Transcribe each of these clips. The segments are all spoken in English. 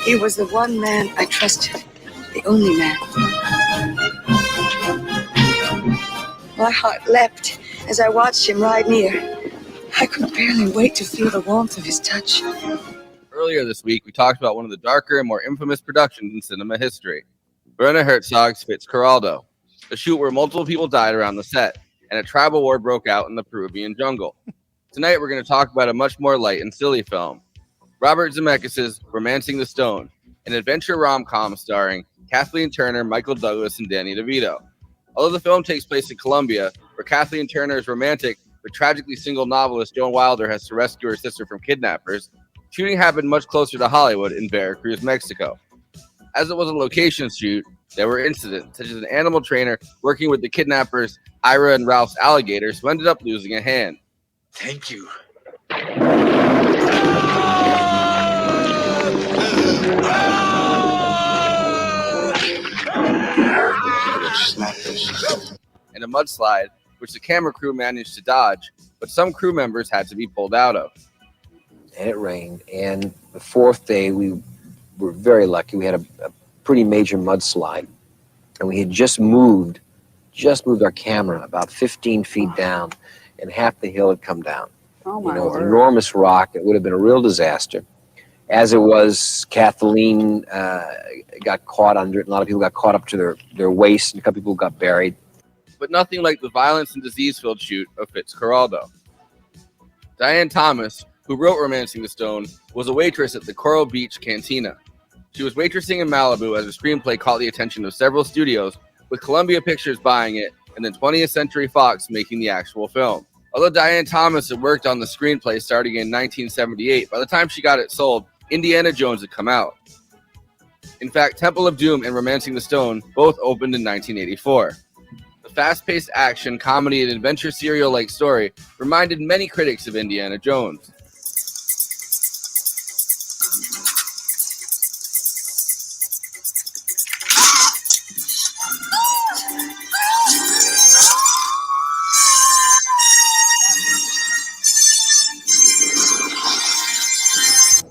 He was the one man I trusted, the only man. My heart leapt as I watched him ride near. I could barely wait to feel the warmth of his touch. Earlier this week, we talked about one of the darker and more infamous productions in cinema history, Werner Herzog's Fitzcarraldo, a shoot where multiple people died around the set, and a tribal war broke out in the Peruvian jungle. Tonight, we're going to talk about a much more light and silly film, Robert Zemeckis' Romancing the Stone, an adventure rom-com starring Kathleen Turner, Michael Douglas, and Danny DeVito. Although the film takes place in Colombia, where Kathleen Turner is romantic but tragically single novelist Joan Wilder has to rescue her sister from kidnappers, shooting happened much closer to Hollywood in Veracruz, Mexico. As it was a location shoot, there were incidents, such as an animal trainer working with the kidnappers Ira and Ralph's alligators, who ended up losing a hand. Thank you. And a mudslide, which the camera crew managed to dodge, but some crew members had to be pulled out of. And it rained, and the fourth day we were very lucky. We had a pretty major mudslide, and we had just moved our camera about 15 feet down, and half the hill had come down. Oh my An enormous rock. It would have been a real disaster. As it was, Kathleen got caught under it. A lot of people got caught up to their waist, and a couple people got buried. But nothing like the violence and disease-filled shoot of Fitzcarraldo. Diane Thomas, who wrote Romancing the Stone, was a waitress at the Coral Beach Cantina. She was waitressing in Malibu as her screenplay caught the attention of several studios, with Columbia Pictures buying it and then 20th Century Fox making the actual film. Although Diane Thomas had worked on the screenplay starting in 1978, by the time she got it sold, Indiana Jones had come out. In fact, Temple of Doom and Romancing the Stone both opened in 1984. The fast-paced action, comedy, and adventure serial-like story reminded many critics of Indiana Jones.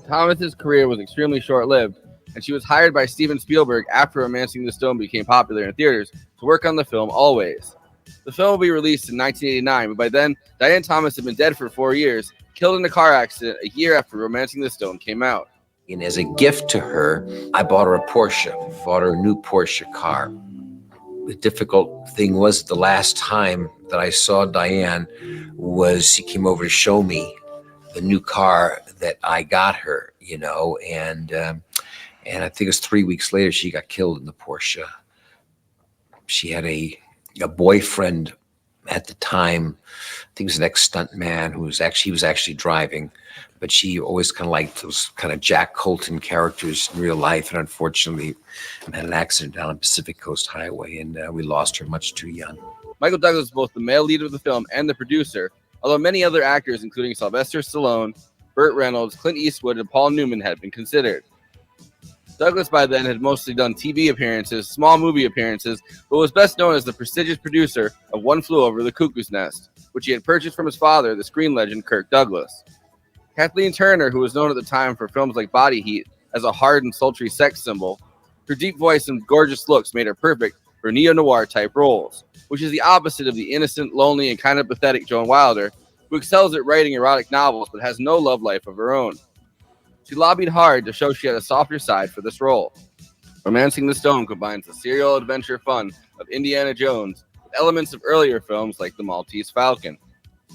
Thomas's career was extremely short-lived, and she was hired by Steven Spielberg after Romancing the Stone became popular in theaters to work on the film Always. The film will be released in 1989, but by then, Diane Thomas had been dead for 4 years, killed in a car accident a year after Romancing the Stone came out. And as a gift to her, I bought her a Porsche, bought her a new Porsche car. The difficult thing was the last time that I saw Diane was she came over to show me the new car that I got her, and I think it was 3 weeks later she got killed in the Porsche. She had a boyfriend at the time. I think he was an ex-stunt man he was actually driving, but she always kind of liked those kind of Jack Colton characters in real life, and unfortunately had an accident down on Pacific Coast Highway, and we lost her much too young. Michael Douglas was both the male lead of the film and the producer, although many other actors, including Sylvester Stallone, Burt Reynolds, Clint Eastwood, and Paul Newman had been considered. Douglas by then had mostly done TV appearances, small movie appearances, but was best known as the prestigious producer of One Flew Over the Cuckoo's Nest, which he had purchased from his father, the screen legend Kirk Douglas. Kathleen Turner, who was known at the time for films like Body Heat as a hard and sultry sex symbol, her deep voice and gorgeous looks made her perfect for neo-noir type roles, which is the opposite of the innocent, lonely, and kind of pathetic Joan Wilder, who excels at writing erotic novels but has no love life of her own. She lobbied hard to show she had a softer side for this role. Romancing the Stone combines the serial adventure fun of Indiana Jones with elements of earlier films like The Maltese Falcon.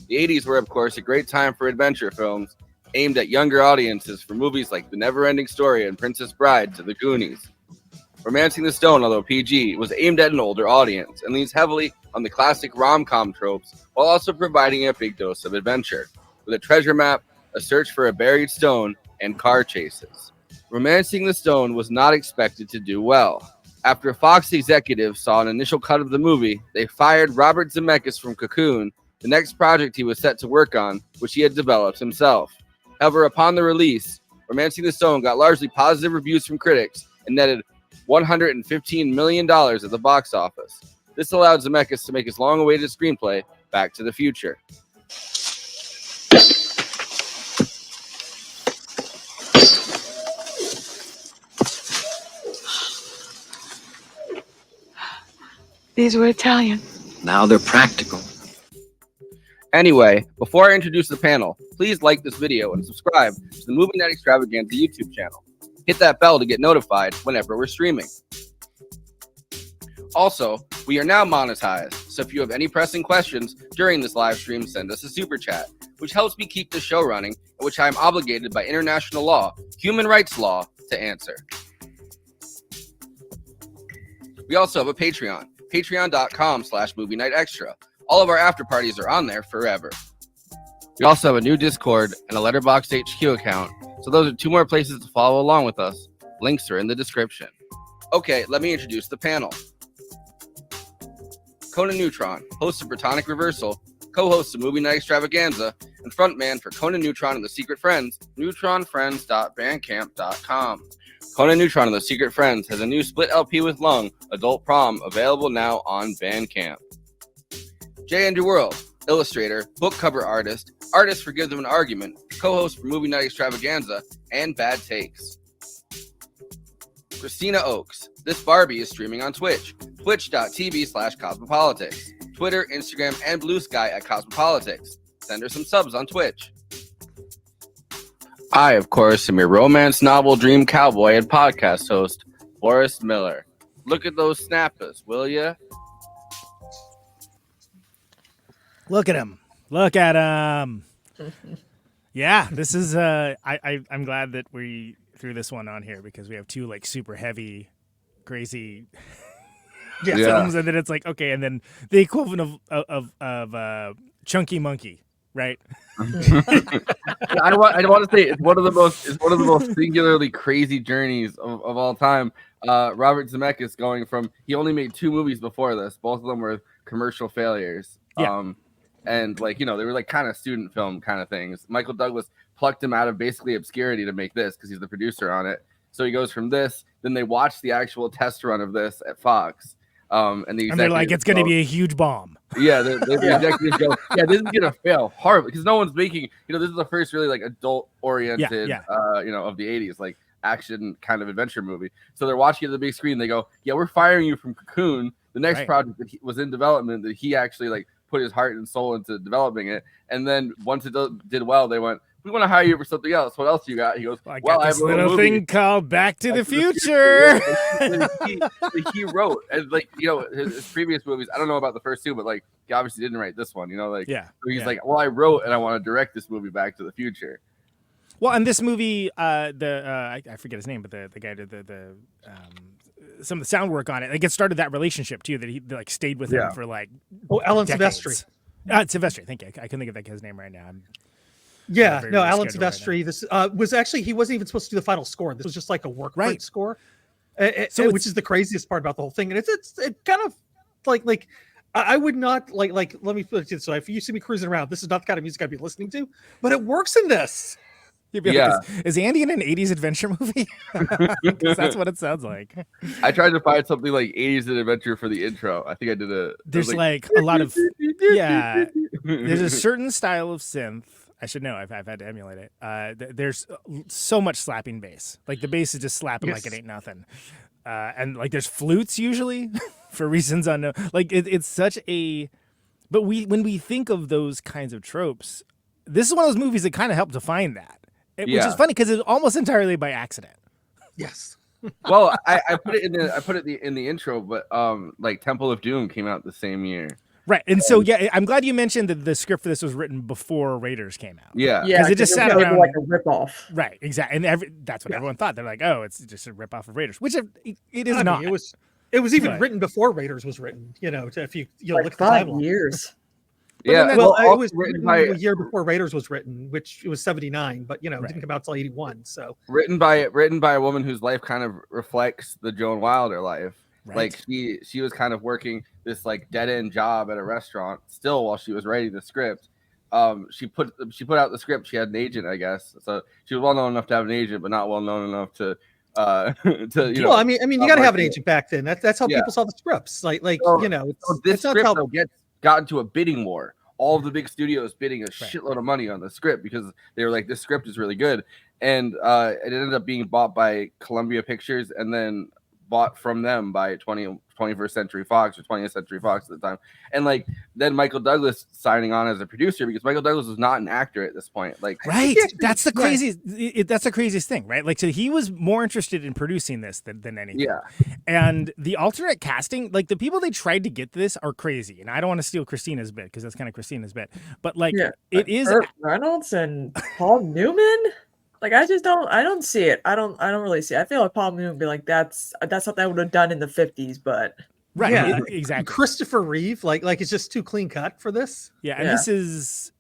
The 80s were, of course, a great time for adventure films aimed at younger audiences, for movies like The Never-Ending Story and Princess Bride to The Goonies. Romancing the Stone, although PG, was aimed at an older audience and leans heavily on the classic rom-com tropes while also providing a big dose of adventure, with a treasure map, a search for a buried stone, and car chases. Romancing the Stone was not expected to do well. After Fox executives saw an initial cut of the movie, they fired Robert Zemeckis from Cocoon, the next project he was set to work on, which he had developed himself. However, upon the release, Romancing the Stone got largely positive reviews from critics and netted $115 million at the box office. This allowed Zemeckis to make his long-awaited screenplay, Back to the Future. These were Italian. Now they're practical. Anyway, before I introduce the panel, please like this video and subscribe to the Movie Night Extravaganza YouTube channel. Hit that bell to get notified whenever we're streaming. Also, we are now monetized, so if you have any pressing questions during this live stream, send us a super chat, which helps me keep the show running, and which I am obligated by international law, human rights law, to answer. We also have a Patreon, patreon.com/movie night extra. All of our after parties are on there forever. We also have a new Discord and a Letterboxd HQ account, so those are 2 more places to follow along with us. Links are in the description. Okay, let me introduce the panel. Conan Neutron, host of Protonic Reversal, co-host of Movie Night Extravaganza, and frontman for Conan Neutron and the Secret Friends, neutronfriends.bandcamp.com. Conan Neutron and the Secret Friends has a new split LP with Lung, Adult Prom, available now on Bandcamp. Jay Andrew World, illustrator, book cover artist, artist for Give Them an Argument, co-host for Movie Night Extravaganza, and Bad Takes. Kristina Oakes, This Barbie is streaming on Twitch, twitch.tv/cosmopolitics, Twitter, Instagram, and Blue Sky at Cosmopolitics. Send her some subs on Twitch. I, of course, am your romance novel dream cowboy and podcast host, Forrest Miller. Look at those snappers, will ya? Look at him. Look at him. Yeah, this is I'm glad that we threw this one on here because we have 2 like super heavy, crazy films, and then it's like, okay, and then the equivalent of Chunky Monkey, right? I want to say it's one of the most singularly crazy journeys of all time. Robert Zemeckis going from, he only made 2 movies before this, both of them were commercial failures. Yeah. And like, they were like kind of student film kind of things. Michael Douglas plucked him out of basically obscurity to make this because he's the producer on it. So he goes from this, then they watch the actual test run of this at Fox. And they're like, it's going to be a huge bomb. Yeah, the executives go, yeah, this is going to fail horribly because no one's making, this is the first really like adult oriented, of the 80s, like action kind of adventure movie. So they're watching it on the big screen. They go, yeah, we're firing you from Cocoon. The next project that was in development that he actually like put his heart and soul into developing it. And then once it did well, they went, we want to hire you for something else. What else you got? He goes, I got this little thing called Back to the Future. he wrote, and like, his previous movies, I don't know about the first 2, but like he obviously didn't write this one, So he's like, well, I wrote and I want to direct this movie Back to the Future. Well, and this movie, I forget his name, but the guy did some of the sound work on it. Like it started that relationship too, that he like stayed with him for like Alan decades. Silvestri. Silvestri, thank you. I couldn't think of that guy's name right now. Alan Silvestri. Right, this was actually, he wasn't even supposed to do the final score. This was just like a work print score, which is the craziest part about the whole thing. And it kind of like I would not like let me put it this way: if you see me cruising around, this is not the kind of music I'd be listening to, but it works in this. Yeah. Is Andy in an 80s adventure movie? Because that's what it sounds like. I tried to find something like 80s adventure for the intro. I think I did There's like a lot of there's a certain style of synth. I should know. I've had to emulate it. There's so much slapping bass. Like the bass is just slapping like it ain't nothing. And like there's flutes usually for reasons unknown. Like it's such a. But when we think of those kinds of tropes, this is one of those movies that kind of helped define that. Which is funny because it's almost entirely by accident. Yes. Well, I put it in the intro, but like Temple of Doom came out the same year. Right, and so I'm glad you mentioned that the script for this was written before Raiders came out. Yeah, because it just sat around like a ripoff. Right, exactly, and that's what everyone thought. They're like, oh, it's just a ripoff of Raiders, which it is not. It was even written before Raiders was written. If you like look at 5 the timeline. years. Yeah, well, it was written a year before Raiders was written, which it was 79, but it didn't come out until 81. So written by a woman whose life kind of reflects the Joan Wilder life. Right. Like she was kind of working this like dead end job at a restaurant still while she was writing the script. She put out the script. She had an agent, I guess. So she was well known enough to have an agent, but not well known enough to Well, I mean, you got to have an agent back then. That's how people saw the scripts. So this script got into a bidding war. All of the big studios bidding a shitload of money on the script because they were like, this script is really good. And it ended up being bought by Columbia Pictures and then bought from them by 21st Century Fox or 20th Century Fox at the time. And like then Michael Douglas signing on as a producer because Michael Douglas was not an actor at this point. Like right, that's the craziest. That's the craziest thing, right? Like so he was more interested in producing this than anything. Yeah. And the alternate casting, like the people they tried to get this are crazy. And I don't want to steal Kristina's bit because that's kind of Kristina's bit. But like it is Burt Reynolds and Paul Newman. Like I don't see it. I don't really see it. I feel like Paul Newman would be like that's something I would have done in the 50s, but right, yeah, exactly. Christopher Reeve, like it's just too clean cut for this. Yeah, and this is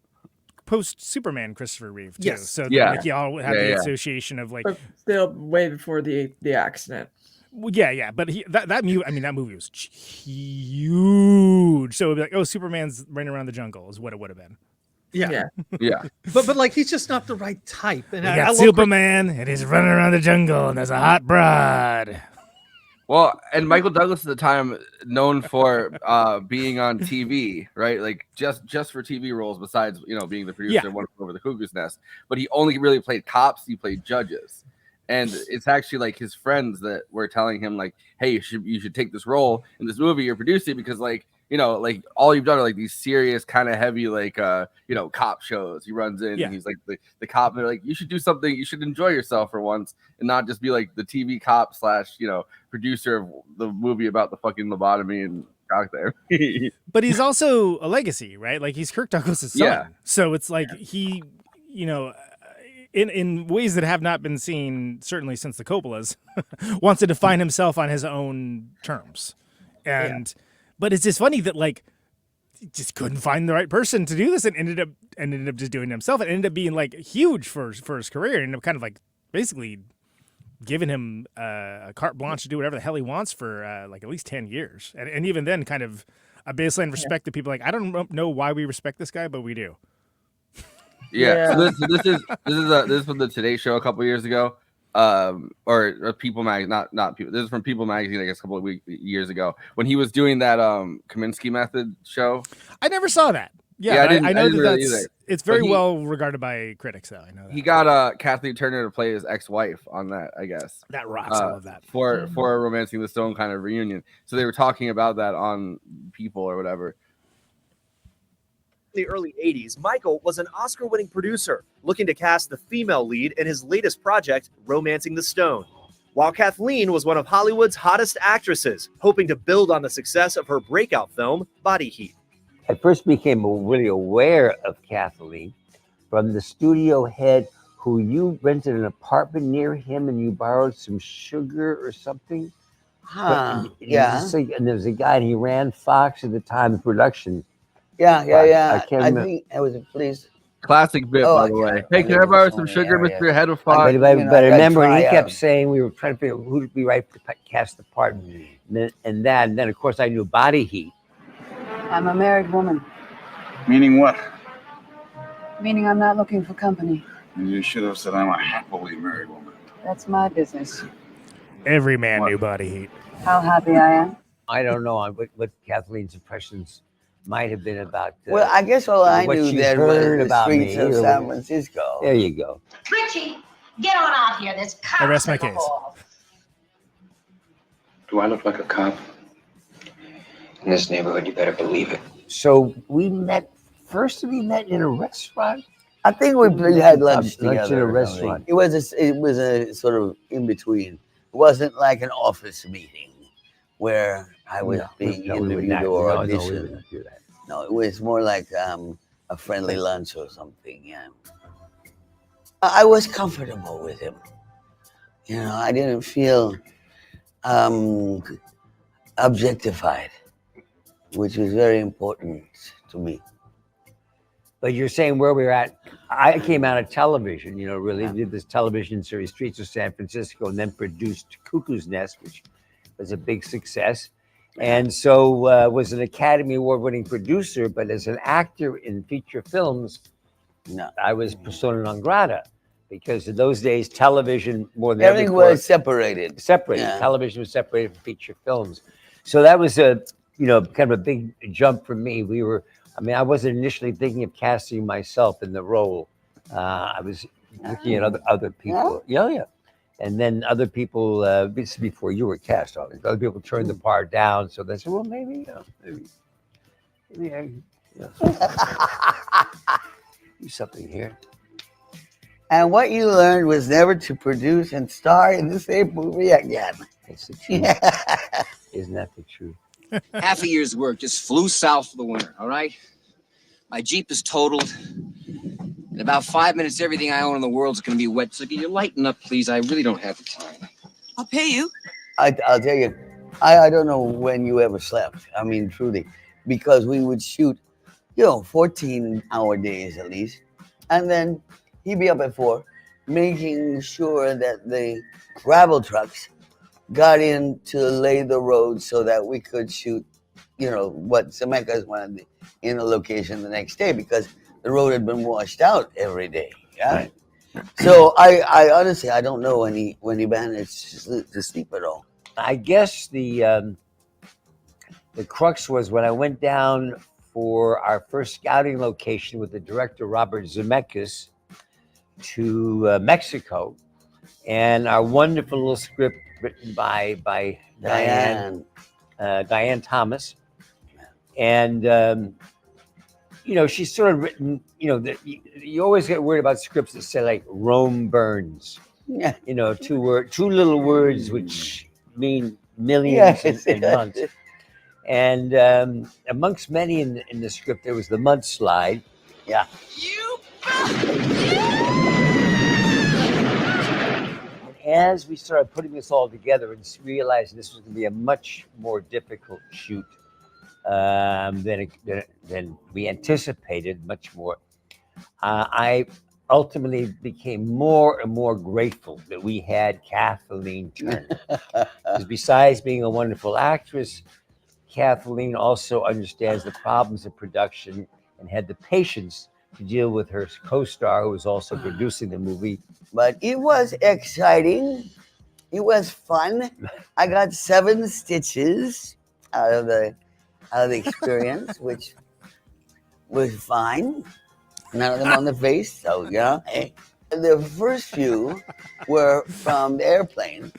post Superman Christopher Reeve too. Yes. So like y'all have the association of like but still way before the accident. Well, yeah, but that movie was huge. So it'd be like, oh, Superman's running around the jungle is what it would have been. Yeah. Yeah. But like he's just not the right type. And I got Superman and he's running around the jungle and there's a hot broad. Well, and Michael Douglas at the time known for being on TV, right? Like just for TV roles besides, being the producer of One Flew Over the Cuckoo's Nest. But he only really played cops, he played judges. And it's actually like his friends that were telling him like, hey, you should take this role in this movie you're producing because like all you've done are like these serious kind of heavy like cop shows. He runs in and he's like the cop and they're like, you should do something, you should enjoy yourself for once and not just be like the TV cop / producer of the movie about the fucking lobotomy and cock therapy. But he's also a legacy, right? Like he's Kirk Douglas's son. Yeah. So it's like he, in ways that have not been seen certainly since the Coppolas, wants to define himself on his own terms. And but it's just funny that like he just couldn't find the right person to do this and ended up just doing it himself. It ended up being like huge for his career and ended up kind of like basically giving him a carte blanche to do whatever the hell he wants for like at least 10 years. And even then kind of a baseline respect that people like, I don't know why we respect this guy, but we do. Yeah. So this is from the Today Show a couple years ago. Or People Mag, not People. This is from People Magazine, I guess, a couple of years ago when he was doing that Kaminsky Method show. I never saw that. Yeah, I know that it's very well regarded by critics, though. I know that. He got Kathleen Turner to play his ex-wife on that, I guess. That rocks. I love that for a Romancing the Stone kind of reunion. So they were talking about that on People or whatever. The early 80s, Michael was an Oscar-winning producer looking to cast the female lead in his latest project, Romancing the Stone, while Kathleen was one of Hollywood's hottest actresses, hoping to build on the success of her breakout film, Body Heat. I first became really aware of Kathleen from the studio head who you rented an apartment near him and you borrowed some sugar or something. Yeah. And there was a guy and he ran Fox at the time of production. Yeah. I can't remember. think I was a police. Classic bit, by the way. Hey, can I borrow some sugar, Mr. Head of Fox? But I remember, and he kept saying we were trying to figure out who would be right to cast the part. And then, of course, I knew Body Heat. I'm a married woman. Meaning what? Meaning I'm not looking for company. You should have said I'm a happily married woman. That's my business. Every man knew Body Heat. How happy I am. I don't know what Kathleen's impressions might have been about. Well, I guess all I knew then was the streets of San Francisco. There you go. Richie, get on out here. There's cops. I rest my in the case. hall. Do I look like a cop? In this neighborhood, you better believe it. So we met in a restaurant. I think we had lunch together. Lunch in a restaurant. It was a sort of in between. It wasn't like an office meeting where I was being interviewed or auditioned. No, it was more like a friendly lunch or something. Yeah, I was comfortable with him. I didn't feel objectified, which was very important to me. But you're saying where we're at. I came out of television, really did this television series, Streets of San Francisco, and then produced Cuckoo's Nest, which was a big success. And so was an Academy Award-winning producer, but as an actor in feature films, I was persona non grata, because in those days, television more than everything was separated. Yeah. Television was separated from feature films. So that was kind of a big jump for me. I wasn't initially thinking of casting myself in the role. I was looking at other people. Yeah. And then other people, this is before you were cast, obviously, other people turned the part down. So they said, well, maybe I do something here. And what you learned was never to produce and star in the same movie again. It's the truth. Isn't that the truth? Half a year's work just flew south for the winter, all right? My Jeep is totaled. In about 5 minutes, everything I own in the world is going to be wet. So can you lighten up, please? I really don't have the time. I'll pay you. I'll tell you, I don't know when you ever slept. I mean, truly, because we would shoot, 14-hour days at least. And then he'd be up at 4, making sure that the gravel trucks got in to lay the road so that we could shoot, what Zemeckis wanted in a location the next day, because the road had been washed out every day. Yeah. Right. So I honestly, I don't know when he managed to sleep at all. I guess the crux was when I went down for our first scouting location with the director Robert Zemeckis to Mexico, and our wonderful little script written by Diane Thomas, and she's sort of written. That you always get worried about scripts that say like Rome burns. Yeah. Two little words which mean millions and months. And amongst many in the script, there was the mudslide. Yeah. As we started putting this all together and realizing this was going to be a much more difficult shoot than we anticipated, much more, I ultimately became more and more grateful that we had Kathleen Turner. Because besides being a wonderful actress, Kathleen also understands the problems of production and had the patience to deal with her co-star, who was also producing the movie. But it was exciting. It was fun. I got 7 stitches out of the experience, which was fine. None of them on the face, so hey. The first few were from the airplane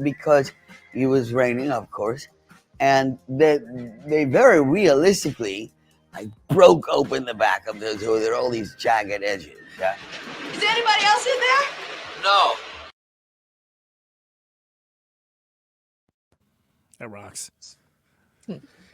because it was raining, of course, and they very realistically broke open the back of those. So there are all these jagged edges. Yeah. Is anybody else in there? No. That rocks.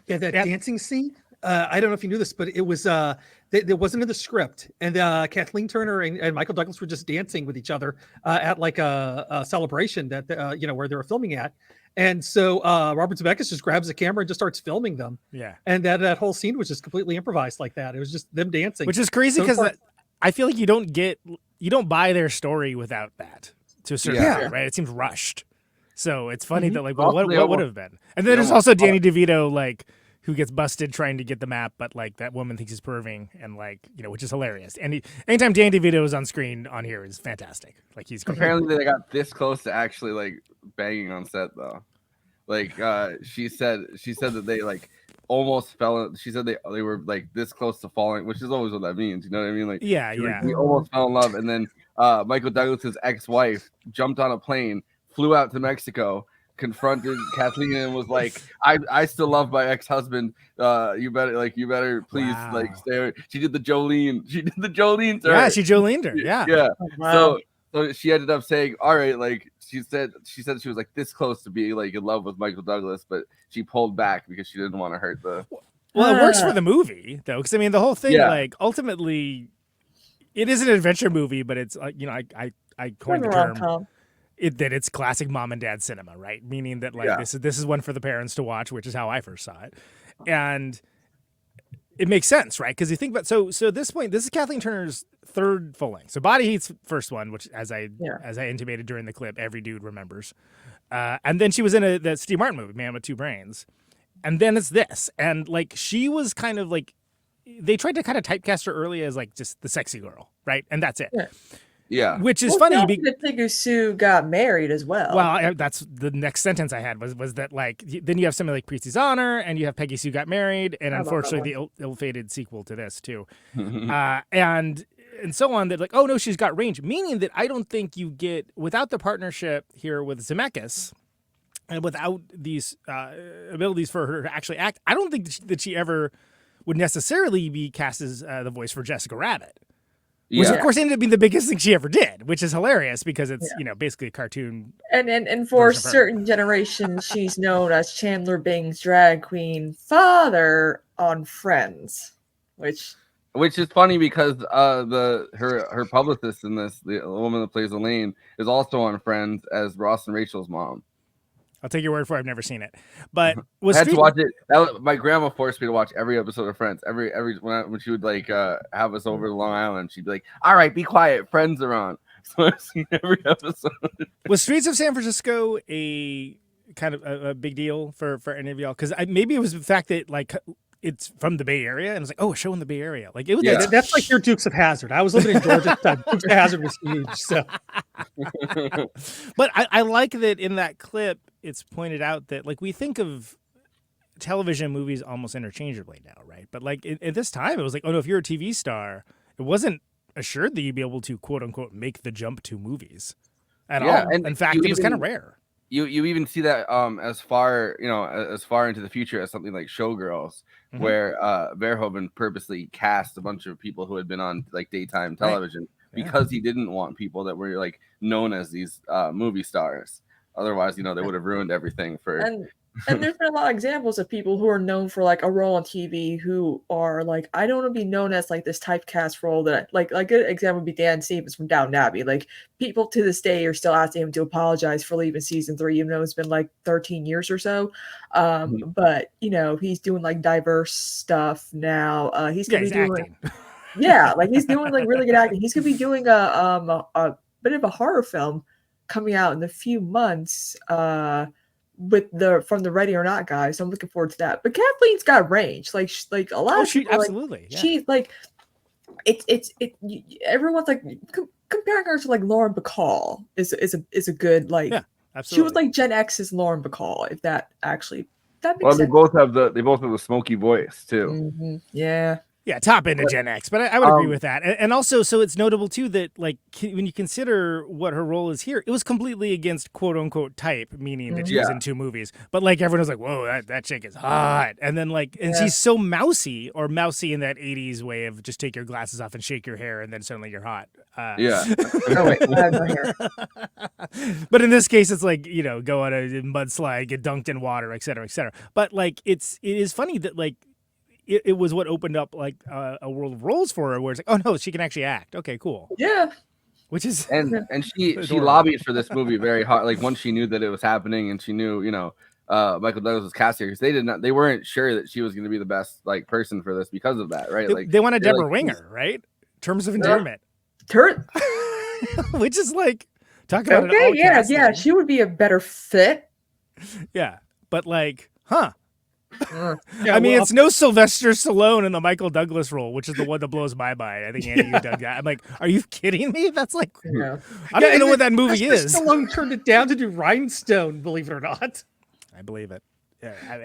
Yeah, that dancing scene. I don't know if you knew this, but it was it wasn't in the script, and Kathleen Turner and Michael Douglas were just dancing with each other at like a celebration that where they were filming at, and so Robert Zemeckis just grabs a camera and just starts filming them. Yeah, and that whole scene was just completely improvised like that. It was just them dancing, which is crazy because I feel like you don't buy their story without that to a certain extent, right? It seems rushed, so it's funny that like, well, what would have been? And then there's also Danny DeVito who gets busted trying to get the map, but like that woman thinks he's perving, and which is hilarious. And anytime Danny DeVito is on screen on here is fantastic. Like he's great. Apparently they got this close to actually like banging on set though. Like she said that they like almost fell. She said they were like this close to falling, which is always what that means. You know what I mean? Like we almost fell in love, and then Michael Douglas's ex-wife jumped on a plane, flew out to Mexico, confronted Kathleen and was like, I still love my ex-husband. You better please stay. She did the Jolene to her. Yeah, she Jolened her. Yeah. Yeah. Wow. So she ended up saying, all right, like she said she was like this close to being like in love with Michael Douglas, but she pulled back because she didn't want to hurt the. Well, it works for the movie though, because I mean the whole thing, like ultimately, it is an adventure movie, but it's I coined the term. That it's classic mom and dad cinema, right? Meaning that like this is one for the parents to watch, which is how I first saw it, and it makes sense, right? Because you think about so at this point, this is Kathleen Turner's third full length. So Body Heat's first one, which as I intimated during the clip, every dude remembers, and then she was in the Steve Martin movie, Man with Two Brains, and then it's this, and like she was kind of like they tried to kind of typecast her early as like just the sexy girl, right? And that's it. Yeah, which is funny. Peggy Sue got married as well. Well, that's the next sentence I had was that like then you have somebody like Preeti's Honor, and you have Peggy Sue got married, and unfortunately the ill-fated sequel to this too. And and so on, that like, oh no, she's got range, meaning that I don't think you get, without the partnership here with Zemeckis and without these abilities for her to actually act, I don't think that she ever would necessarily be cast as the voice for Jessica Rabbit. Which of course ended up being the biggest thing she ever did, which is hilarious because it's basically a cartoon. And for certain generations, she's known as Chandler Bing's drag queen father on Friends, which is funny because her publicist in this, the woman that plays Elaine, is also on Friends as Ross and Rachel's mom. I'll take your word for it. I've never seen it, but I had to watch it. My grandma forced me to watch every episode of Friends. Every when she would like have us over to Long Island, she'd be like, "All right, be quiet. Friends are on." So I've seen every episode. Was Streets of San Francisco a kind of a big deal for any of y'all? Because maybe it was the fact that like it's from the Bay Area, and it's like, oh, a show in the Bay Area. Like it was. Yeah, that's like your Dukes of Hazzard. I was living in Georgia at the time. Dukes of Hazzard was huge. So, but I like that in that clip, it's pointed out that like we think of television movies almost interchangeably now, right? But like at this time, it was like, oh no, if you're a TV star, it wasn't assured that you'd be able to quote unquote make the jump to movies at all. And in fact, it was kind of rare. You even see that as far into the future as something like Showgirls, where Verhoeven purposely cast a bunch of people who had been on like daytime television because he didn't want people that were like known as these movie stars. Otherwise, they would have ruined everything for. And there's been a lot of examples of people who are known for like a role on TV who are like, I don't want to be known as like this typecast role that like a good example would be Dan Stevens from Downton Abbey. Like people to this day are still asking him to apologize for leaving season 3, even though it's been like 13 years or so. But he's doing like diverse stuff now. He's gonna be doing like he's doing like really good acting. He's gonna be doing a bit of a horror film coming out in a few months. With from the Ready or Not guys, so I'm looking forward to that. But Kathleen's got range, like a lot of people. Absolutely, she's like, everyone's like comparing her to like Lauren Bacall is a good like. Yeah, absolutely. She was like Gen X's Lauren Bacall, if that makes sense. They both have the smoky voice too. Mm-hmm. Yeah. Yeah, top into Gen X, but I would agree with that. And also, so it's notable, too, that like when you consider what her role is here, it was completely against quote-unquote type, meaning that she was in 2 movies. But like everyone was like, whoa, that chick is hot. And then like, and she's so mousy in that 80s way of just take your glasses off and shake your hair and then suddenly you're hot. Oh, wait, I have no hair. But in this case, it's like, go on a mudslide, get dunked in water, et cetera, et cetera. But like, it is funny that like, it was what opened up like a world of roles for her, where it's like, oh no, she can actually act. Okay, cool. Yeah. Which is and she lobbied for this movie very hard. Like once she knew that it was happening, and she knew Michael Douglas was cast here, because they weren't sure that she was going to be the best like person for this because of that, right? They wanted Deborah Winger, right? Terms of Endearment, which is like talk about yeah, she would be a better fit. Yeah, but like, I mean, it's no Sylvester Stallone in the Michael Douglas role, which is the one that blows my mind. I think Andy, you dug that. I'm like, are you kidding me? That's like, I don't even know what that movie is. Stallone turned it down to do Rhinestone, believe it or not. I believe it. Yeah, I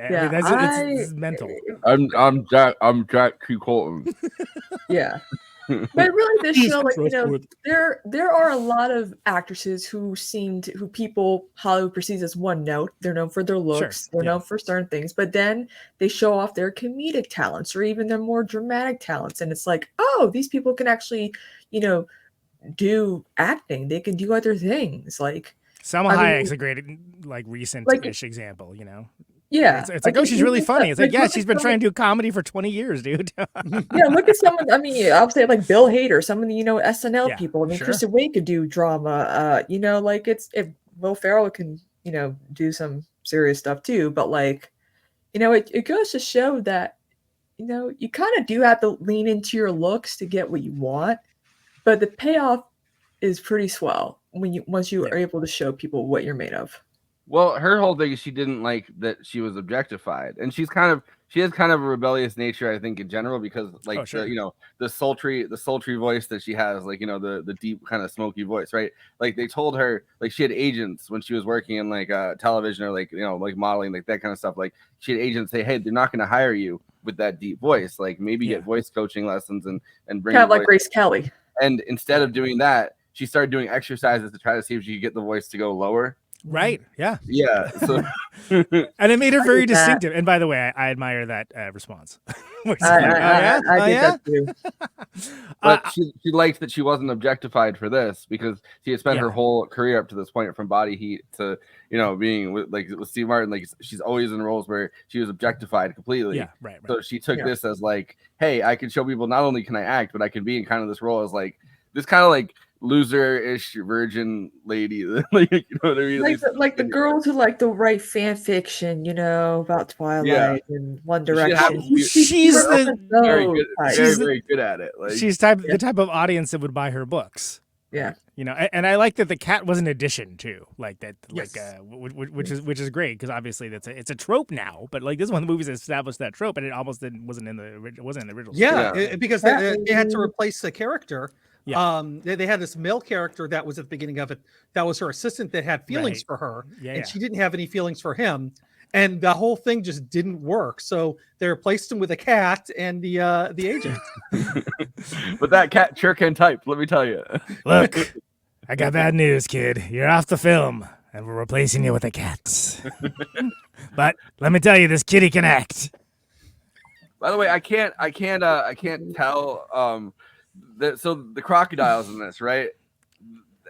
mean, it's mental. I'm Jack T. Colton. Yeah. But really, this show, like there are a lot of actresses who people Hollywood perceives as one note. They're known for their looks, they're known for certain things, but then they show off their comedic talents or even their more dramatic talents, and it's like, oh, these people can actually, do acting. They can do other things. Like Salma Hayek's a great, like recent-ish example. Yeah, it's like, oh, she's really funny. It's like, yeah, she's been trying to do comedy for 20 years, dude. Yeah, look at someone. I mean, I'll say like Bill Hader, some of the SNL people. I mean, Kristen Wiig could do drama. Like if Will Ferrell can do some serious stuff too. But like, it goes to show that you kind of do have to lean into your looks to get what you want, but the payoff is pretty swell once you are able to show people what you're made of. Well, her whole thing is she didn't like that she was objectified, and she has kind of a rebellious nature, I think, in general, because like the sultry voice that she has, like the deep kind of smoky voice, right? Like they told her like she had agents when she was working in like television or like like modeling, like that kind of stuff. Like she had agents say, hey, they're not going to hire you with that deep voice. Like maybe get voice coaching lessons and bring kind of like Grace Kelly. And instead of doing that, she started doing exercises to try to see if she could get the voice to go lower. Right. Yeah. Yeah. So, and it made her very distinctive. And by the way, I admire that response. I did that too. But she liked that she wasn't objectified for this because she had spent her whole career up to this point, from Body Heat to being with Steve Martin. Like, she's always in roles where she was objectified completely. Yeah, right. So she took this as like, hey, I can show people not only can I act, but I can be in kind of this role as like this kind of like loser-ish virgin lady. Like, you know what I mean? Like the girls who like to write fan fiction, about Twilight and One Direction. She's very good at it. Like, she's the type of audience that would buy her books. Yeah. And I like that the cat was an addition too, like that, Yes. which is great because obviously it's a trope now. But like, this is one of the movies that established that trope, and it almost wasn't in the original. Yeah, because they had to replace the character. Yeah. They had this male character that was at the beginning of it. That was her assistant that had feelings for her, and she didn't have any feelings for him. And the whole thing just didn't work. So they replaced him with a cat and the agent. But that cat sure can type. Let me tell you. Look, I got bad news, kid. You're off the film, and we're replacing you with a cat. But let me tell you, this kitty can act. By the way, I can't tell. So the crocodiles in this, right?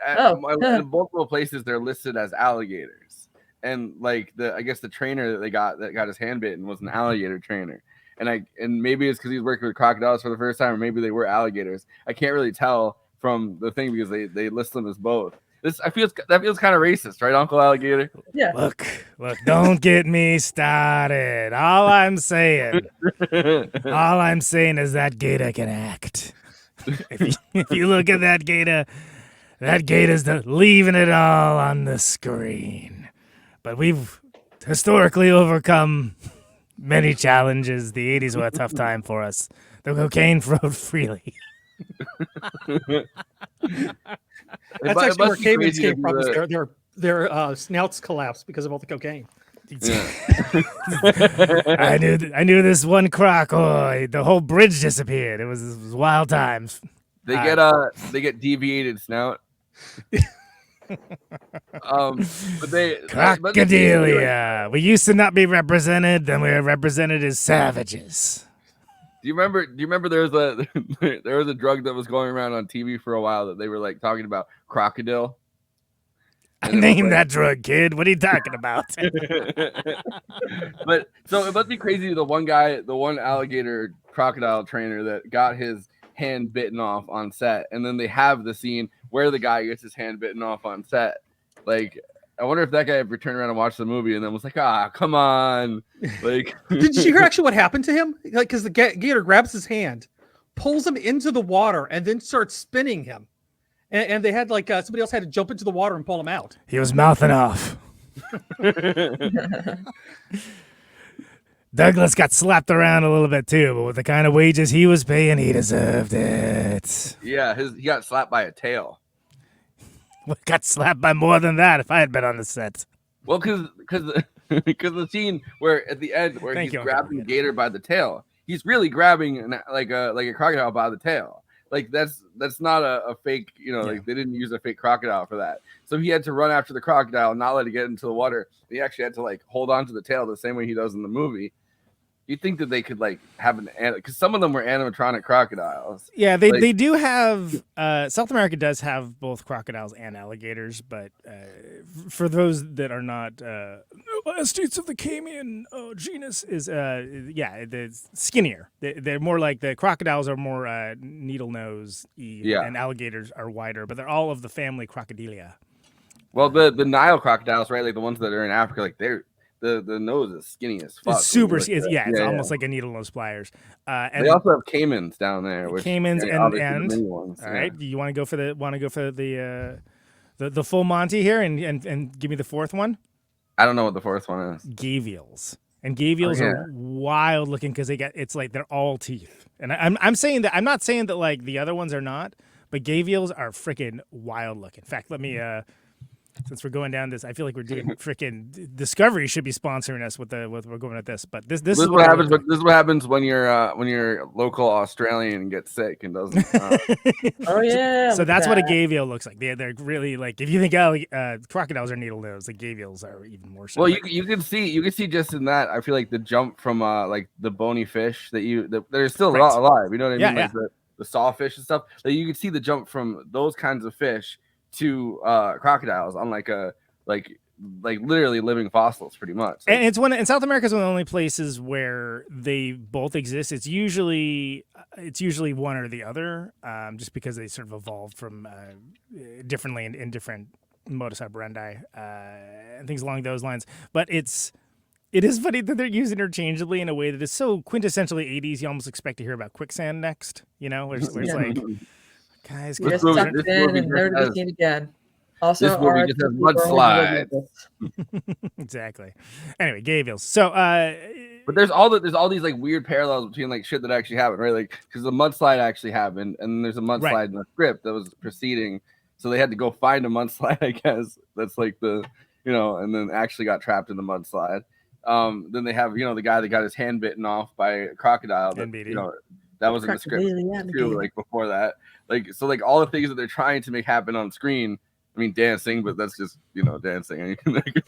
In multiple places they're listed as alligators, and like I guess the trainer that got his hand bitten was an alligator trainer, and maybe it's because he's working with crocodiles for the first time, or maybe they were alligators. I can't really tell from the thing because they list them as both. That feels kind of racist, right, Uncle Alligator? Yeah. Look, don't get me started. All I'm saying is that gator can act. If you look at that gator's leaving it all on the screen. But we've historically overcome many challenges. The 80s were a tough time for us. The cocaine flowed freely. That's actually where cavemen came from. Their snouts collapsed because of all the cocaine. Yeah. I knew this one croc. Oh, the whole bridge disappeared. It was wild times. They get deviated snout. But Crocodilia. We used to not be represented, then we were represented as savages. Do you remember there was a drug that was going around on TV for a while that they were like talking about, crocodile? I named that drug, kid. What are you talking about? But so it must be crazy. The one alligator crocodile trainer that got his hand bitten off on set, and then they have the scene where the guy gets his hand bitten off on set. Like, I wonder if that guy ever turned around and watched the movie and then was like, come on. Like, did you hear actually what happened to him? Like, because the gator grabs his hand, pulls him into the water, and then starts spinning him. And they had somebody else had to jump into the water and pull him out. He was mouthing off. Douglas got slapped around a little bit too, but with the kind of wages he was paying, he deserved it. Yeah, he got slapped by a tail. Got slapped by more than that if I had been on the set. Well, because the scene where at the end where he's grabbing the gator by the tail, he's really grabbing like a crocodile by the tail. Like that's not a fake, like they didn't use a fake crocodile for that. So he had to run after the crocodile and not let it get into the water. He actually had to like hold on to the tail the same way he does in the movie. You'd think that they could like have because some of them were animatronic crocodiles. Yeah, they do have. South America does have both crocodiles and alligators, but for those that are not states of the Cayman genus is the skinnier. They're more like the crocodiles are more needle nose, and alligators are wider, but they're all of the family Crocodilia. Well, the Nile crocodiles, right? Like the ones that are in Africa, like they're. The nose is skinny as fuck. It's super skinny. It's almost like a needle nose pliers. And they also have caimans down there. Caimans and the ones. All right. You want to go for the full Monty here and give me the fourth one? I don't know what the fourth one is. Gavials. And gavials are wild looking because it's like they're all teeth. And I'm saying that I'm not saying that like the other ones are not, but gavials are freaking wild looking. In fact, let me Since we're going down this, I feel like we're doing freaking Discovery should be sponsoring us with we're going at this. But this is what happens. This is what happens when your local Australian gets sick and doesn't. Oh yeah. So that's what a gavial looks like. They're really like, if you think crocodiles are needle nose, the gavials are even more so. Well, you can see just in that. I feel like the jump from like the bony fish that they're still alive. You know what I mean? Yeah, like the sawfish and stuff. That you can see the jump from those kinds of fish to crocodiles on like literally living fossils, pretty much. And it's in South America is one of the only places where they both exist. It's usually one or the other, just because they sort of evolved from differently in different modus operandi and things along those lines. But it is funny that they're used interchangeably in a way that is so quintessentially 80s. You almost expect to hear about quicksand next, where it's like, guys, just tucked in and never to be seen again. Also, this movie just has mudslides. Exactly. Anyway, gavials. So, but there's all these like weird parallels between like shit that actually happened, right? Like because the mudslide actually happened, and there's a mudslide in the script that was preceding, so they had to go find a mudslide. I guess that's like the and then actually got trapped in the mudslide. Then they have the guy that got his hand bitten off by a crocodile. That, that was in the script too. Like before that, like all the things that they're trying to make happen on screen. I mean, dancing, but that's just dancing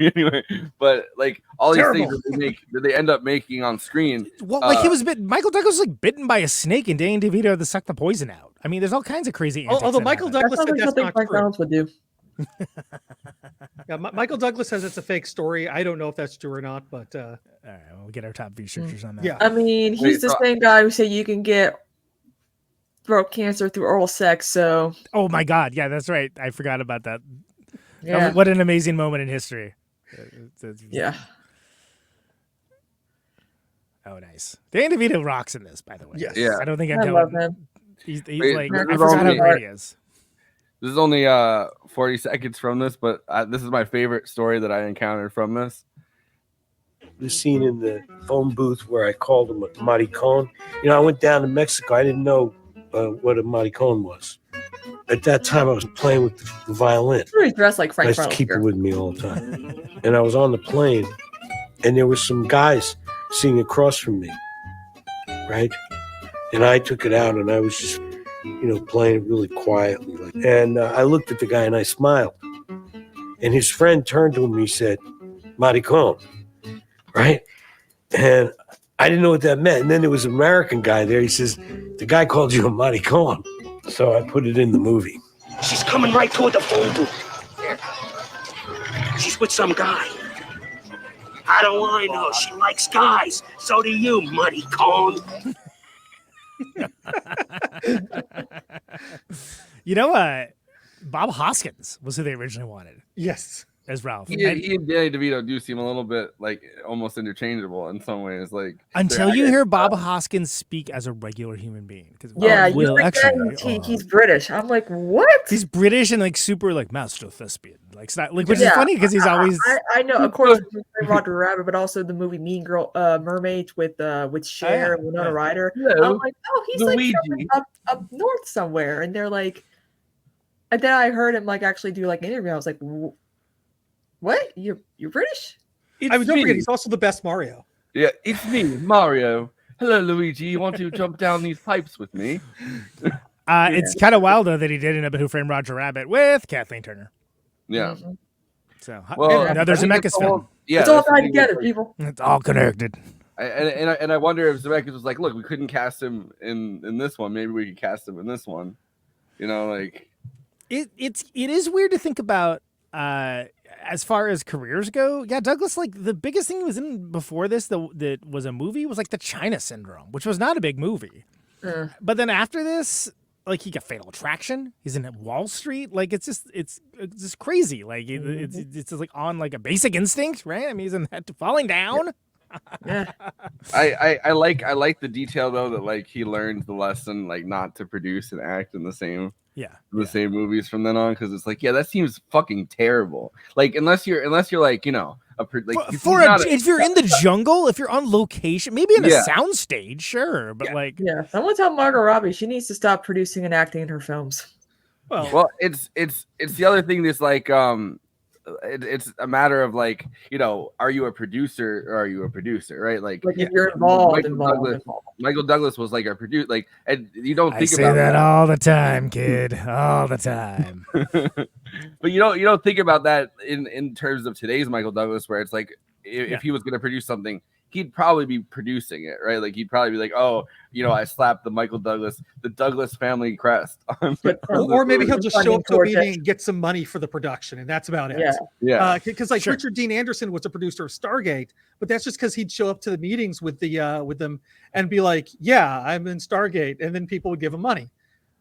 anyway. But like all these things that they end up making on screen. Well, like he was bitten. Michael Douglas was like bitten by a snake, and Danny DeVito had to suck the poison out. I mean, there's all kinds of crazy. Although Michael Douglas said that's not true. Would do. Yeah, Michael Douglas says it's a fake story. I don't know if that's true or not, but all right, we'll get our top researchers on that. Yeah, I mean, he's the same guy who said you can get throat cancer through oral sex. So, oh my God, yeah, that's right. I forgot about that. Yeah. What an amazing moment in history. Yeah. Oh, nice. Danny DeVito rocks in this, by the way. Yes. Yeah. I don't think I'm I telling love him. He's like, I forgot how great he is. This is only 40 seconds from this, but this is my favorite story that I encountered from this. The scene in the phone booth where I called him a maricon. I went down to Mexico. I didn't know what a maricon was. At that time, I was playing with the violin. He's dressed like Frank. I used to keep it with me all the time. And I was on the plane, and there were some guys sitting across from me, right? And I took it out, and I was just, playing it really quietly. And I looked at the guy, and I smiled. And his friend turned to him, and he said, maricon, right? And I didn't know what that meant. And then there was an American guy there. He says, the guy called you a maricon. So I put it in the movie. She's coming right toward the phone booth. She's with some guy. How do I know? She likes guys. So do you, muddy cone. Bob Hoskins was who they originally wanted. Yes. As Ralph. He and Danny DeVito do seem a little bit like almost interchangeable in some ways. Like until you hear Bob Hoskins speak as a regular human being. He's British. I'm like, what? He's British and like super like master thespian. Which is funny because he's always. I know, of course, Roger Rabbit, but also the movie Mean Girl, Mermaids with Cher and Winona Ryder. I'm like, oh, he's Luigi. like up north somewhere, and they're like, and then I heard him like actually do like an interview. I was like, what? You're British? Don't forget, he's also the best Mario. Yeah, it's me, Mario. Hello, Luigi. You want to jump down these pipes with me? It's kind of wild though that he did end up in Who Framed Roger Rabbit with Kathleen Turner. Yeah. So another Zemeckis film. Yeah, it's all tied together, people. It's all connected. And I wonder if Zemeckis was like, look, we couldn't cast him in this one. Maybe we could cast him in this one. Like it is weird to think about. As far as careers go, yeah, Douglas, like the biggest thing he was in before this that was a movie was like the China Syndrome, which was not a big movie. But then after this, like he got Fatal Attraction. He's in Wall Street. Like it's just crazy. Like it's just like on like a Basic Instinct, right? I mean, he's in that Falling Down. Yeah. I like the detail though that like he learned the lesson like not to produce and act in the same same movies from then on, because it's like, yeah, that seems fucking terrible. Like unless you're like, if you're in the jungle, if you're on location, maybe in a soundstage, sure, but someone tell Margot Robbie she needs to stop producing and acting in her films. Well, it's the other thing that's like it's a matter of like, you know, are you a producer or are you a producer, right? Like if you're involved, Michael Douglas was like a producer, like, and you don't I think say about that all the time, kid, all the time. But you don't think about that in terms of today's Michael Douglas, where it's like if he was going to produce something, he'd probably be producing it, right? Like he'd probably be like, oh, you know, I slapped the Douglas family crest on, or maybe he'll just show up to a meeting and get some money for the production, and that's about it. Yeah. Because like Richard Dean Anderson was a producer of Stargate, but that's just because he'd show up to the meetings with them and be like, yeah, I'm in Stargate, and then people would give him money.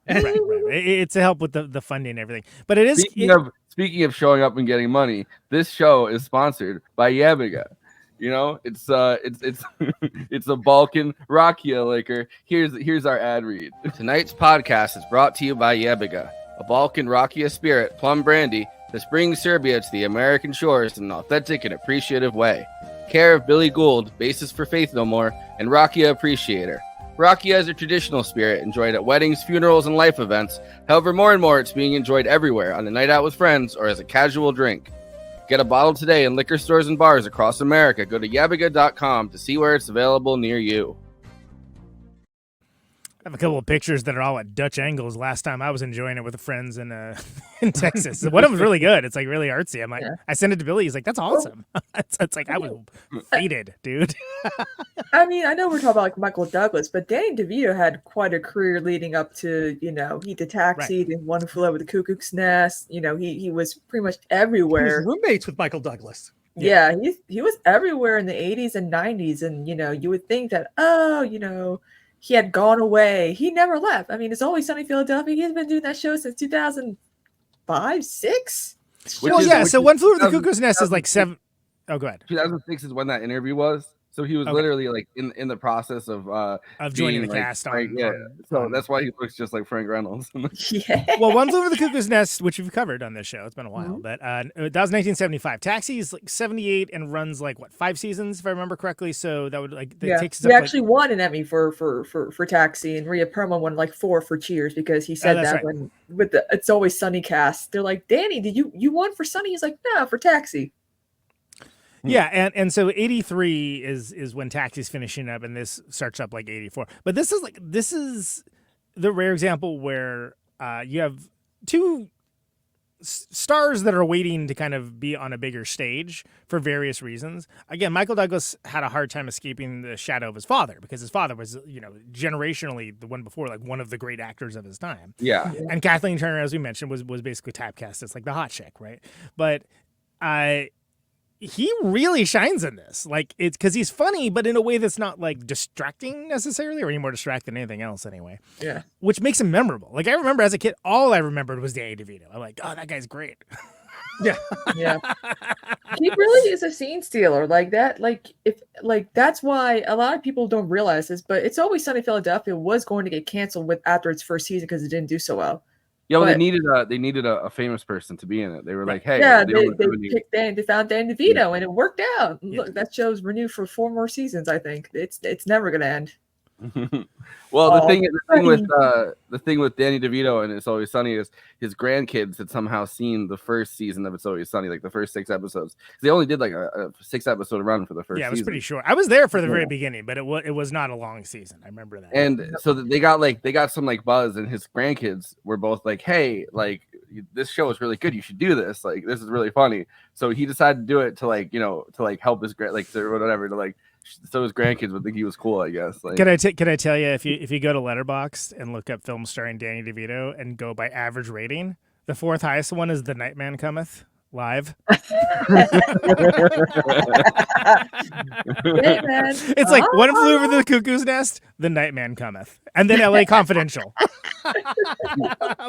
Right. It's to help with the funding and everything. But it is speaking of showing up and getting money, this show is sponsored by Yabiga. You know, it's it's a Balkan rakia liquor. Here's our ad read. Tonight's podcast is brought to you by Yabiga, a Balkan rakia spirit plum brandy that brings Serbia to the American shores in an authentic and appreciative way. Care of Billy Gould, bassist for Faith No More, and rakia appreciator. Rakia is a traditional spirit enjoyed at weddings, funerals, and life events. However, more and more it's being enjoyed everywhere on a night out with friends or as a casual drink. Get a bottle today in liquor stores and bars across America. Go to yabiga.com to see where it's available near you. I have a couple of pictures that are all at Dutch angles. Last time I was enjoying it with friends in Texas. One of them was really good. It's like really artsy. I'm like, I sent it to Billy. He's like, that's awesome. it's like I was faded, dude. I mean, I know we're talking about like Michael Douglas, but Danny DeVito had quite a career leading up to, you know, he did Taxied and One Flew Over the Cuckoo's Nest. You know, he was pretty much everywhere. He was roommates with Michael Douglas. Yeah, he was everywhere in the 80s and 90s. And, you know, you would think that, oh, you know, he had gone away. He never left. I mean, It's Always Sunny in Philadelphia. He's been doing that show since 2005, 6. So One Flew Over the Cuckoo's Nest is like 7. Oh, go ahead. 2006 is when that interview was. So he was literally like in the process of joining the like, cast. So that's why he looks just like Frank Reynolds. Well, One Flew Over the Cuckoo's Nest, which we've covered on this show, it's been a while, but that was 1975. Taxi is like 78 and runs like 5 seasons, if I remember correctly. So that would like takes. He actually won an Emmy for Taxi, and Rhea Perlman won like 4 for Cheers because he said that when with the It's Always Sunny cast, they're like, Danny, did you won for Sunny? He's like, no, for Taxi. Yeah, and so 83 is when Taxi's finishing up, and this starts up like 84. But this is the rare example where you have 2 stars that are waiting to kind of be on a bigger stage for various reasons. Again, Michael Douglas had a hard time escaping the shadow of his father because his father was, you know, generationally the one before, like one of the great actors of his time. Yeah. And Kathleen Turner, as we mentioned, was basically typecast as like the hot chick, right? But he really shines in this. Like, it's because he's funny, but in a way that's not like distracting necessarily, or any more distracting than anything else anyway. Yeah. Which makes him memorable. Like, I remember as a kid, all I remembered was Danny DeVito. I'm like, oh, that guy's great. Yeah. He really is a scene stealer like that. That's why a lot of people don't realize this, but It's Always Sunny in Philadelphia was going to get canceled after its first season because it didn't do so well. Yeah, well, they needed a famous person to be in it. They were like, hey, they found Dan DeVito, and it worked out. Look, that show's renewed for 4 more seasons. I think it's never gonna end. Well, the thing with Danny DeVito and It's Always Sunny is his grandkids had somehow seen the first season of It's Always Sunny, like the first 6 episodes. They only did like a 6-episode run for the first. Yeah, it was season. pretty short. I was there for the very beginning, but it was not a long season. I remember that. And so they got some like buzz, and his grandkids were both like, "Hey, like this show is really good. You should do this. Like this is really funny." So he decided to do it to like help his so his grandkids would think he was cool, I guess. Like, can I tell you, if you go to Letterboxd and look up films starring Danny DeVito and go by average rating, the 4th highest one is The Nightman Cometh live. It's like One Flew Over the Cuckoo's Nest, The Nightman Cometh, and then LA Confidential.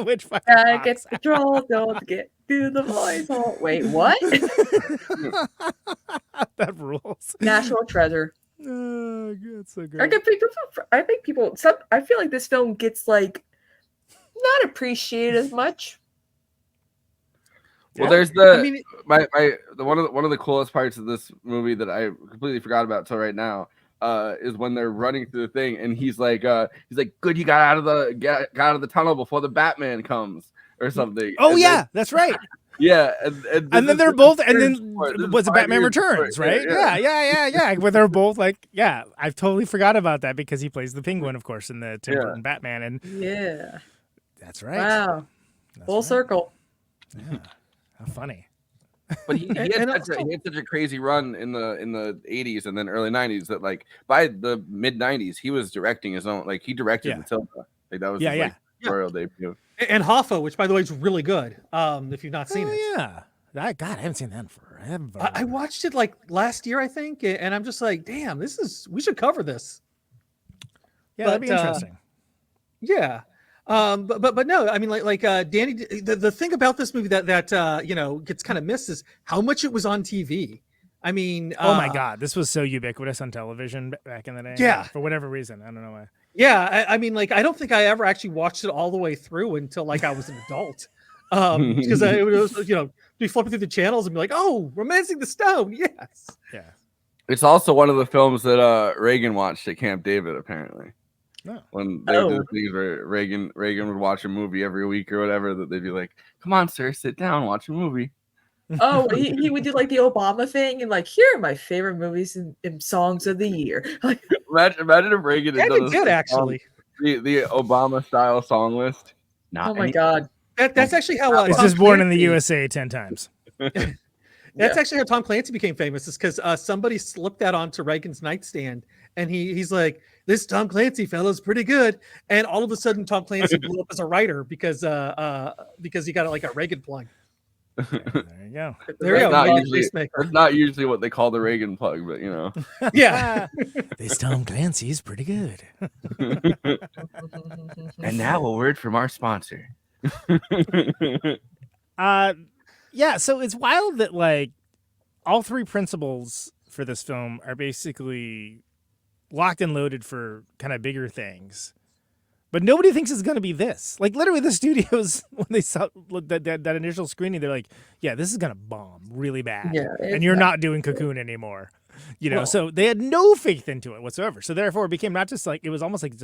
Which I get control, don't get to the voice hole. Wait, what? That rules. National Treasure. Oh, that's so good. I feel like this film gets like not appreciated as much. Well, there's one of the coolest parts of this movie that I completely forgot about till right now is when they're running through the thing, and he's like, "Good, you got out of the tunnel before the Batman comes," or something. Oh, and that's right. Yeah, and then they're both, and then was it Batman Returns, right? Yeah. Where they're both like, yeah, I've totally forgot about that because he plays the Penguin, of course, in the Tim Burton Batman, and that's right. Wow, full circle. Yeah, how funny. But he had such a crazy run in the 80s and then early 90s that like by the mid 90s he was directing his own, like he directed Matilda. Like that was his like royal debut. And Hoffa, which by the way is really good. If you've not seen it. Yeah. God, I haven't seen that in forever. I watched it like last year, I think, and I'm just like, damn, we should cover this. Yeah, that'd be interesting. Yeah. But no, I mean, like Danny, the thing about this movie that you know gets kind of missed is how much it was on TV. I mean, oh my God, this was so ubiquitous on television back in the day. Yeah, for whatever reason, I don't know why. Yeah, I mean, like I don't think I ever actually watched it all the way through until like I was an adult, because it was be flipping through the channels and be like, oh, Romancing the Stone, yes. Yeah, it's also one of the films that Reagan watched at Camp David, apparently. No. When they did things where Reagan would watch a movie every week or whatever, that they'd be like, "Come on, sir, sit down, watch a movie." Oh, he would do like the Obama thing and like, here are my favorite movies and songs of the year. Like, imagine if Reagan had done good actually the Obama style song list. Oh my God, that's actually how it's just Born in the USA 10 times. That's actually how Tom Clancy became famous. Is because somebody slipped that onto Reagan's nightstand, and he's like, "This Tom Clancy fellow's pretty good," and all of a sudden Tom Clancy blew up as a writer because he got like a Reagan plug. There you go. There you go. That's not usually what they call the Reagan plug, but you know. Yeah. This Tom Clancy's pretty good. And now a word from our sponsor. Yeah, so it's wild that like all three principals for this film are basically locked and loaded for kind of bigger things. But nobody thinks it's going to be this. Like literally the studios, when they saw that initial screening, they're like, yeah, this is going to bomb really bad. Yeah, and you're not doing Cocoon anymore. You know, so they had no faith into it whatsoever. So therefore it became not just like, it was almost like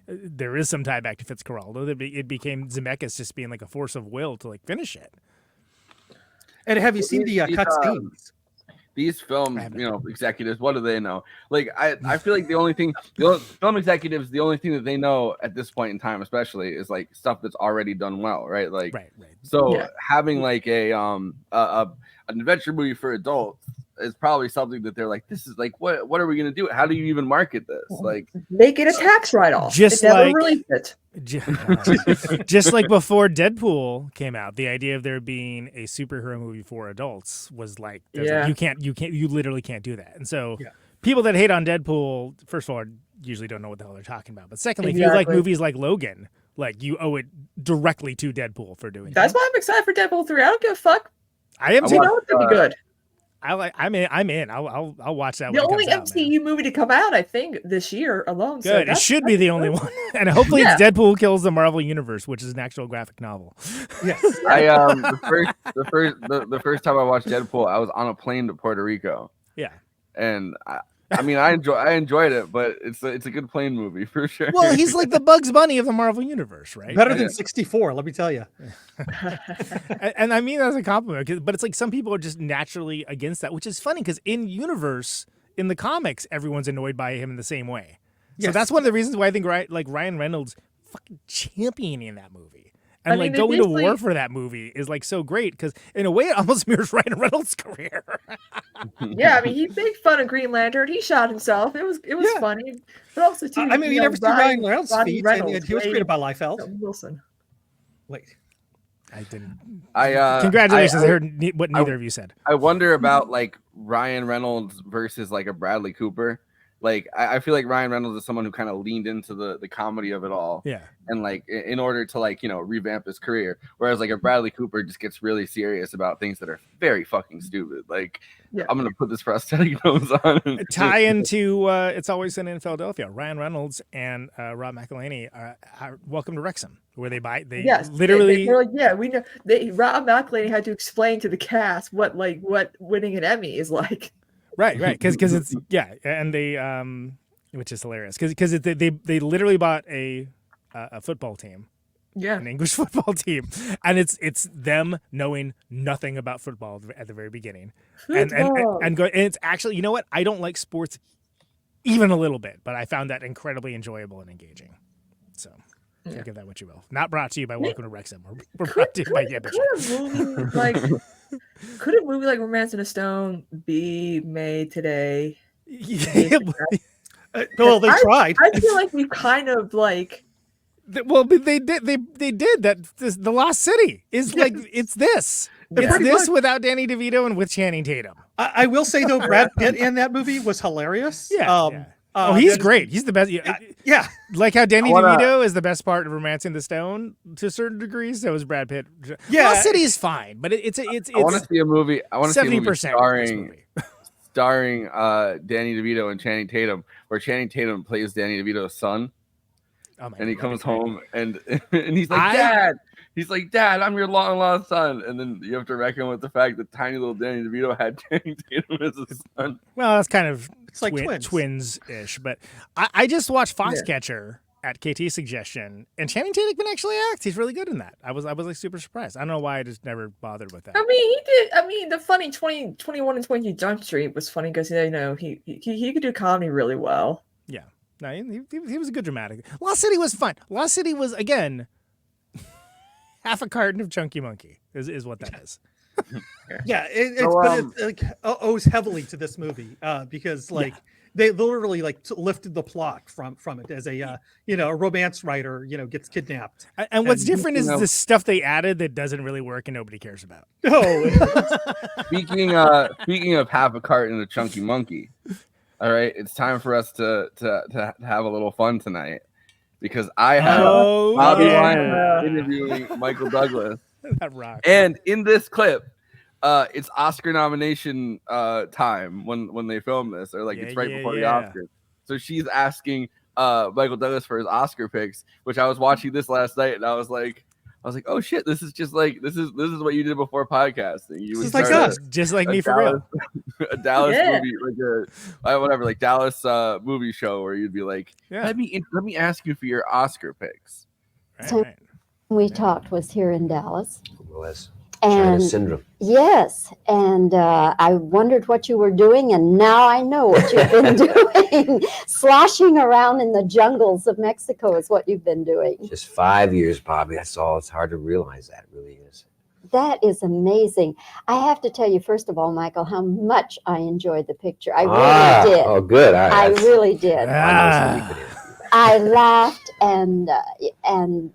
there is some tie back to Fitzcarraldo. It became Zemeckis just being like a force of will to like finish it. And have you seen the cut scenes? These film, executives, what do they know? Like, I feel like film executives, the only thing that they know at this point in time, especially, is like stuff that's already done well, right? Like, right. So having like an adventure movie for adults is probably something that they're like, this is like, what are we gonna do? How do you even market this? Like, make it a tax write-off. Just it never like released it. Just like before Deadpool came out, the idea of there being a superhero movie for adults was like, you literally can't do that. And so people that hate on Deadpool, first of all, usually don't know what the hell they're talking about. But secondly, if you like movies like Logan, like you owe it directly to Deadpool for doing That's why I'm excited for Deadpool 3. I don't give a fuck. I am too. I know it's gonna be good. I'm in. I'll watch that. The only MCU movie to come out, I think, this year alone. Good. So it should be the only one, and hopefully it's Deadpool Kills the Marvel Universe, which is an actual graphic novel. Yes. The first time I watched Deadpool, I was on a plane to Puerto Rico. Yeah. And I enjoyed it, but it's a good plane movie for sure. Well, he's like the Bugs Bunny of the Marvel Universe, right? Better than 64, let me tell you. and I mean that as a compliment, but it's like some people are just naturally against that, which is funny because in universe, in the comics, everyone's annoyed by him in the same way. So that's one of the reasons why I think Ryan Reynolds fucking championing that movie. And like going to war for that movie is like so great because in a way it almost mirrors Ryan Reynolds' career. Yeah, I mean he made fun of Green Lantern. He shot himself. It was funny, but also too. I mean, you never see Ryan Reynolds' feet, and he was created by Liefeld. Wilson. Wait, I didn't. Congratulations! I heard what neither of you said. I wonder about like Ryan Reynolds versus like a Bradley Cooper. Like I feel like Ryan Reynolds is someone who kind of leaned into the comedy of it all. Yeah. And like in order to like, revamp his career. Whereas like a Bradley Cooper just gets really serious about things that are very fucking stupid. Like I'm gonna put this prosthetic nose on. Tie into It's Always Sunny in Philadelphia. Ryan Reynolds and Rob McElhenney are Welcome to Wrexham, where they literally they were like, we know Rob McElhenney had to explain to the cast what winning an Emmy is like. Right, because it's and they which is hilarious because they literally bought a football team, an English football team, and it's them knowing nothing about football at the very beginning, and it's actually, you know what? I don't like sports even a little bit, but I found that incredibly enjoyable and engaging. So. Yeah. Give that what you will. Not brought to you by Welcome to Wrexham. We're brought to you by Yibbish. Could a movie like Romance in the Stone be made today? Well, they tried. I feel like we kind of like. Well, they did. They did that. The Lost City is like it's this. It's this without Danny DeVito and with Channing Tatum. I will say though, Brad Pitt in that movie was hilarious. Yeah. He's great. He's the best. Yeah. Like how Danny DeVito is the best part of Romancing the Stone to a certain degree. So is Brad Pitt. Yeah. Lost City is fine, but it's. I want to see a movie. I want to see a movie 70% starring Danny DeVito and Channing Tatum, where Channing Tatum plays Danny DeVito's son. Oh my and he God, comes home and he's like, Dad. He's like, Dad, I'm your long lost son. And then you have to reckon with the fact that tiny little Danny DeVito had Channing Tatum as a son. Well, that's kind of it's like twins-ish. But I just watched Foxcatcher at KT's suggestion, and Channing Tatum can actually act. He's really good in that. I was like super surprised. I don't know why I just never bothered with that. I mean, he did. I mean, the funny 21 and 22 Jump Street was funny because he could do comedy really well. Yeah. No, he was a good dramatic. Lost City was fun. Lost City was, again, half a carton of Chunky Monkey is what that is. Yeah, it owes heavily to this movie because they literally lifted the plot from it as a a romance writer gets kidnapped. And what's different is the stuff they added that doesn't really work and nobody cares about. No. Speaking of half a carton of Chunky Monkey. All right, it's time for us to have a little fun tonight because I have Bobby Ryan interviewing Michael Douglas. That rocks. And in this clip, it's Oscar nomination time when they film this, or it's right before the Oscars. So she's asking Michael Douglas for his Oscar picks, which I was watching this last night, and I was like, oh shit, this is just like this is what you did before podcasting. You would like us, just like me for real. A Dallas movie, like Dallas movie show where you'd be like, let me ask you for your Oscar picks. Right. We talked was here in Dallas. It was. And China syndrome. Yes, and I wondered what you were doing, and now I know what you've been doing. Sloshing around in the jungles of Mexico is what you've been doing. Just 5 years, Bobby. That's all. It's hard to realize that. It really is. That is amazing. I have to tell you, first of all, Michael, how much I enjoyed the picture. I really did. Oh, good. I really did. I laughed and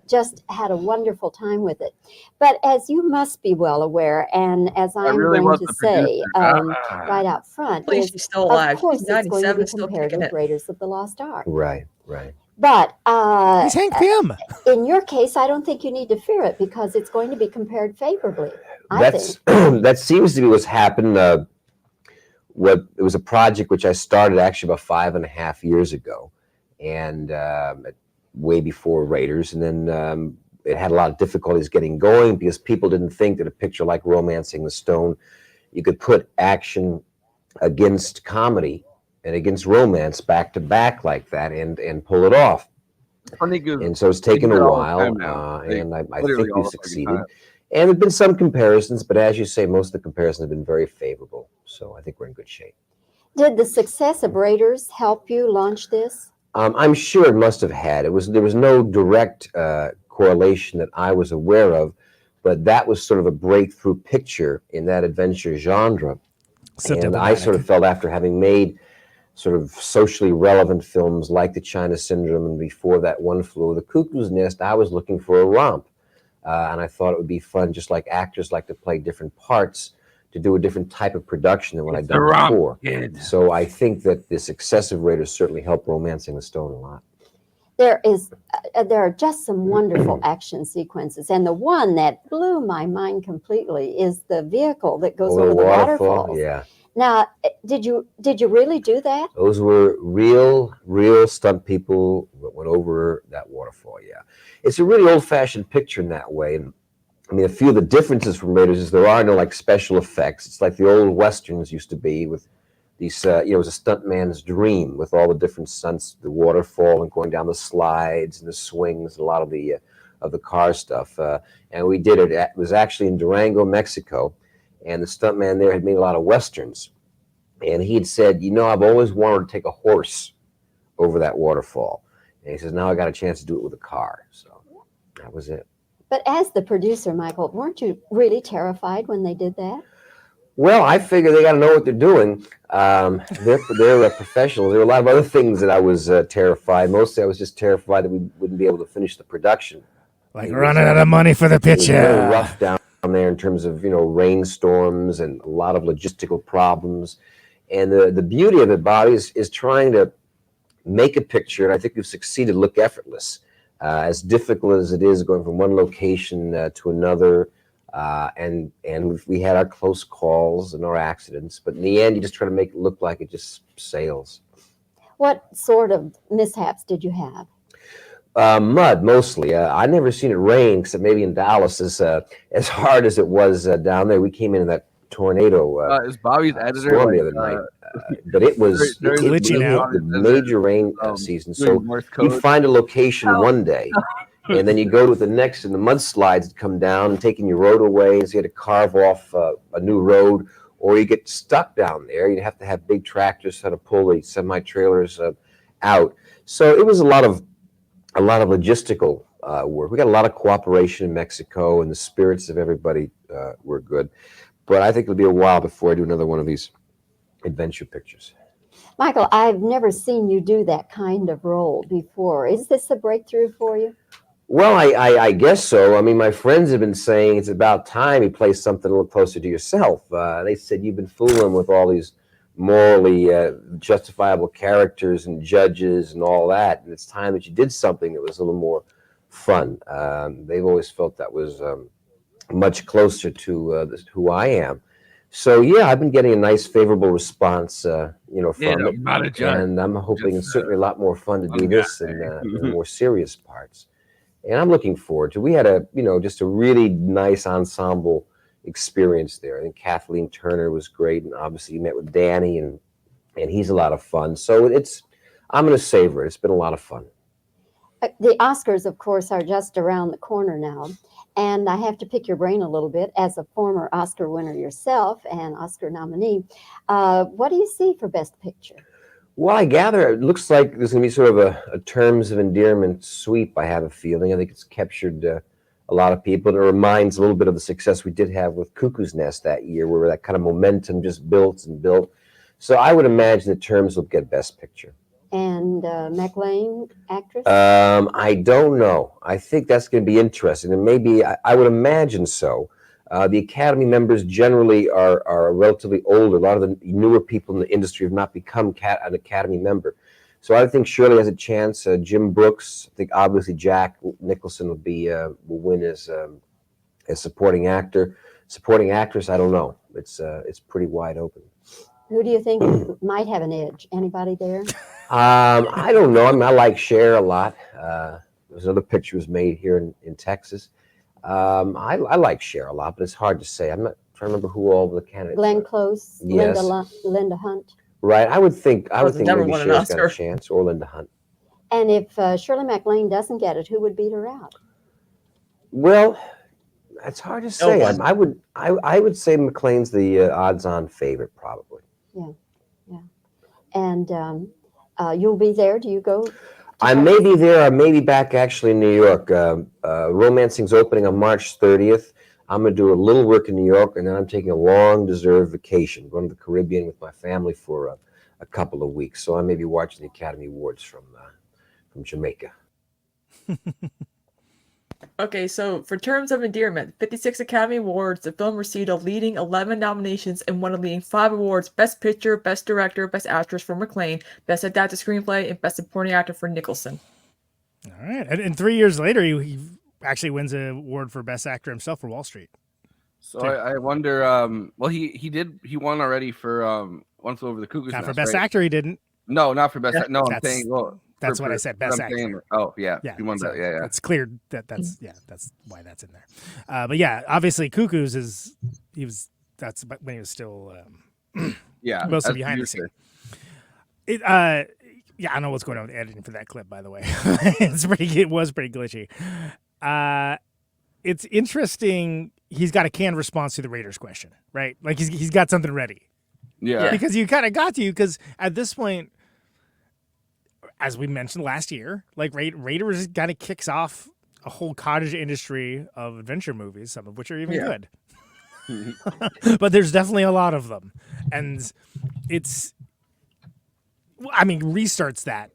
just had a wonderful time with it. But as you must be well aware, and as I'm going to say right out front, is, she's still alive. Of course, she's it's going to be still compared with Raiders of the Lost Ark. Right. But he's Hank Pym. In your case, I don't think you need to fear it because it's going to be compared favorably. I think. That seems to be what's happened. It was a project which I started actually about 5.5 years ago. And way before Raiders, and then it had a lot of difficulties getting going because people didn't think that a picture like Romancing the Stone, you could put action against comedy and against romance back to back like that and pull it off. And so it's taken a while, and I think we've succeeded. And there've been some comparisons, but as you say, most of the comparisons have been very favorable. So I think we're in good shape. Did the success of Raiders help you launch this? I'm sure it must have had. There was no direct correlation that I was aware of, but that was sort of a breakthrough picture in that adventure genre. And I sort of felt after having made sort of socially relevant films like The China Syndrome and before that One Flew Over the Cuckoo's Nest, I was looking for a romp. And I thought it would be fun, just like actors like to play different parts, to do a different type of production than what I'd done before. So I think that the success of Raiders certainly helped Romancing the Stone a lot. There are just some wonderful action sequences, and the one that blew my mind completely is the vehicle that goes over the waterfalls. Yeah. Now, did you really do that? Those were real stunt people that went over that waterfall. Yeah, it's a really old-fashioned picture in that way. And I mean, a few of the differences from Raiders is there are no special effects. It's like the old westerns used to be with these. It was a stuntman's dream with all the different stunts, the waterfall and going down the slides and the swings, a lot of the the car stuff. And we did it. It was actually in Durango, Mexico, and the stuntman there had made a lot of westerns. And he had said, I've always wanted to take a horse over that waterfall. And he says, now I got a chance to do it with a car. So that was it. But as the producer, Michael, weren't you really terrified when they did that? Well, I figure they got to know what they're doing. They're professionals. There were a lot of other things that I was terrified. Mostly I was just terrified that we wouldn't be able to finish the production. Like running out of money for the picture. It was very rough down there in terms of, rainstorms and a lot of logistical problems. And the beauty of it, Bobby, is trying to make a picture, and I think we've succeeded, look effortless. As difficult as it is going from one location to another, and we had our close calls and our accidents, but in the end, you just try to make it look like it just sails. What sort of mishaps did you have? Mud, mostly. I never seen it rain, except maybe in Dallas, as hard as it was down there. We came into that tornado. Is Bobby's editor storm the other night? But it was the major rain season. So you'd find a location one day, and then you go to the next, and the mudslides would come down and taking your road away, and so you had to carve off a new road, or you get stuck down there. You'd have to have big tractors to pull the semi-trailers out. So it was a lot of logistical work. We got a lot of cooperation in Mexico, and the spirits of everybody were good. But I think it'll be a while before I do another one of these adventure pictures. Michael, I've never seen you do that kind of role before. Is this a breakthrough for you? Well, I guess so. I mean, my friends have been saying it's about time you play something a little closer to yourself. They said you've been fooling with all these morally justifiable characters and judges and all that, and it's time that you did something that was a little more fun. They've always felt that was much closer to who I am. So yeah, I've been getting a nice, favorable response, from it, and I'm hoping it's certainly a lot more fun to do this and the more serious parts. And I'm looking forward to. We had just a really nice ensemble experience there. I think Kathleen Turner was great, and obviously you met with Danny, and he's a lot of fun. So I'm going to savor it. It's been a lot of fun. The Oscars, of course, are just around the corner now. And I have to pick your brain a little bit as a former Oscar winner yourself and Oscar nominee. What do you see for Best Picture? Well, I gather it looks like there's going to be sort of a terms of endearment sweep, I have a feeling. I think it's captured a lot of people. And it reminds a little bit of the success we did have with Cuckoo's Nest that year, where that kind of momentum just built and built. So I would imagine the terms will get Best Picture. And McLean, actress? I don't know. I think that's going to be interesting, and maybe I would imagine so. The Academy members generally are relatively older. A lot of the newer people in the industry have not become an Academy member. So I think Shirley has a chance. Jim Brooks, I think obviously Jack Nicholson will win as supporting actor. Supporting actress, I don't know. It's pretty wide open. Who do you think might have an edge? Anybody there? I don't know. I mean, I like Cher a lot. There's another picture was made here in Texas. I like Cher a lot, but it's hard to say. I'm not trying to remember who all the candidates Glenn are. Close, Yes. Linda Hunt. Right. I would think never maybe won an Cher's got Oscar. a chance, or Linda Hunt. And if Shirley MacLaine doesn't get it, who would beat her out? Well, it's hard to say. one. I would say McLean's the odds-on favorite, probably. Yeah. And you'll be there. Do you go? I may be there. I may be back actually in New York. Romancing's opening on March 30th. I'm going to do a little work in New York, and then I'm taking a long deserved vacation, going to the Caribbean with my family for a couple of weeks. So I may be watching the Academy Awards from Jamaica. Okay, so for terms of endearment, 56 Academy Awards, the film received a leading 11 nominations and won a leading 5 awards: Best Picture, Best Director, Best Actress for MacLaine, Best Adapted Screenplay, and Best Supporting Actor for Nicholson. All right. And 3 years later, he actually wins an award for Best Actor himself for Wall Street. So I wonder, well, he won already for One Flew Over the Cuckoo's Nest. Not for Best Actor, he didn't. No, not for Best Actor. No, I'm saying, well, that's what I said, Best Actor. Yeah, he won that. Yeah. It's clear that's why that's in there. But yeah, obviously Cuckoo's that's when he was still mostly behind the scene. I don't know what's going on with editing for that clip, by the way. It was pretty glitchy. It's interesting. He's got a canned response to the Raiders question, right? Like he's got something ready. Yeah. Because you kind of got to, because at this point, as we mentioned last year, like Raiders kind of kicks off a whole cottage industry of adventure movies, some of which are even good. But there's definitely a lot of them. And it's, I mean, restarts that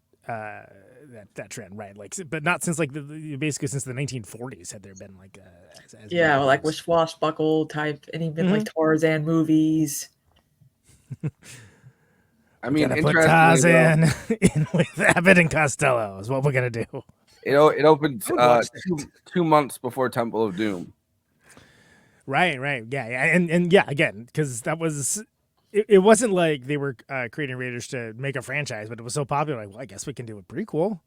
that trend, right? Like, but not since like basically since the 1940s had there been like like with swashbuckle type, and even like Tarzan movies. I mean, put Tarzan in with Abbott and Costello is what we're gonna do. It opened 2 months before Temple of Doom. Right, yeah, and yeah, again, because that was. It wasn't like they were creating Raiders to make a franchise, but it was so popular. Like, well, I guess we can do a prequel.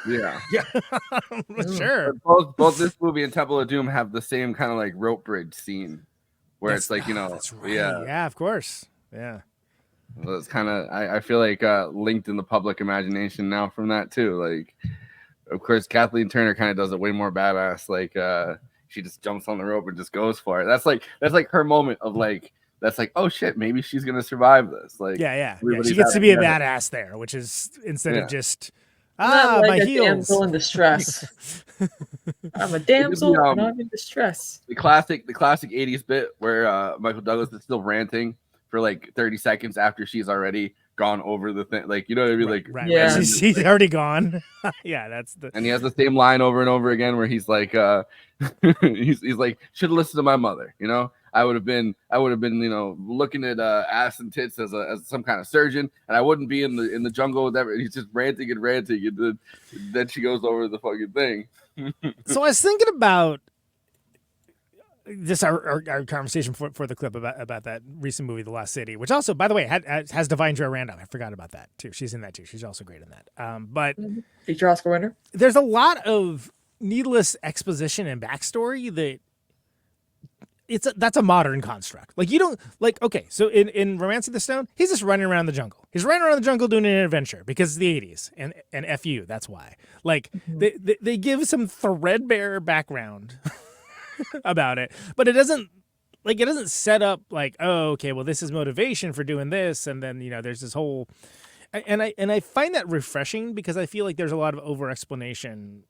Yeah. Sure. Both this movie and Temple of Doom have the same kind of like rope bridge scene, where it's like that's right. Yeah, of course. Yeah. Well, it's kind of I feel like linked in the public imagination now from that too. Like, of course, Kathleen Turner kind of does it way more badass. Like, she just jumps on the rope and just goes for it. That's like her moment of like. That's like, oh shit, maybe she's gonna survive this. Like, yeah. She gets to be a badass there, which is instead of just like my a heels. damsel in distress. I'm a damsel and I'm in distress. The classic 80s bit where Michael Douglas is still ranting for like 30 seconds after she's already gone over the thing. Like, you know what I mean? Like, yeah, she's already gone. Yeah, that's the. And he has the same line over and over again where he's like, he's like, should have listened to my mother. You know, I would have been, you know, looking at ass and tits as some kind of surgeon, and I wouldn't be in the jungle with everything. He's just ranting, and then she goes over the fucking thing. So I was thinking about just our conversation for the clip about that recent movie, The Lost City, which also, by the way, has Divine Joy Randolph. I forgot about that too. She's in that too. She's also great in that. But feature Oscar winner. There's a lot of needless exposition and backstory that's a modern construct. Like, you don't like, okay, so in Romancing the Stone, he's just running around the jungle. He's running around the jungle doing an adventure because it's the 80s and F you, that's why. Like, they give some threadbare background about it, but it doesn't set up like, oh, okay, well, this is motivation for doing this, and then, you know, there's this whole, and I find that refreshing because I feel like there's a lot of over explanation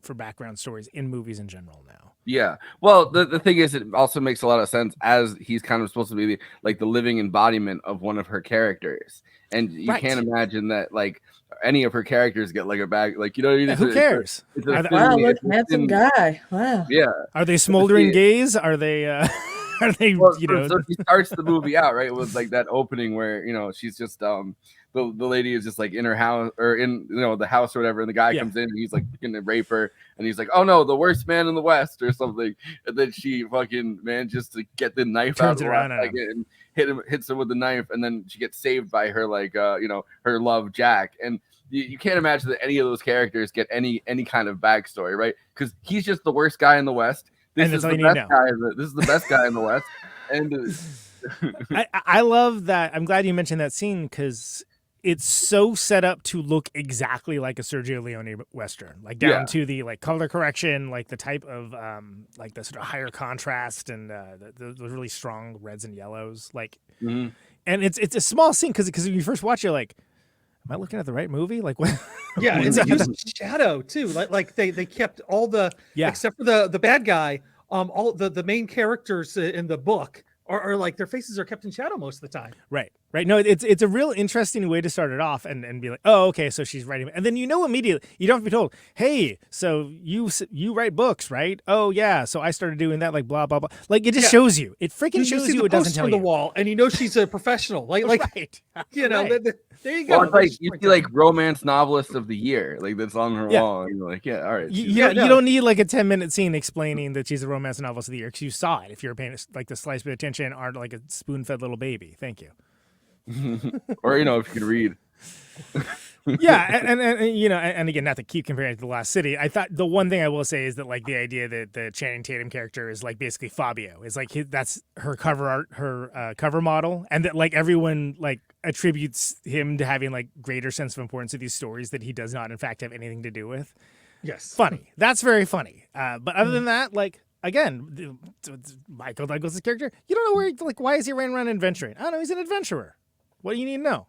for background stories in movies in general now. Yeah. Well, the thing is, it also makes a lot of sense as he's kind of supposed to be the living embodiment of one of her characters. And you can't imagine that like any of her characters get like a bag, like, you know what I mean? Who cares? Wow, look, handsome guy. Wow. Yeah. Are they smoldering gays? Are they are they, well, you know? So he starts the movie out, right? It was like that opening where, you know, she's just the lady is just like in her house or in, you know, the house or whatever, and the guy comes in and he's like gonna rape her, and he's like, oh no, the worst man in the West or something, and then she fucking manages to get the knife out of and hits him with the knife, and then she gets saved by her you know, her love Jack. And you can't imagine that any of those characters get any kind of backstory, right? Because he's just the worst guy in the West. This is the best guy. This is the best guy in the West. And I love that. I'm glad you mentioned that scene because it's so set up to look exactly like a Sergio Leone Western, like down to the like color correction, like the type of like the sort of higher contrast and the really strong reds and yellows. Like, and it's a small scene because when you first watch, you're like, am I looking at the right movie? Like, what? Yeah, and they used shadow too. Like they kept all the except for the bad guy. All the main characters in the book are like their faces are kept in shadow most of the time. Right. No, it's a real interesting way to start it off and be like, oh, okay, so she's writing, and then you know immediately. You don't have to be told, hey, so you write books, right? Oh yeah, so I started doing that, like blah blah blah. Like, it just shows you. It freaking shows you. It doesn't tell you. The wall, and you know she's a professional. Like right. You know. There you go. Well, it's like you see like romance novelist of the year, like that's on her wall, and you're like, yeah, all right. You don't need like a 10-minute scene explaining that she's a romance novelist of the year because you saw it. If you're paying like the slice bit of attention, or like a spoon-fed little baby. Thank you. Or, you know, if you can read. Yeah, and you know, and again, not to keep comparing it to The Lost City, I thought the one thing I will say is that like the idea that the Channing Tatum character is like basically Fabio is like that's her cover art, her cover model, and that like everyone like attributes him to having like greater sense of importance to these stories that he does not in fact have anything to do with. Yes. Funny. That's very funny. But other than that, like, again, Michael Douglas' character, you don't know where, like, why is he running around adventuring? I don't know. He's an adventurer. What do you need to know?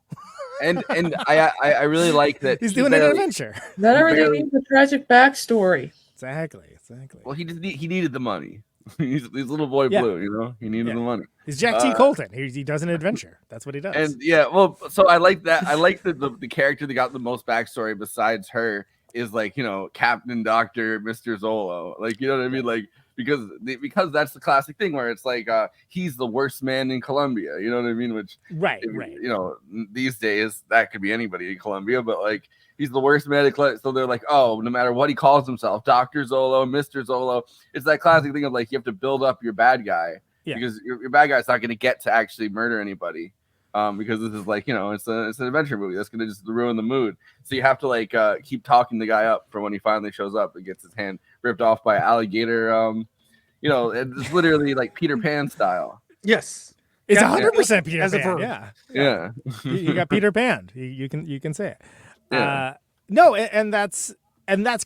And I really like that he's doing an adventure. Not everything needs a tragic backstory. Exactly. Well, he needed the money. He's little boy Blue, you know. He needed the money. He's Jack T. Colton. He does an adventure. That's what he does. And well, so I like that. I like the character that got the most backstory besides her is like, you know, Captain Doctor Mr. Zolo. Like, you know what I mean? Like, because that's the classic thing where it's like he's the worst man in Colombia. You know what I mean? Which right. You know, these days that could be anybody in Colombia, but like he's the worst man in Colombia. So they're like, oh, no matter what he calls himself, Dr. Zolo, Mr. Zolo. It's that classic thing of like you have to build up your bad guy because your bad guy's not going to get to actually murder anybody. Because this is like, you know, it's an adventure movie that's gonna just ruin the mood. So you have to like keep talking the guy up for when he finally shows up and gets his hand ripped off by an alligator. You know, it's literally like Peter Pan style. Yes, it's 100% Peter as a Pan. verb. Yeah. You got Peter Pan. You can say it. Yeah. No, and that's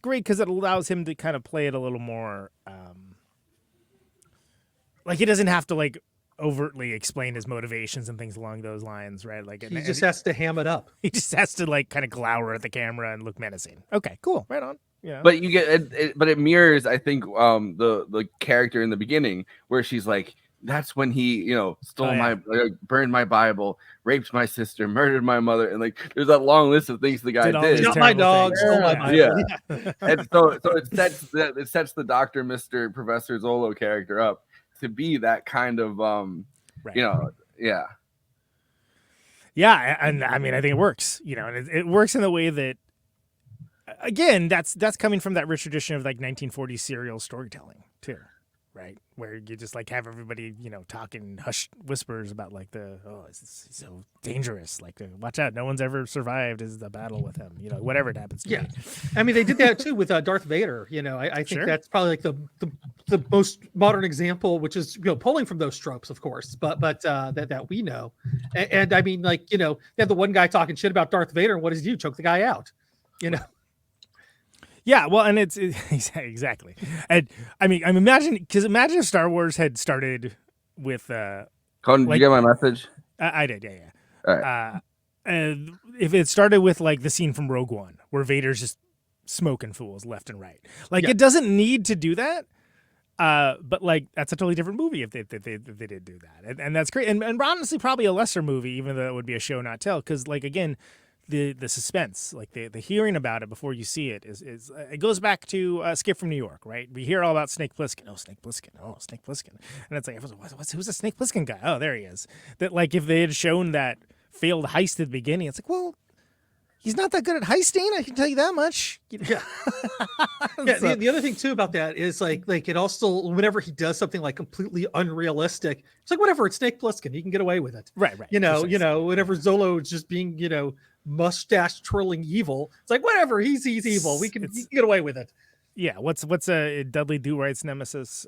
great because it allows him to kind of play it a little more. Like he doesn't have to like overtly explain his motivations and things along those lines, right? Like he just has to ham it up. He just has to like kind of glower at the camera and look menacing. Okay, cool, right on. Yeah. But you get but it mirrors, I think, the character in the beginning where she's like, that's when he, you know, stole burned my Bible, raped my sister, murdered my mother, and like there's that long list of things the guy did. Shot my dog, stole my Bible. Yeah. And so it sets the Dr. Mr. Professor Zolo character up to be that kind of you know, yeah, and I mean I think it works, you know, and it works in the way that, again, that's coming from that rich tradition of like 1940s serial storytelling too, right? Where you just like have everybody, you know, talking hushed whispers about like he's so dangerous, like watch out, no one's ever survived is the battle with him, you know, whatever it happens to be. I mean they did that too with Darth Vader, you know. I think that's probably like the most modern example, which is, you know, pulling from those tropes, of course, but that we know. And I mean, like, you know, they have the one guy talking shit about Darth Vader, and what does he do? Choke the guy out, you know. Yeah, well, and it's exactly, and I mean, imagine if Star Wars had started with Conan, did you get my message? I did, yeah. All right. And if it started with like the scene from Rogue One where Vader's just smoking fools left and right, like it doesn't need to do that. But like that's a totally different movie if they did do that, and that's great, and honestly probably a lesser movie, even though it would be a show not tell, because like again. The suspense, like the hearing about it before you see it is it goes back to Skip from New York, right? We hear all about Snake Plissken. Oh, Snake Plissken. Oh, Snake Plissken. And it's like, who's a Snake Plissken guy? Oh, there he is. That like if they had shown that failed heist at the beginning, it's like, well, he's not that good at heisting. I can tell you that much. Yeah. Yeah. The other thing too about that is like it also, whenever he does something like completely unrealistic, it's like whatever. It's Snake Plissken. He can get away with it. Right. You know. Whenever Zolo is just being, you know, mustache twirling evil, it's like whatever. He's evil. He can get away with it. Yeah. What's a Dudley Do-Right's nemesis?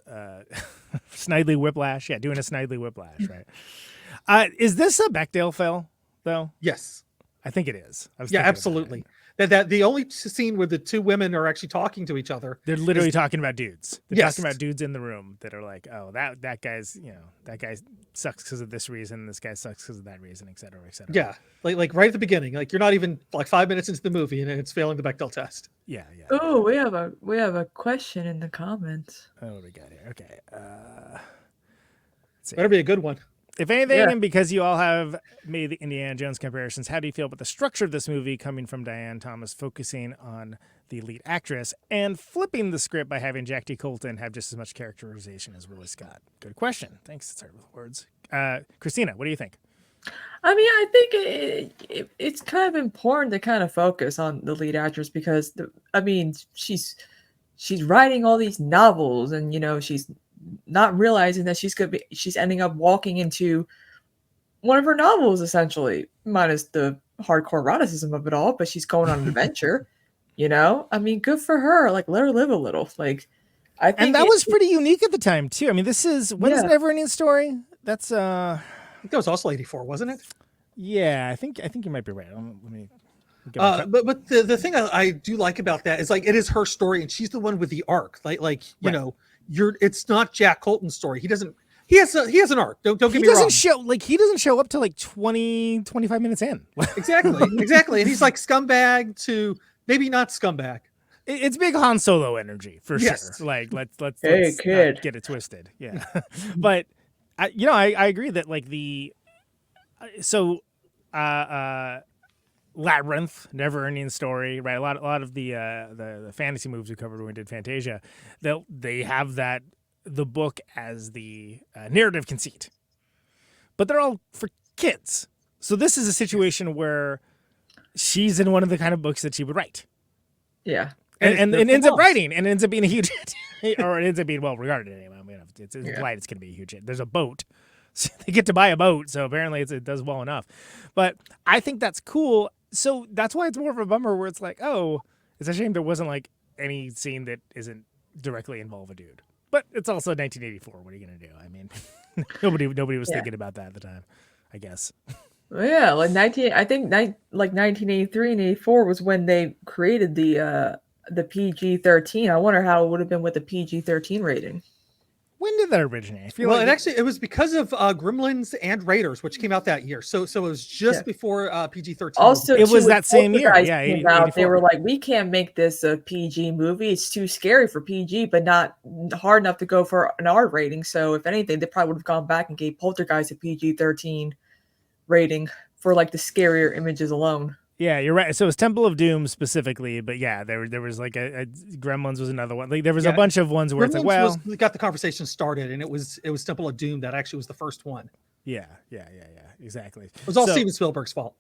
Snidely Whiplash. Yeah, doing a Snidely Whiplash. Right. Is this a Bechdel fail though? Yes. I think it is. Yeah, absolutely. That the only scene where the two women are actually talking to each other. They're literally talking about dudes. They're talking about dudes in the room that are like, oh, that guy's, you know, that guy sucks because of this reason. This guy sucks because of that reason, et cetera, et cetera. Yeah, like right at the beginning, like you're not even like 5 minutes into the movie and it's failing the Bechdel test. Yeah. Oh, we have a question in the comments. Oh, what we got here? Okay. Better be a good one. If anything, and because you all have made the Indiana Jones comparisons, how do you feel about the structure of this movie coming from Diane Thomas focusing on the lead actress and flipping the script by having Jack T. Colton have just as much characterization as Willie Scott? Good question. Thanks. Start with words. Kristina, what do you think? I mean, I think it's kind of important to kind of focus on the lead actress because, she's writing all these novels and, you know, she's not realizing that she's ending up walking into one of her novels, essentially, minus the hardcore eroticism of it all, but she's going on an adventure, you know? I mean, good for her. Like, let her live a little. Like, I think. And that was pretty unique at the time, too. I mean, this is, when's Neverending Story? That's, I think that was also 84, wasn't it? Yeah, I think you might be right. Let me. But the thing I do like about that is like it is her story, and she's the one with the arc. You know, it's not Jack Colton's story. He doesn't. He has an arc. Don't get me wrong. He doesn't show up till like 20, 25 minutes in. exactly. And he's like scumbag to maybe not scumbag. It's big Han Solo energy for sure. Like let's kid, get it twisted. Yeah, but I agree that like Labyrinth, never ending story, right? A lot of the fantasy movies we covered when we did Fantasia, they have the book as the narrative conceit, but they're all for kids. So this is a situation where she's in one of the kind of books that she would write. Yeah. And ends up writing and ends up being a huge hit, or it ends up being well regarded anyway. I mean, it's implied it's going to be a huge hit. There's a boat. So they get to buy a boat, so apparently it does well enough. But I think that's cool. So that's why it's more of a bummer where it's like, oh, it's a shame there wasn't like any scene that isn't directly involve a dude. But it's also 1984. What are you going to do? I mean, nobody was thinking about that at the time, I guess. Yeah, like 1983 and 84 was when they created the PG-13. I wonder how it would have been with the PG-13 rating. When did that originate? It was because of Gremlins and Raiders, which came out that year. So it was just before PG-13. Also, it was that same year. Yeah, they were like, we can't make this a PG movie. It's too scary for PG, but not hard enough to go for an R rating. So if anything, they probably would have gone back and gave Poltergeist a PG-13 rating for like the scarier images alone. Yeah, you're right. So it was Temple of Doom specifically, but yeah, there was like a Gremlins was another one. Like there was a bunch of ones where Gremlins we got the conversation started, and it was Temple of Doom that actually was the first one. Yeah, exactly. It was all Steven Spielberg's fault.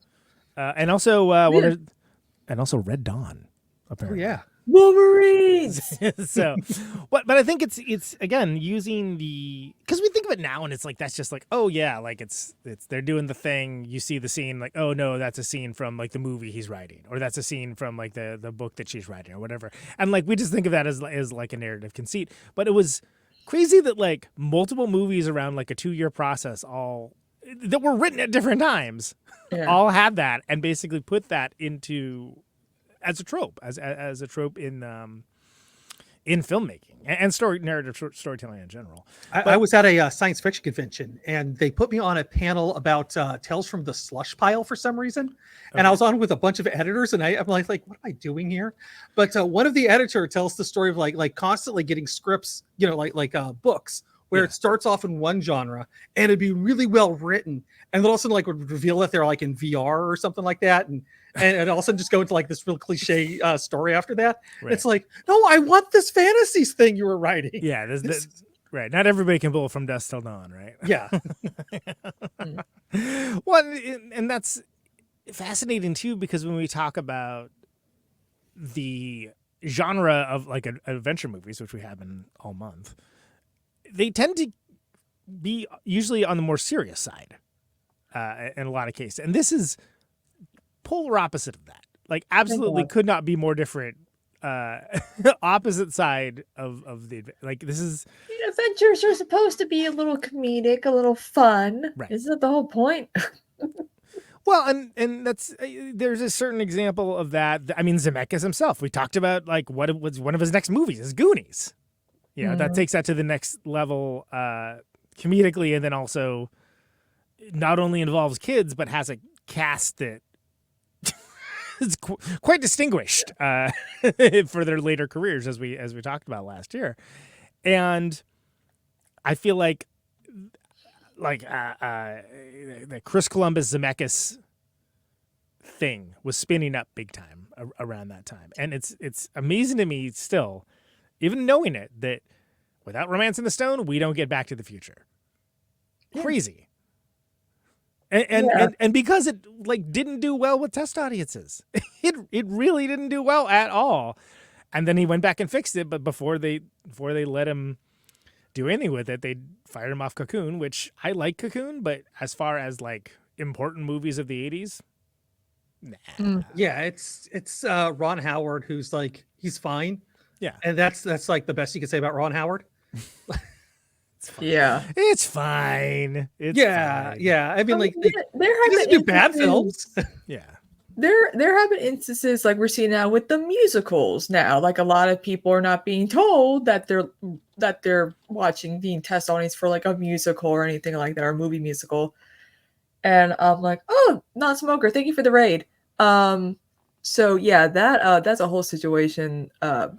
And also Red Dawn. Apparently. Oh yeah. Wolverines. So, but I think it's again using because we think of it now and it's like that's just like, oh yeah, like it's they're doing the thing. You see the scene like, oh no, that's a scene from like the movie he's writing, or that's a scene from like the book that she's writing, or whatever. And like we just think of that as like a narrative conceit. But it was crazy that like multiple movies around like a 2-year process all that were written at different times all had that and basically put that into as a trope, as a trope in filmmaking and narrative storytelling in general. I was at a science fiction convention, and they put me on a panel about Tales from the Slush Pile for some reason. And I was on with a bunch of editors, and I'm like, what am I doing here? But one of the editors tells the story of like constantly getting scripts, like books, where it starts off in one genre and it'd be really well written, and then all of a sudden like would reveal that they're like in VR or something like that, and all of a sudden just go into like this real cliche story after that. Right. It's like, no, I want this fantasies thing you were writing. Yeah, right. Not everybody can pull from dusk till dawn, right? Yeah. Well, and that's fascinating too, because when we talk about the genre of like adventure movies, which we have been all month, they tend to be usually on the more serious side in a lot of cases. And this is polar opposite of that. Like absolutely could not be more different. Opposite side of the, like this is. Adventures are supposed to be a little comedic, a little fun. Right. Isn't that the whole point? Well, and that's there's a certain example of that. I mean, Zemeckis himself. We talked about like what was one of his next movies is Goonies. You know, that takes that to the next level comedically, and then also not only involves kids, but has a cast that is quite distinguished for their later careers, as we talked about last year. And I feel like the Chris Columbus Zemeckis thing was spinning up big time around that time, and it's amazing to me still, even knowing it, that without Romancing the Stone, we don't get Back to the Future. Crazy. And because it like didn't do well with test audiences, it really didn't do well at all. And then he went back and fixed it, but before they let him do anything with it, they fired him off Cocoon, which I like Cocoon, but as far as like important movies of the 80s, nah. Yeah, it's Ron Howard, who's like, he's fine. Yeah. And that's like the best you can say about Ron Howard. Yeah, it's fine. Fine. Yeah. I mean, like there he doesn't do bad films. Yeah, there have been instances like we're seeing now with the musicals now. Like a lot of people are not being told that they're watching being test audience for like a musical or anything like that, or a movie musical. And I'm like, oh, non-smoker, thank you for the raid. So yeah, that's a whole situation. But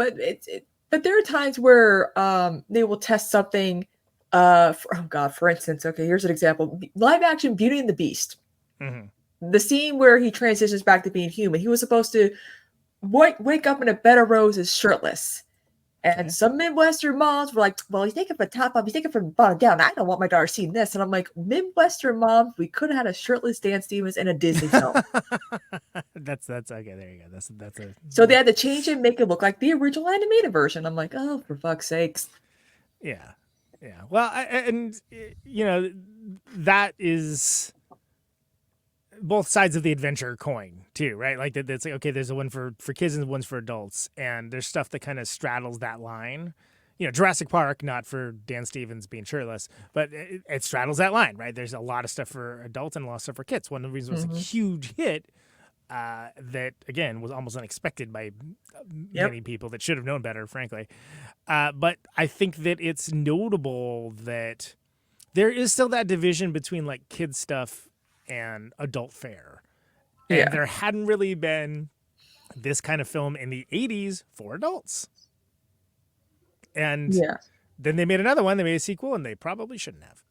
but there are times where they will test something. For instance, okay, here's an example: live action Beauty and the Beast. Mm-hmm. The scene where he transitions back to being human. He was supposed to wake up in a bed of roses shirtless. And some Midwestern moms were like, well, you take it from the top up, you take it from the bottom down. I don't want my daughter seeing this. And I'm like, Midwestern moms, we could have had a shirtless Dan Stevens in a Disney film. That's okay. There you go. That's a. So they had to change it and make it look like the original animated version. I'm like, oh, for fuck's sakes. Yeah. Well, and you know, that is both sides of the adventure coin too, right? Like that's like, okay, there's the one for kids and the ones for adults, and there's stuff that kind of straddles that line. You know, Jurassic Park, not for Dan Stevens being shirtless, but it straddles that line, right? There's a lot of stuff for adults and a lot of stuff for kids. One of the reasons it was a huge hit that, again, was almost unexpected by many people that should have known better, frankly. But I think that it's notable that there is still that division between like kids stuff and adult fare. And there hadn't really been this kind of film in the 80s for adults. And then they made another one, they made a sequel, and they probably shouldn't have.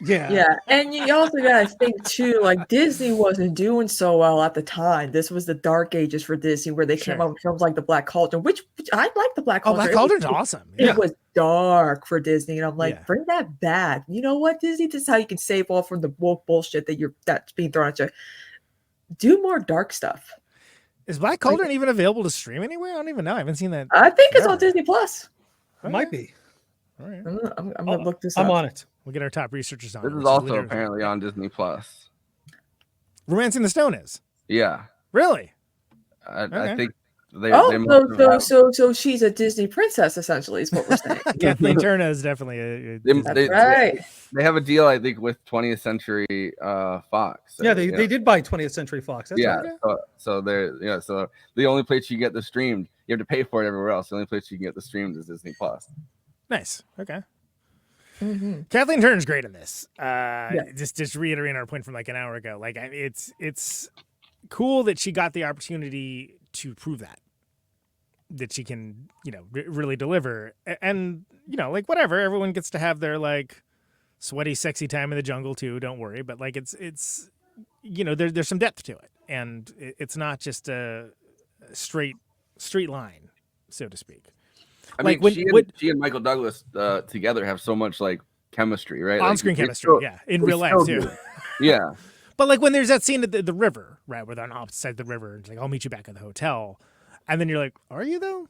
Yeah. And you also got to think too, like Disney wasn't doing so well at the time. This was the dark ages for Disney where they came out with films like The Black Cauldron, which I like The Black Cauldron. Oh, Black Cauldron's awesome. It was dark for Disney. And I'm like, bring that back. You know what, Disney? This is how you can save off from the woke bullshit that's being thrown at you. Do more dark stuff. Is Black Cauldron even available to stream anywhere? I don't even know. I haven't seen that. I think it's on Disney Plus. It might be. All right. I'm gonna look this up. I'm on it. We'll get our top researchers on. This is also apparently on Disney Plus. Romancing the Stone is. Yeah. Really? I think they. So she's a Disney princess, essentially, is what we're saying. Kathleen Turner is definitely a. They have a deal, I think, with 20th Century Fox. Yeah, they did buy 20th Century Fox. That's right. So they're so the only place you get the streamed, you have to pay for it everywhere else. The only place you can get the streamed is Disney Plus. Nice. Okay. Kathleen Turner's great in this. Just reiterating our point from like an hour ago. Like it's cool that she got the opportunity to prove that she can, really deliver. And whatever, everyone gets to have their like sweaty, sexy time in the jungle too. Don't worry, but like it's there's some depth to it, and it's not just a straight line, so to speak. I mean, she and Michael Douglas together have so much like chemistry, right? On-screen chemistry, in real life too. Yeah. But like when there's that scene at the river, right, where they're on opposite sides of the river, and it's like, I'll meet you back at the hotel, and then you're like, are you though?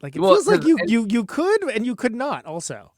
Like it feels like you could and you could not also.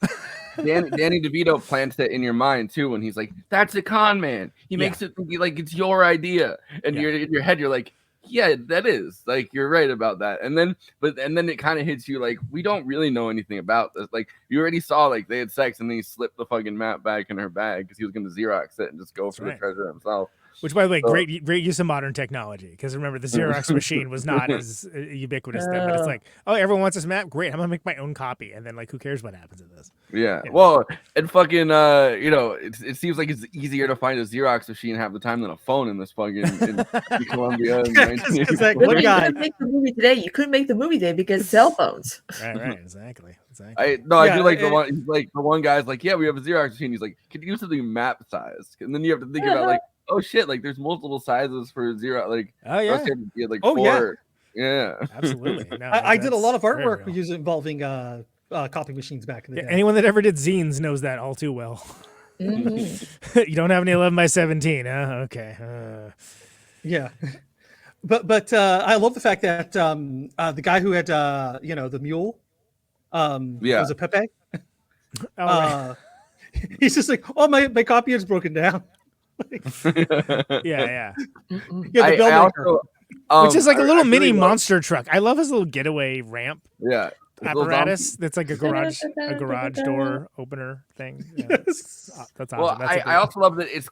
Danny DeVito plants it in your mind too when he's like, that's a con man. He makes it like it's your idea, and you're in your head you're like, yeah, that is like you're right about that. And then it kind of hits you like we don't really know anything about this. Like you already saw like they had sex and then he slipped the fucking map back in her bag because he was going to Xerox it and just go for the treasure himself. Which, by the way, great use of modern technology. Because remember, the Xerox machine was not as ubiquitous then. But it's like, oh, everyone wants this map? Great, I'm going to make my own copy. And then, like, who cares what happens to this? Yeah. Well, and fucking, it seems like it's easier to find a Xerox machine half the time than a phone in this fucking in Colombia. You couldn't make the movie today. You couldn't make the movie today because cell phones. Right, exactly. I do like the one. He's like the one guy's like, yeah, we have a Xerox machine. He's like, could you do something map size? And then you have to think about like, oh shit, like there's multiple sizes for Xerox. Like, like four. Yeah, absolutely. No, I did a lot of artwork involving copy machines back in the day. Anyone that ever did zines knows that all too well. You don't have any 11x17, huh? Okay. Yeah. But I love the fact that the guy who had the mule was a Pepe. He's just like, oh, my copy is broken down. Yeah, the which is like a little mini monster truck. I love his little getaway ramp. Yeah. apparatus that's like a garage door opener thing. Yeah, that's awesome. Well, That's I also love that it's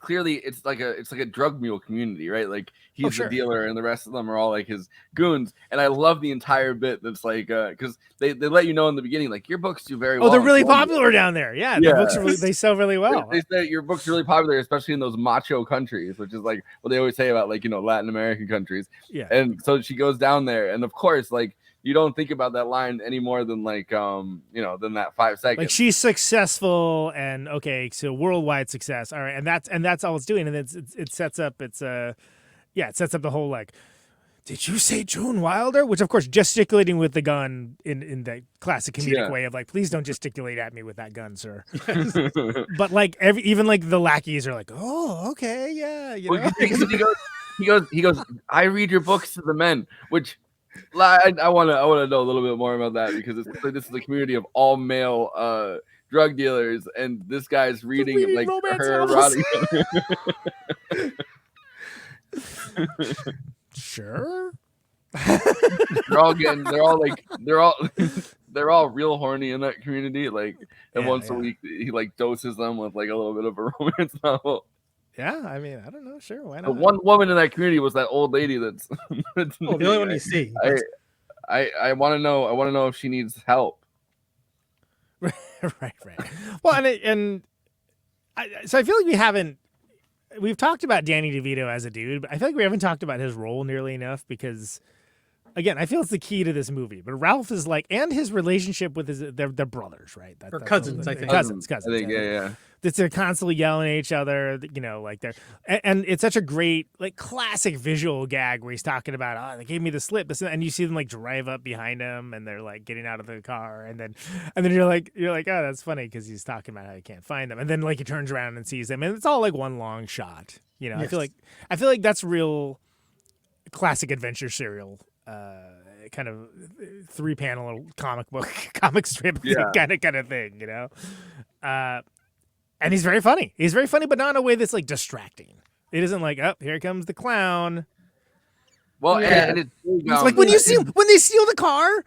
like a drug mule community, right? Like he's the dealer and the rest of them are all like his goons. And I love the entire bit that's like because they let you know in the beginning, like your books do very well. Oh, they're really popular down there. Yeah, the books they sell really well. They say your books are really popular, especially in those macho countries, which is like what they always say about like, Latin American countries. Yeah. And so she goes down there, and of course, like you don't think about that line any more than like than that 5 seconds. Like she's successful and okay, so worldwide success. All right, and that's all it's doing, and it sets up it sets up the whole like, did you say June Wilder? Which of course gesticulating with the gun in the classic comedic way of like, please don't gesticulate at me with that gun, sir. But like even like the lackeys are like, oh okay, yeah, he goes, I read your books to the men, which. I want to know a little bit more about that because this is a community of all male drug dealers, and this guy's reading like her erotic. Sure. They're all real horny in that community. Like, and once a week he like doses them with like a little bit of a romance novel. Yeah, I mean, I don't know. Sure, why not? The one woman in that community was that old lady that's the only one you see. I want to know. I want to know if she needs help. right. Well, so I feel like we've talked about Danny DeVito as a dude, but I feel like we haven't talked about his role nearly enough because, again, I feel it's the key to this movie. But Ralph is like, and his relationship with their brothers, right? Or cousins, I think. Cousins. I think, yeah. They're constantly yelling at each other, like they're, and it's such a great, like, classic visual gag where he's talking about, they gave me the slip, and you see them like drive up behind him, and they're like getting out of the car, and then you're like, oh, that's funny because he's talking about how he can't find them, and then like he turns around and sees them, and it's all like one long shot. Yes. I feel like that's real classic adventure serial. Kind of 3-panel comic strip kind of thing, and he's very funny. He's very funny, but not in a way that's like distracting. It isn't like, oh, here comes the clown. Well, and it's like when they steal the car,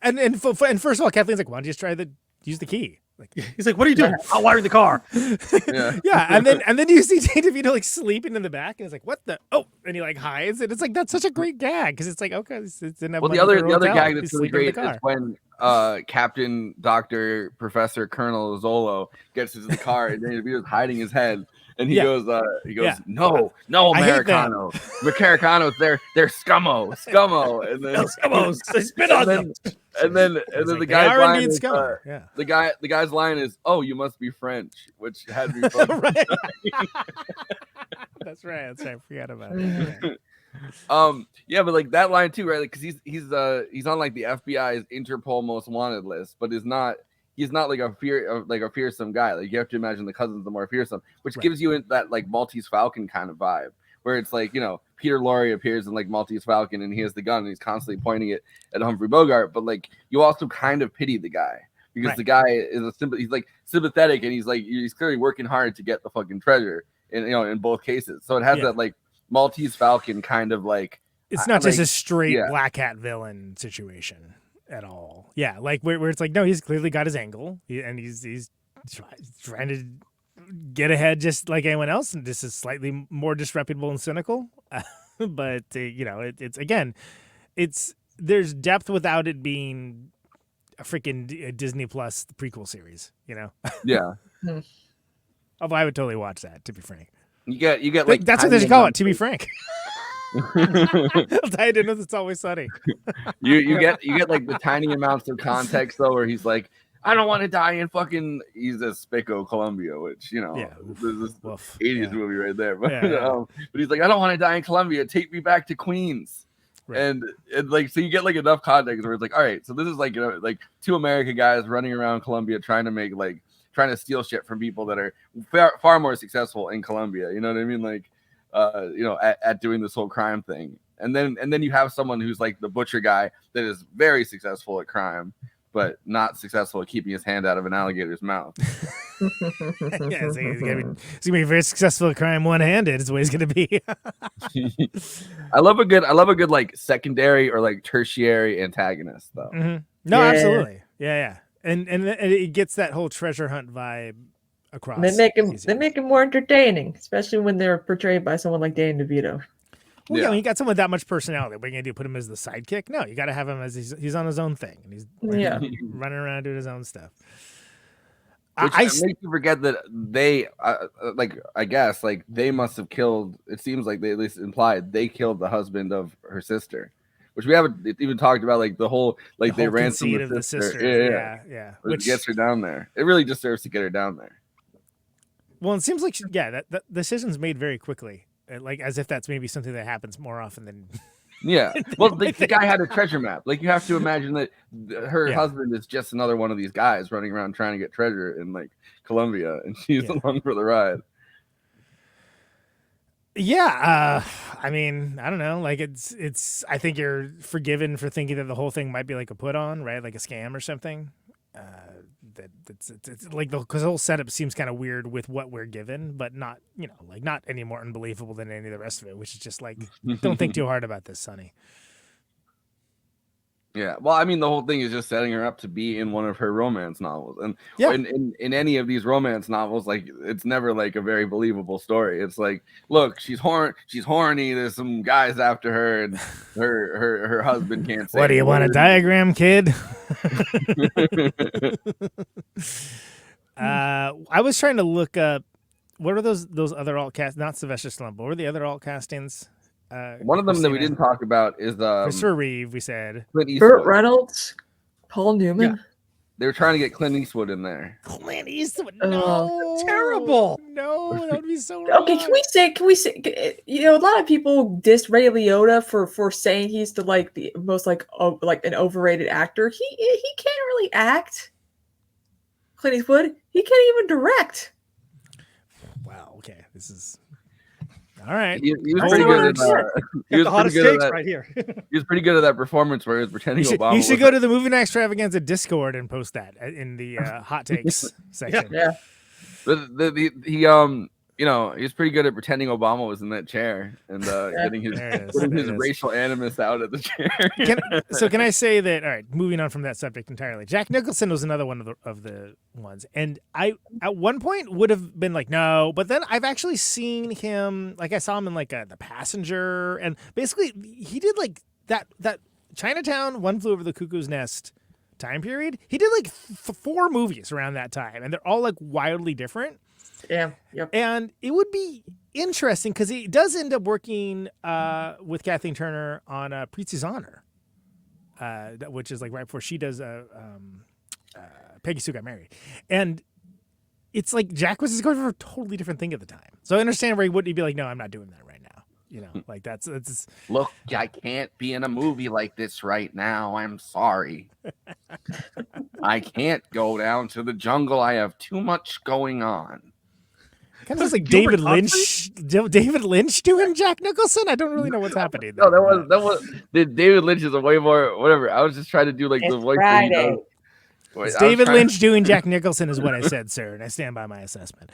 and first of all, Kathleen's like, why don't you just try use the key? Like, he's like, what are you doing? I'll wire the car. Yeah, and then you see Danny DeVito like sleeping in the back, and it's like, what the? Oh, and he like hides, and it's like that's such a great gag because it's like, okay, it's enough. Well, the other gag that's really great is when Captain, Dr. Professor, Colonel Zolo gets into the car and Danny DeVito's hiding his head. And he goes, no, Americano. Americanos, they're scummo. And then scummos, they spit on them. And then the guy's line is, the guy's line is, oh, you must be French, which had me fun. Right. That's right. I forgot about it. But like that line too, right? Like, because he's on like the FBI's Interpol most wanted list, but he's not like a fearsome guy. Like you have to imagine the cousins the more fearsome, which gives you that like Maltese Falcon kind of vibe, where it's like, Peter Lorre appears in like Maltese Falcon and he has the gun and he's constantly pointing it at Humphrey Bogart, but like you also kind of pity the guy because the guy is he's like sympathetic and he's clearly working hard to get the fucking treasure in both cases. So it has that like Maltese Falcon kind of like, it's not just a straight black hat villain situation at all. Yeah, like where it's like, no, he's clearly got his angle, and he's trying to get ahead just like anyone else, and this is slightly more disreputable and cynical. But it's again, there's depth without it being a freaking Disney Plus prequel series. Yeah. Although I would totally watch that, to be frank. You get like that's what they should call it. To be frank. I didn't know it's always sunny. you get like the tiny amounts of context though, where he's like, I don't want to die in fucking. He's a Spico, Colombia, which there's this 80s movie right there. But but he's like, I don't want to die in Colombia. Take me back to Queens. Right. And like, so you get like enough context where it's like, all right, so this is like like two American guys running around Colombia trying to steal shit from people that are far more successful in Colombia. You know what I mean? Like. At doing this whole crime thing, and then you have someone who's like the butcher guy that is very successful at crime, but not successful at keeping his hand out of an alligator's mouth. Yeah, he's gonna be very successful at crime one-handed. Is what he's gonna be. I love a good like secondary or like tertiary antagonist though. Mm-hmm. No, absolutely. Yeah. And it gets that whole treasure hunt vibe across. They make him more entertaining, especially when they're portrayed by someone like Danny DeVito. Well, when you got someone with that much personality, what are you gonna do? Put him as the sidekick? No, you got to have him as he's on his own thing and he's running around doing his own stuff. Which makes you forget that they, I guess, they must have killed. It seems like they at least implied they killed the husband of her sister, which we haven't even talked about. Like the whole, they ransomed the sister. Yeah. Which gets her down there. It really just serves to get her down there. Well, it seems like that decision's made very quickly, like as if that's maybe something that happens more often than. Yeah, well, the guy had a treasure map. Like you have to imagine that her husband is just another one of these guys running around trying to get treasure in Colombia, and she's along for the ride. Yeah, I mean, I don't know. It's. I think you're forgiven for thinking that the whole thing might be like a put on, right? Like a scam or something. It's because the whole setup seems kind of weird with what we're given, but not not any more unbelievable than any of the rest of it, which is just don't think too hard about this, Sonny. Yeah, well, I mean, the whole thing is just setting her up to be in one of her romance novels, and in any of these romance novels, it's never a very believable story. It's look, she's horny. There's some guys after her, and her husband can't say. What do you want, a diagram, kid? I was trying to look up what are those other alt cast, not Sylvester Stallone, but what were the other alt castings? One of them that we didn't talk about is Christopher Reeve. We said Burt Reynolds, Paul Newman. Yeah. They were trying to get Clint Eastwood in there. Clint Eastwood, no, terrible. No, that would be so wrong. Okay, can we say? A lot of people diss Ray Liotta for saying he's the most an overrated actor. He can't really act. Clint Eastwood, he can't even direct. Wow. Okay, this is. All right. He was pretty good at the hottest takes right here. He was pretty good at that performance where he was pretending Obama. You should go to the Movie Night Extravaganza Discord and post that in the hot takes section. Yeah. But he's pretty good at pretending Obama was in that chair and getting his racial animus out of the chair. Can I say that? All right, moving on from that subject entirely. Jack Nicholson was another one of the ones, and I at one point would have been like no, but then I've actually seen him. I saw him in The Passenger, and basically he did that Chinatown, One Flew Over the Cuckoo's Nest time period. He did 4 movies around that time, and they're all wildly different. Yeah. Yep. And it would be interesting because he does end up working with Kathleen Turner on Preetzi's Honor, which is right before she does Peggy Sue Got Married. And it's Jack was just going for a totally different thing at the time. So I understand where he would be like, no, I'm not doing that right now. That's look, I can't be in a movie like this right now. I'm sorry. I can't go down to the jungle. I have too much going on. Kind of David Lynch. David Lynch doing Jack Nicholson. I don't really know what's happening. No, that was David Lynch is a way more whatever. I was just trying to do the voice. David Lynch doing Jack Nicholson is what I said, sir, and I stand by my assessment.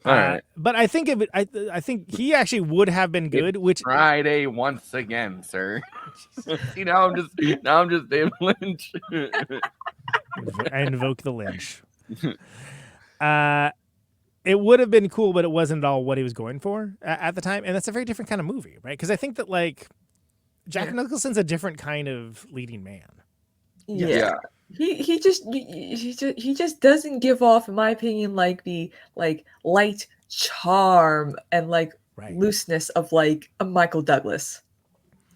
All right. But I think I think he actually would have been good. Which Friday once again, sir. See, now I'm just David Lynch. I invoke the Lynch. It would have been cool, but it wasn't at all what he was going for at the time, and that's a very different kind of movie, right? Because I think that Jack Nicholson's a different kind of leading man. Yeah. He just doesn't give off, in my opinion, the light charm and looseness of a Michael Douglas.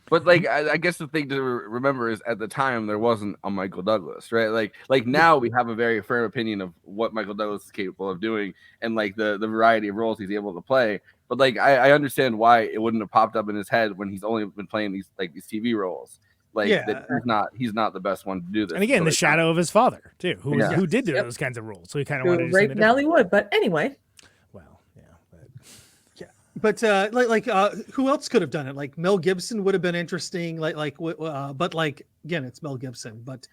But I guess the thing to remember is at the time there wasn't a Michael Douglas, right? Now we have a very firm opinion of what Michael Douglas is capable of doing and the variety of roles he's able to play. But I understand why it wouldn't have popped up in his head when he's only been playing these TV roles. That he's not the best one to do this. And again, the shadow of his father too, who did do those kinds of roles. So he kind of wanted to rape Natalie Wood. But anyway. Well, yeah. But who else could have done it? Mel Gibson would have been interesting. But again, it's Mel Gibson. But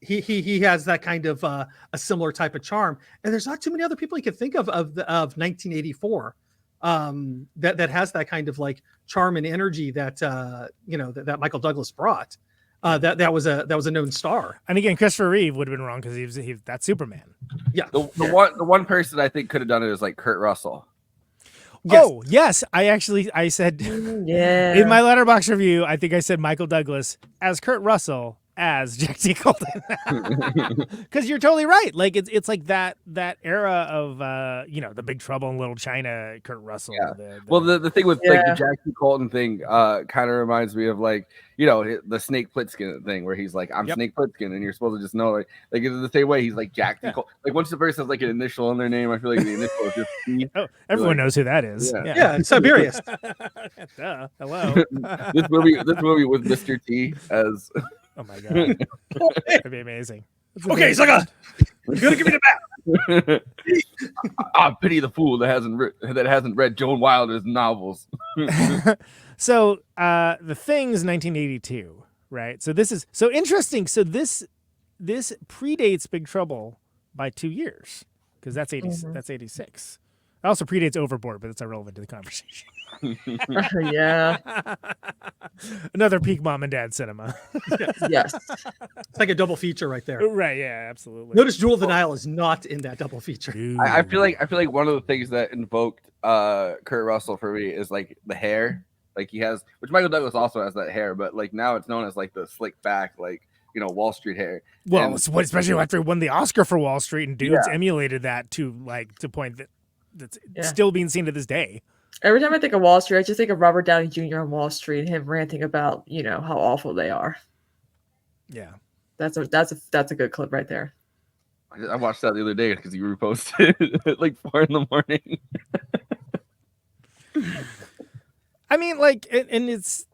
he has that kind of a similar type of charm. And there's not too many other people you could think of 1984 that has that kind of charm and energy that that Michael Douglas brought. that was a known star. And again, Christopher Reeve would have been wrong because he that's Superman. Yeah. The one person I think could have done it is like Kurt Russell. Yes. Oh yes, I said in my Letterboxd review, I think I said Michael Douglas as Kurt Russell as Jack T. Colton. Because you're totally right. Like it's like that era of the Big Trouble in Little China, Kurt Russell. Yeah. The thing with like the Jack T. Colton thing kind of reminds me of like the Snake Plissken thing where he's like I'm Snake Plissken and you're supposed to just know like in the same way he's like Jack T. Colton. Like once the person has like an initial in their name, I feel like the initial is just C. Oh, everyone knows who that is. Yeah, it's Siberius. Duh. Hello. this movie with Mr. T as. Oh my god, that'd be amazing. Okay, Sucker, you're gonna give me the map. I pity the fool that hasn't read Joan Wilder's novels. So, The Thing's 1982, right? So this is so interesting. So this predates Big Trouble by 2 years because that's 86. It also predates Overboard, but it's irrelevant to the conversation. Yeah. Another peak mom and dad cinema. Yes. It's like a double feature right there. Right, yeah, absolutely. Notice Jewel of the Nile is not in that double feature. I feel like one of the things that invoked Kurt Russell for me is like the hair. Like he has, which Michael Douglas also has that hair, but like now it's known as like the slick back, like Wall Street hair. Well, especially after he won the Oscar for Wall Street, and dudes emulated that to point that's still being seen to this day. Every time I think of Wall Street, I just think of Robert Downey Jr. on Wall Street and him ranting about, how awful they are. Yeah. That's a good clip right there. I watched that the other day because you reposted it at like 4 in the morning. I mean, like, and it's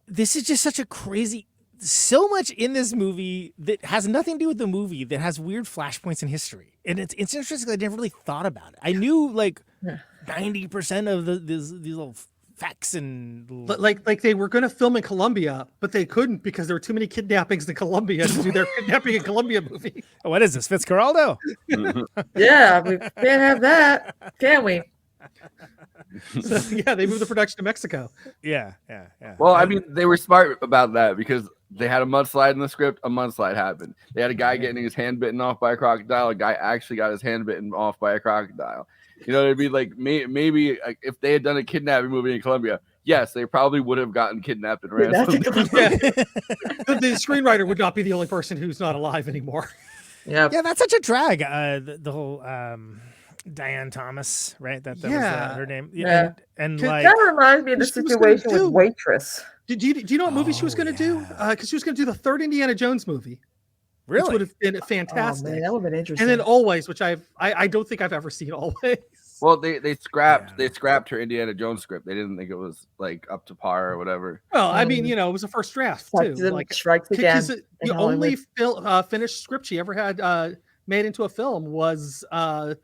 this is just such a crazy, so much in this movie that has nothing to do with the movie that has weird flashpoints in history. And it's interesting. I never really thought about it. I knew like 90% of these little facts and like they were going to film in Colombia, but they couldn't because there were too many kidnappings in Colombia to do their kidnapping in Colombia movie. Oh, what is this, Fitzcarraldo? Yeah, we can't have that, can we? So, they moved the production to Mexico. Yeah. Well, I mean, they were smart about that because they had a mudslide in the script. A mudslide happened. They had a guy getting his hand bitten off by a crocodile. A guy actually got his hand bitten off by a crocodile. It'd be like maybe if they had done a kidnapping movie in Colombia, yes, they probably would have gotten kidnapped and ransomed. The screenwriter would not be the only person who's not alive anymore. Yeah, that's such a drag. The whole Diane Thomas, right? That was her name. Yeah, and that like reminds me of the situation with Waitress. Do you know what movie she was going to do? Because she was going to do the third Indiana Jones movie. Really? Which would have been fantastic. Oh, man, that would have been interesting. And then Always, which I don't think I've ever seen Always. Well, they scrapped her Indiana Jones script. They didn't think it was like up to par or whatever. Well, I mean, it was a first draft too. Like strikes again. The only finished script she ever had made into a film was Romancing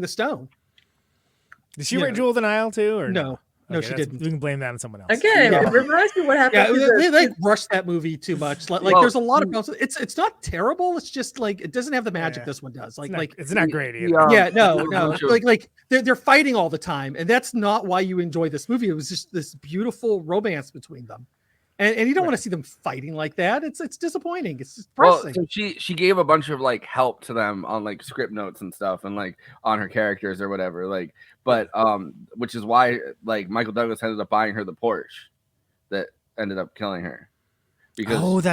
the Stone. Did she write Jewel of the Nile too, or no? No, she didn't. We can blame that on someone else. Again, it reminds me what happened. Yeah, they rushed that movie too much. Like there's a lot of problems. It's not terrible. It's just like it doesn't have the magic this one does. It's not great either. No. Like they're fighting all the time, and that's not why you enjoy this movie. It was just this beautiful romance between them. And you don't want to see them fighting like that. It's disappointing. It's depressing. Well, so she gave a bunch of like help to them on like script notes and stuff and like on her characters or whatever. Like, but which is why like Michael Douglas ended up buying her the Porsche that ended up killing her. Because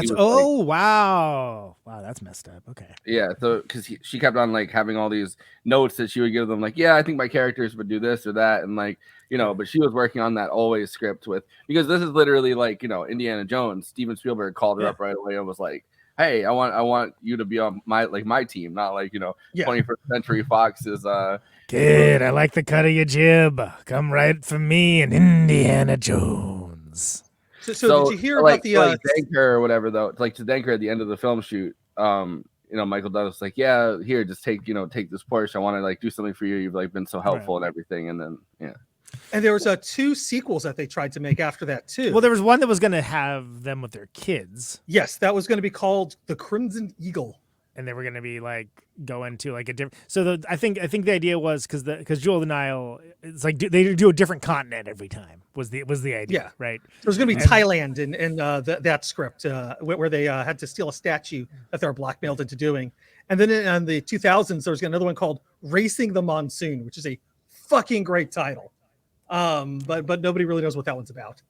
wow, that's messed up. Okay. Yeah, so because she kept on like having all these notes that she would give them, like, yeah, I think my characters would do this or that, and like, but she was working on that Always script because this is literally like, Indiana Jones. Steven Spielberg called her up right away and was like, hey, I want you to be on my team, not like 21st Century Fox's Kid, I like the cut of your jib. Come right for me and Indiana Jones. So did you hear about the thank her or whatever though? Like to thank her at the end of the film shoot. Michael Douglas was like, yeah, here, just take this Porsche. I want to like do something for you. You've like been so helpful and everything. And then And there was 2 sequels that they tried to make after that too. Well, there was one that was going to have them with their kids. Yes, that was going to be called The Crimson Eagle. and they were going to be like going to like a different. So I think the idea was because Jewel of the Nile, it's like they do a different continent every time. Was the idea? Yeah, right. There's going to be Thailand in that script where they had to steal a statue that they were blackmailed into doing, and then in the 2000s there was another one called Racing the Monsoon, which is a fucking great title, but nobody really knows what that one's about.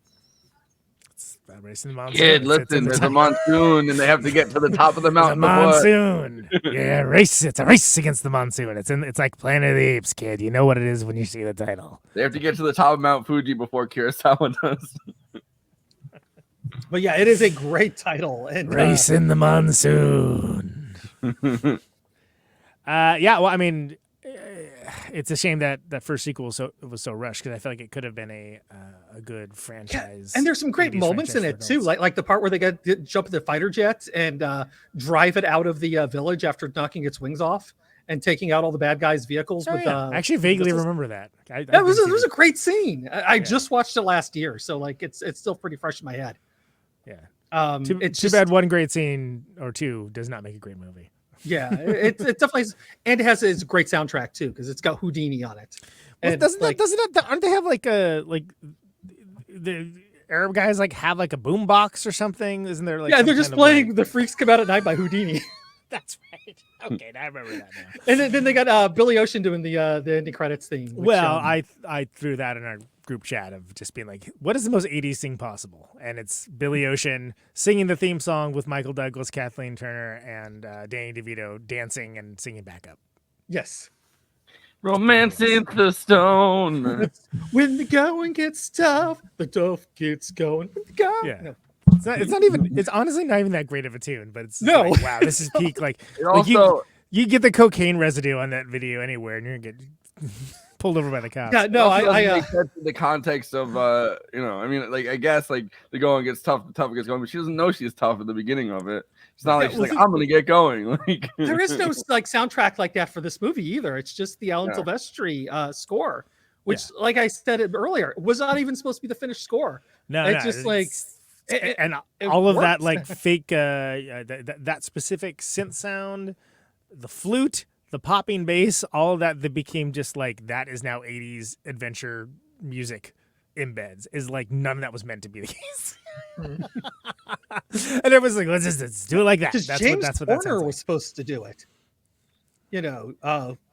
Racing the monsoon. Kid, listen, there's a monsoon, and they have to get to the top of the mountain. Monsoon. Yeah, race. It's a race against the monsoon. It's like Planet of the Apes, kid. You know what it is when you see the title. They have to get to the top of Mount Fuji before Kurosawa does. But yeah, it is a great title. And Race in the Monsoon. Yeah, well, I mean, it's a shame that first sequel was so rushed, because I feel like it could have been a good franchise. Yeah, and there's some great moments in it too, like the part where they jump in the fighter jet and drive it out of the village after knocking its wings off and taking out all the bad guys' vehicles. I actually vaguely remember that. It was a great scene. I just watched it last year, so like it's still pretty fresh in my head. Yeah. Too bad one great scene or two does not make a great movie. Yeah, it definitely is, and it has a great soundtrack too, because it's got Houdini on it. Well, aren't they have like the Arab guys like have like a boombox or something? Isn't there like? Yeah, they're just playing "The Freaks Come Out at Night" by Houdini. That's right. Okay, I remember that now. And then they got Billy Ocean doing the ending credits theme. Which, I threw that in our group chat of just being like, what is the most 80s thing possible? And it's Billy Ocean singing the theme song with Michael Douglas, Kathleen Turner, and Danny DeVito dancing and singing backup. Yes. Romancing the stone. When the going gets tough, the tough gets going. Yeah. No. It's honestly not even that great of a tune, but it's like, wow, this is peak. Like you get the cocaine residue on that video anywhere, and you're gonna get pulled over by the cops. Yeah, no, I the context of I mean, like I guess like the going gets tough, the tough gets going, but she doesn't know she's tough at the beginning of it. It's not like she's like, I'm gonna get going. Like there is no like soundtrack like that for this movie either. It's just the Alan Silvestri score, which, like I said earlier, was not even supposed to be the finished score. It's just like. And all of that like fake that specific synth sound, the flute, the popping bass, all of that became just like that is now 80s adventure music embeds, is like none of that was meant to be the case. And it was like, let's do it like that. That's what Horner was supposed to do it.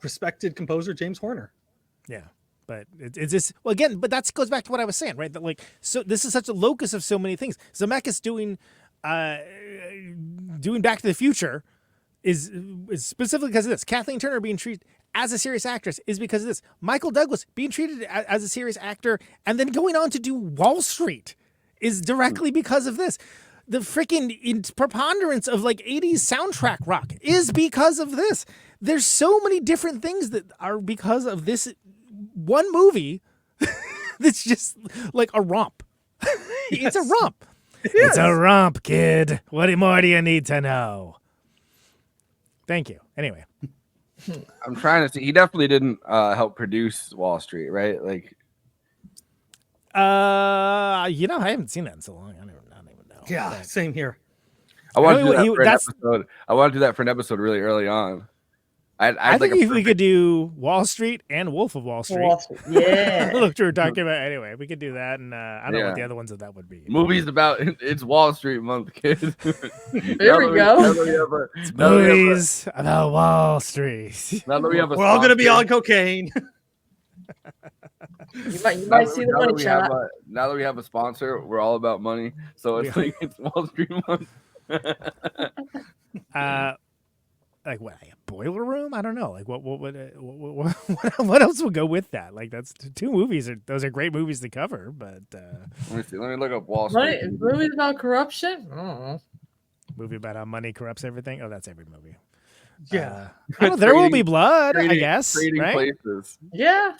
Respected composer James Horner. Yeah. But it's just, well, again, but that goes back to what I was saying, right? That like, so this is such a locus of so many things. Zemeckis doing Back to the Future is specifically because of this. Kathleen Turner being treated as a serious actress is because of this. Michael Douglas being treated as a serious actor and then going on to do Wall Street is directly because of this. The freaking preponderance of like 80s soundtrack rock is because of this. There's so many different things that are because of this one movie that's just like a romp. It's a romp. It's a romp, kid. What more do you need to know? Thank you. Anyway. I'm trying to see. He definitely didn't help produce Wall Street, right? Like, I haven't seen that in so long. I don't even know. Yeah, same here. I want to do that for an episode. I want to do that for an episode really early on. I think if we could do Wall Street and Wolf of Wall Street. Yeah. Look, we were talking about anyway. We could do that, and I don't know what the other ones of that would be. Movies about it's Wall Street month, kids. There we go. Movies about Wall Street. Now that we have we're all going to be on cocaine. You might see the money shot. Now that we have a sponsor, we're all about money. So it's like it's Wall Street month. Like what? A boiler room? I don't know. Like what else would go with that? Like that's two movies. Those are great movies to cover. But let me see. Let me look up Wall Street. Movies about corruption? I don't know. Movie about how money corrupts everything. Oh, that's every movie. Yeah. There will be blood. I guess. Trading right? places. Yeah.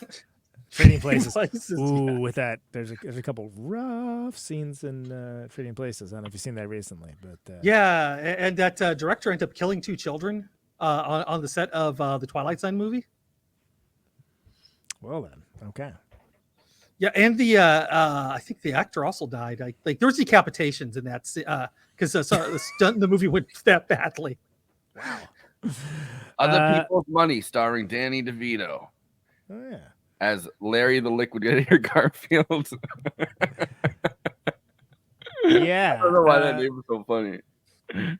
Trading places. Ooh, with that, there's a couple rough scenes in Trading Places. I don't know if you've seen that recently, but yeah, and that director ended up killing two children on the set of the Twilight Zone movie. Well then, okay. Yeah, and the I think the actor also died. Like there was decapitations in that because the movie went that badly. Wow. Other People's Money, starring Danny DeVito. Oh yeah. As Larry the Liquidator Garfield. Yeah. I don't know why that name is so funny.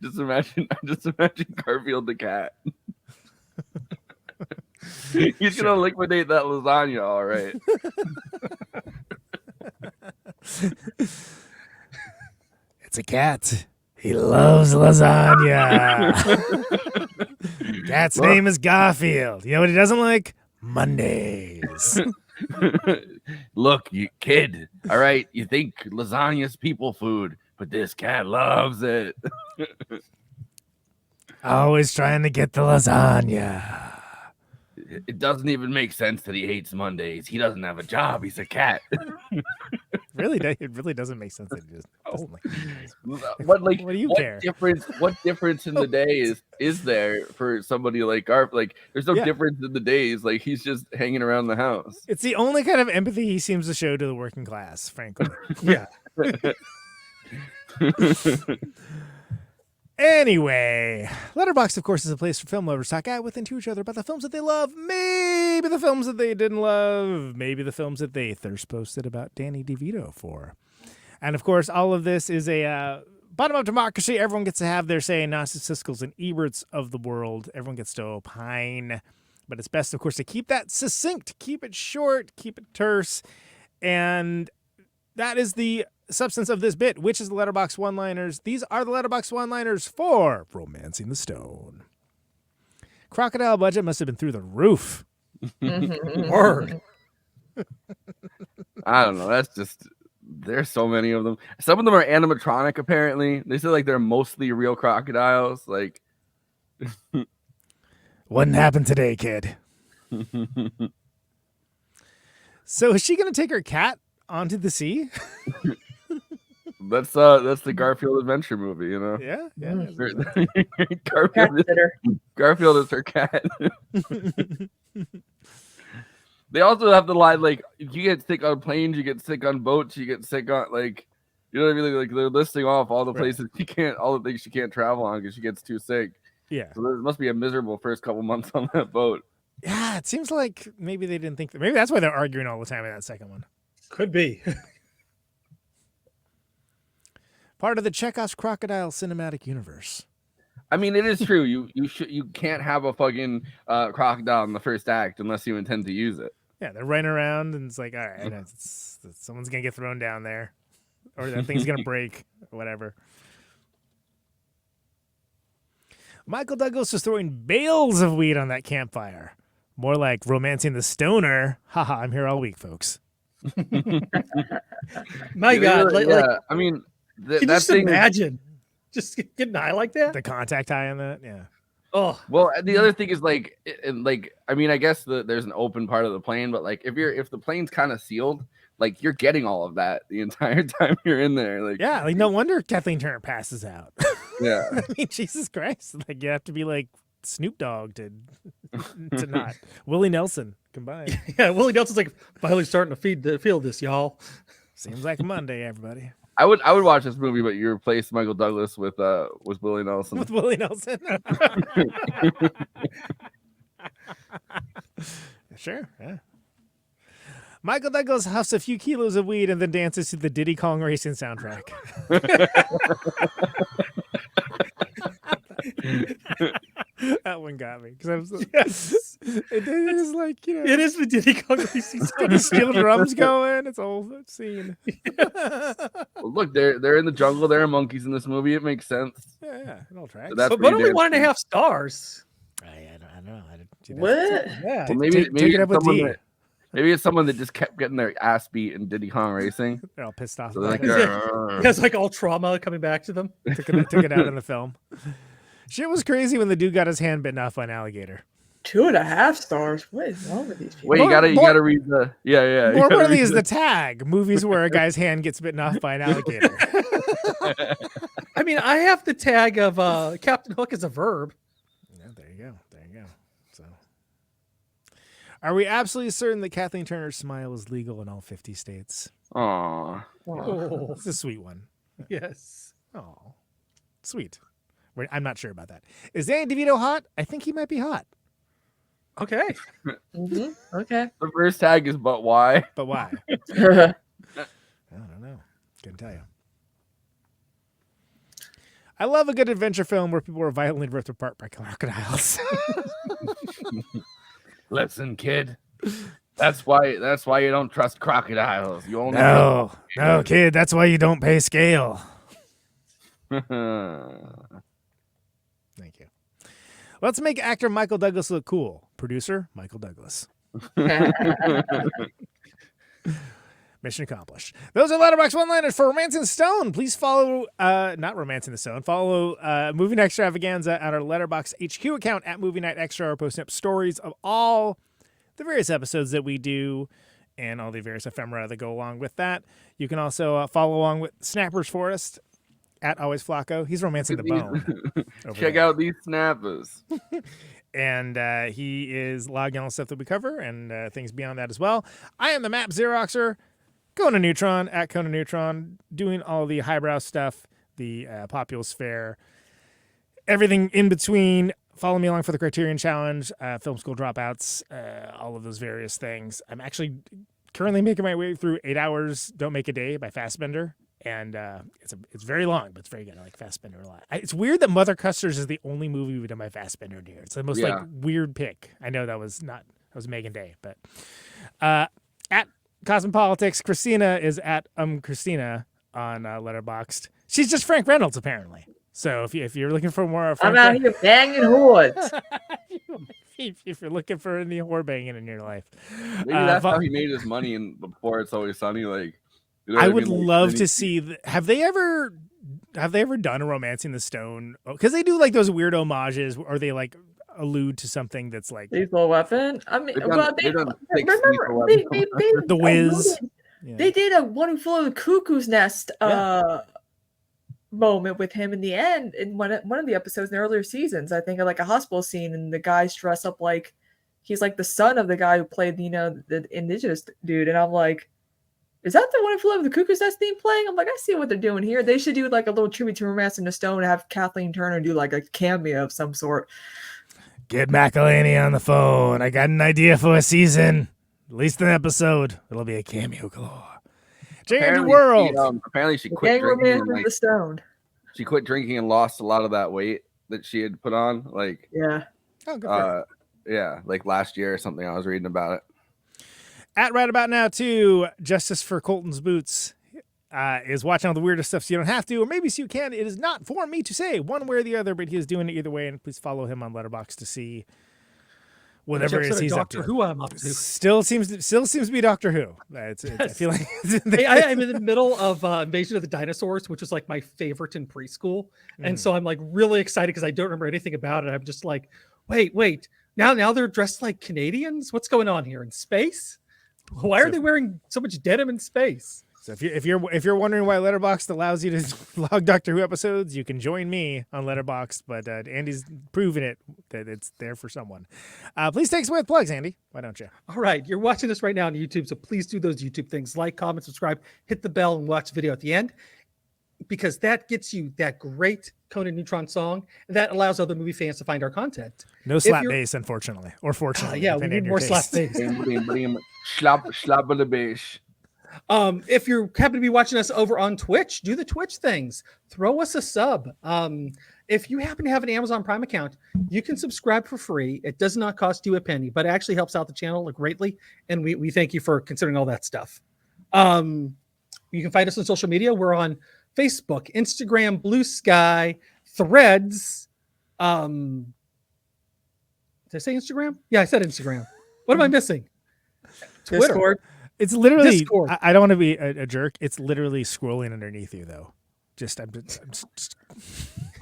Just imagine Garfield the cat. He's gonna liquidate that lasagna, all right. It's a cat. He loves lasagna. Cat's name is Garfield. You know what he doesn't like? Mondays. Look, you kid. All right, you think lasagna's people food, but this cat loves it. Always trying to get the lasagna. It doesn't even make sense that he hates Mondays. He doesn't have a job. He's a cat. It really doesn't make sense that he just doesn't like Mondays. What do you care? What difference in the day is there for somebody like Garf? Like, there's no difference in the days. Like, he's just hanging around the house. It's the only kind of empathy he seems to show to the working class, frankly. Yeah. Anyway, Letterboxd, of course, is a place for film lovers to talk out with and to each other about the films that they love, maybe the films that they didn't love, maybe the films that they thirst posted about Danny DeVito for. And, of course, all of this is a bottom-up democracy. Everyone gets to have their say, Nazi Siskel's and Eberts of the world. Everyone gets to opine. But it's best, of course, to keep that succinct, keep it short, keep it terse. And that is the substance of this bit, which is the Letterboxd one-liners. These are the Letterboxd one-liners for Romancing the Stone. Crocodile budget must have been through the roof. Word. I don't know. That's just, there's so many of them. Some of them are animatronic, apparently. They say like they're mostly real crocodiles. Like, wouldn't happen today, kid. So is she going to take her cat onto the sea? That's the Garfield adventure movie, you know. Yeah. Garfield is her cat. They also have the line like, you get sick on planes, you get sick on boats, you get sick on like, you know what I mean? Like, they're listing off all the places all the things she can't travel on because she gets too sick. Yeah. So there must be a miserable first couple months on that boat. Yeah, it seems like maybe they didn't think that. Maybe that's why they're arguing all the time in that second one. Could be. Part of the Chekhov's crocodile cinematic universe. I mean, it is true. You can't have a fucking crocodile in the first act unless you intend to use it. Yeah, they're running around and it's like, all right, someone's gonna get thrown down there, or that thing's gonna break, or whatever. Michael Douglas was throwing bales of weed on that campfire. More like Romancing the Stoner. Haha, I'm here all week, folks. My God. I mean, can you just imagine just getting high like that? The contact high on that, yeah. Oh, well, the other thing is like I mean, I guess there's an open part of the plane, but like if the plane's kind of sealed, like you're getting all of that the entire time you're in there. Like, yeah, like no wonder Kathleen Turner passes out. Yeah, I mean, Jesus Christ, like you have to be like Snoop Dogg to not Willie Nelson combined. Yeah, Willie Nelson's like finally starting to feel this, y'all. Seems like a Monday, everybody. I would watch this movie, but you replace Michael Douglas with Willie Nelson. With Willie Nelson. Sure, yeah. Michael Douglas huffs a few kilos of weed and then dances to the Diddy Kong Racing soundtrack. That one got me because I was yes. It is like, you know, it is the Diddy Kong Racing soundtrack. The steel drums going. It's all scene. Yes. Well, look, they're in the jungle. There are monkeys in this movie. It makes sense. Yeah, it all tracks. So but only 1.5 stars. I don't know. What? Yeah. Well, maybe it up with D. Maybe it's someone that just kept getting their ass beat in Diddy Kong Racing. They're all pissed off. So like, He has like all trauma coming back to them. Took it out in the film. Shit was crazy when the dude got his hand bitten off by an alligator. 2.5 stars. What is wrong with these people? Wait, you gotta read the yeah. More importantly is the tag. Movies where a guy's hand gets bitten off by an alligator. I mean, I have the tag of Captain Hook as a verb. Yeah, there you go. So, are we absolutely certain that Kathleen Turner's smile is legal in all 50 states? Aww. Oh. It's a sweet one. Yes. Oh, sweet. I'm not sure about that. Is Danny DeVito hot? I think he might be hot. Okay. Okay. The first tag is but why? But why? I don't know. Couldn't tell you. I love a good adventure film where people are violently ripped apart by crocodiles. Listen, kid. That's why you don't trust crocodiles. You only no, kid. That's why you don't pay scale. Thank you. Let's make actor Michael Douglas look cool. Producer Michael Douglas. Mission accomplished. Those are Letterboxd one-liners for Romancing the Stone. Please follow, not Romancing the Stone, follow Movie Night Extravaganza at our Letterboxd HQ account at Movie Night Extra. We're posting up stories of all the various episodes that we do and all the various ephemera that go along with that. You can also follow along with Snappers Forrest at Always Flacco. He's romancing the bone. Check out these snappers. And he is logging all the stuff that we cover and things beyond that as well. I am the Map Xeroxer. Conan Neutron at Conan Neutron, doing all the highbrow stuff, the Populous Fair, everything in between. Follow me along for the Criterion Challenge, Film School Dropouts, all of those various things. I'm actually currently making my way through 8 Hours Don't Make a Day by Fassbender, and it's very long, but it's very good. I like Fassbender a lot. It's weird that Mother Custers is the only movie we've done by Fassbender here. It's the most like weird pick. I know that was Megan Day, but at Cosmopolitics, Kristina is at Kristina on Letterboxd. She's just Frank Reynolds apparently. So if you're looking for more, I'm out here banging whores. if you're looking for any whore banging in your life, maybe that's how he made his money in Before It's Always Sunny. Like, you know I would love to see. Have they ever done a Romancing the Stone? Because they do like those weird homages, or they like allude to something that's like Lethal Weapon. I mean, remember the Wiz. They did a One Who Flew Over the Cuckoo's Nest moment with him in the end in one of the episodes in the earlier seasons. I think like a hospital scene, and the guy's dressed up like he's like the son of the guy who played the indigenous dude, and I'm like, is that the One Who Flew Over the Cuckoo's Nest theme playing? I'm like, I see what they're doing here. They should do like a little tribute to Romancing the Stone and have Kathleen Turner do like a cameo of some sort. Get McElhaney on the phone. I got an idea for a season. At least an episode. It'll be a cameo galore. Change the world. Apparently she quit drinking. And, the Stone. She quit drinking and lost a lot of that weight that she had put on. Like, yeah. Oh, good for her. Yeah, like last year or something. I was reading about it. At right about now, too, Justice for Colton's Boots is watching all the weirdest stuff so you don't have to, or maybe so you can. It is not for me to say one way or the other, but he is doing it either way, and please follow him on Letterboxd to see whatever it is he's up to. Who I'm up to. Still seems to be Doctor Who. I feel like I'm in the middle of Invasion of the Dinosaurs, which was like my favorite in preschool, and so I'm like really excited because I don't remember anything about it. I'm just like, wait, now they're dressed like Canadians. What's going on here in space? Why are they wearing so much denim in space? So if you're wondering why Letterboxd allows you to log Doctor Who episodes, you can join me on Letterboxd. But Andy's proven it that it's there for someone. Please take us away with plugs, Andy. Why don't you? All right, you're watching this right now on YouTube, so please do those YouTube things: like, comment, subscribe, hit the bell, and watch the video at the end, because that gets you that great Conan Neutron song, and that allows other movie fans to find our content. No slap bass, unfortunately, or fortunately. Yeah, we need more slap bass. Slap the bass. If you happen to be watching us over on Twitch, do the Twitch things. Throw us a sub. If you happen to have an Amazon Prime account, you can subscribe for free. It does not cost you a penny, but it actually helps out the channel greatly, and we thank you for considering all that stuff. You can find us on social media. We're on Facebook, Instagram, Blue Sky, Threads. Did I say Instagram? Yeah, I said Instagram. What am I missing? Twitter. Discord. It's literally. Discord. I don't want to be a jerk. It's literally scrolling underneath you, though. I'm just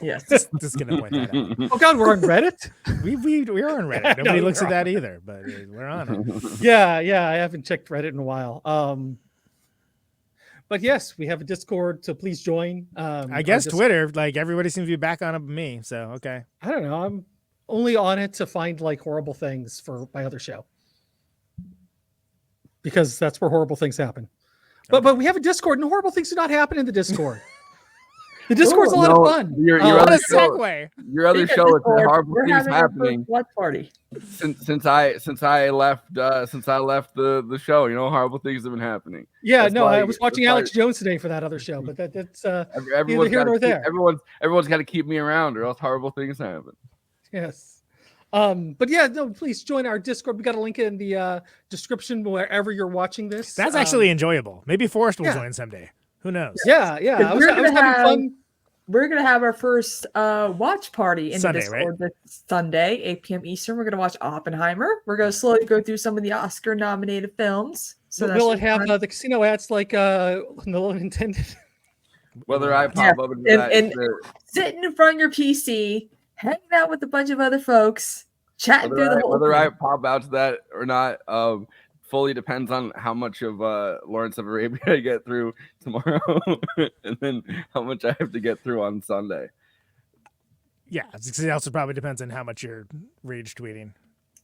yes. Just gonna point that out. Oh God, we're on Reddit. We're on Reddit. Nobody looks at that either, but we're on it. Yeah. I haven't checked Reddit in a while. But yes, we have a Discord, so please join. I guess Twitter, like everybody seems to be back on it but me. So okay. I don't know. I'm only on it to find like horrible things for my other show, because that's where horrible things happen. But we have a Discord, and horrible things do not happen in the Discord. The Discord's a lot of fun. Your what other a show, segue. your other show is the horrible We're things having our happening. first watch party. Since I left the show, horrible things have been happening. Yeah, That's no, why- I was watching that's why Alex Jones today for that other show, but that's everyone's neither here nor gotta there. everyone's got to keep me around, or else horrible things happen. Yes. But yeah, no, please join our Discord. We got a link in the description wherever you're watching this. That's actually enjoyable. Maybe Forrest will yeah. join someday. Who knows? Yeah. I was having fun. We're gonna have our first watch party in Sunday, the Discord this Sunday, 8 p.m. Eastern. We're gonna watch Oppenheimer. We're gonna slowly go through some of the Oscar-nominated films. So will it have the casino ads like no one intended? Whether I pop up into that, and sitting in front of your PC, hanging out with a bunch of other folks, chatting through the whole whether thing. I pop out to that or not, fully depends on how much of Lawrence of Arabia I get through tomorrow, and then how much I have to get through on Sunday. Yeah, it also probably depends on how much you're rage tweeting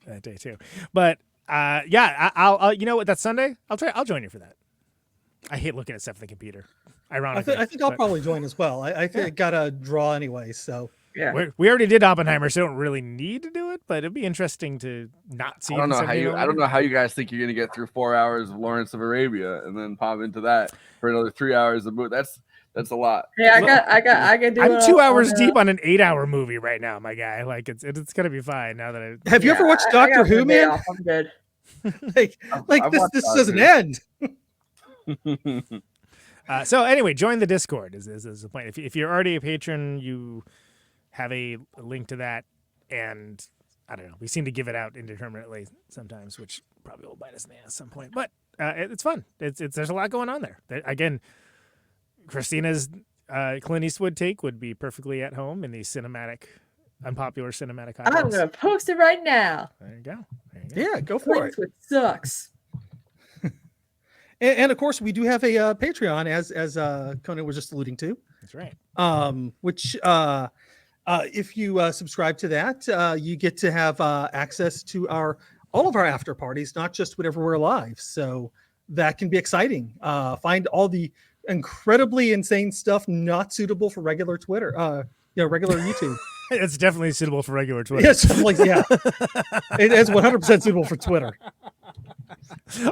that day too. But I'll you know what? That's Sunday. I'll join you for that. I hate looking at stuff on the computer. Ironically, I think I'll probably join as well. I think I got a draw anyway, so. Yeah, we already did Oppenheimer, so don't really need to do it. But it'd be interesting to not see. I don't know how you guys think you're gonna get through 4 hours of Lawrence of Arabia and then pop into that for another 3 hours of movie. That's a lot. Yeah, I got. I'm 2 hours deep on an 8-hour movie right now, my guy. Like it's gonna be fine now that I. Have you ever watched Doctor Who, man? I'm good. like this doesn't end. So anyway, join the Discord is the point. If you're already a patron, you have a link to that, and I don't know. We seem to give it out indeterminately sometimes, which probably will bite us in the ass at some point. But it's fun. It's there's a lot going on there. Again, Kristina's Clint Eastwood take would be perfectly at home in the unpopular cinematic. I'm gonna post it right now. There you go. Yeah, go for it. It sucks. And of course, we do have a Patreon, as Conan was just alluding to. That's right. Which if you subscribe to that, you get to have access to all of our after parties, not just whenever we're live. So that can be exciting. Find all the incredibly insane stuff not suitable for regular Twitter, regular YouTube. It's definitely suitable for regular Twitter. Yes, yeah, it is 100% suitable for Twitter.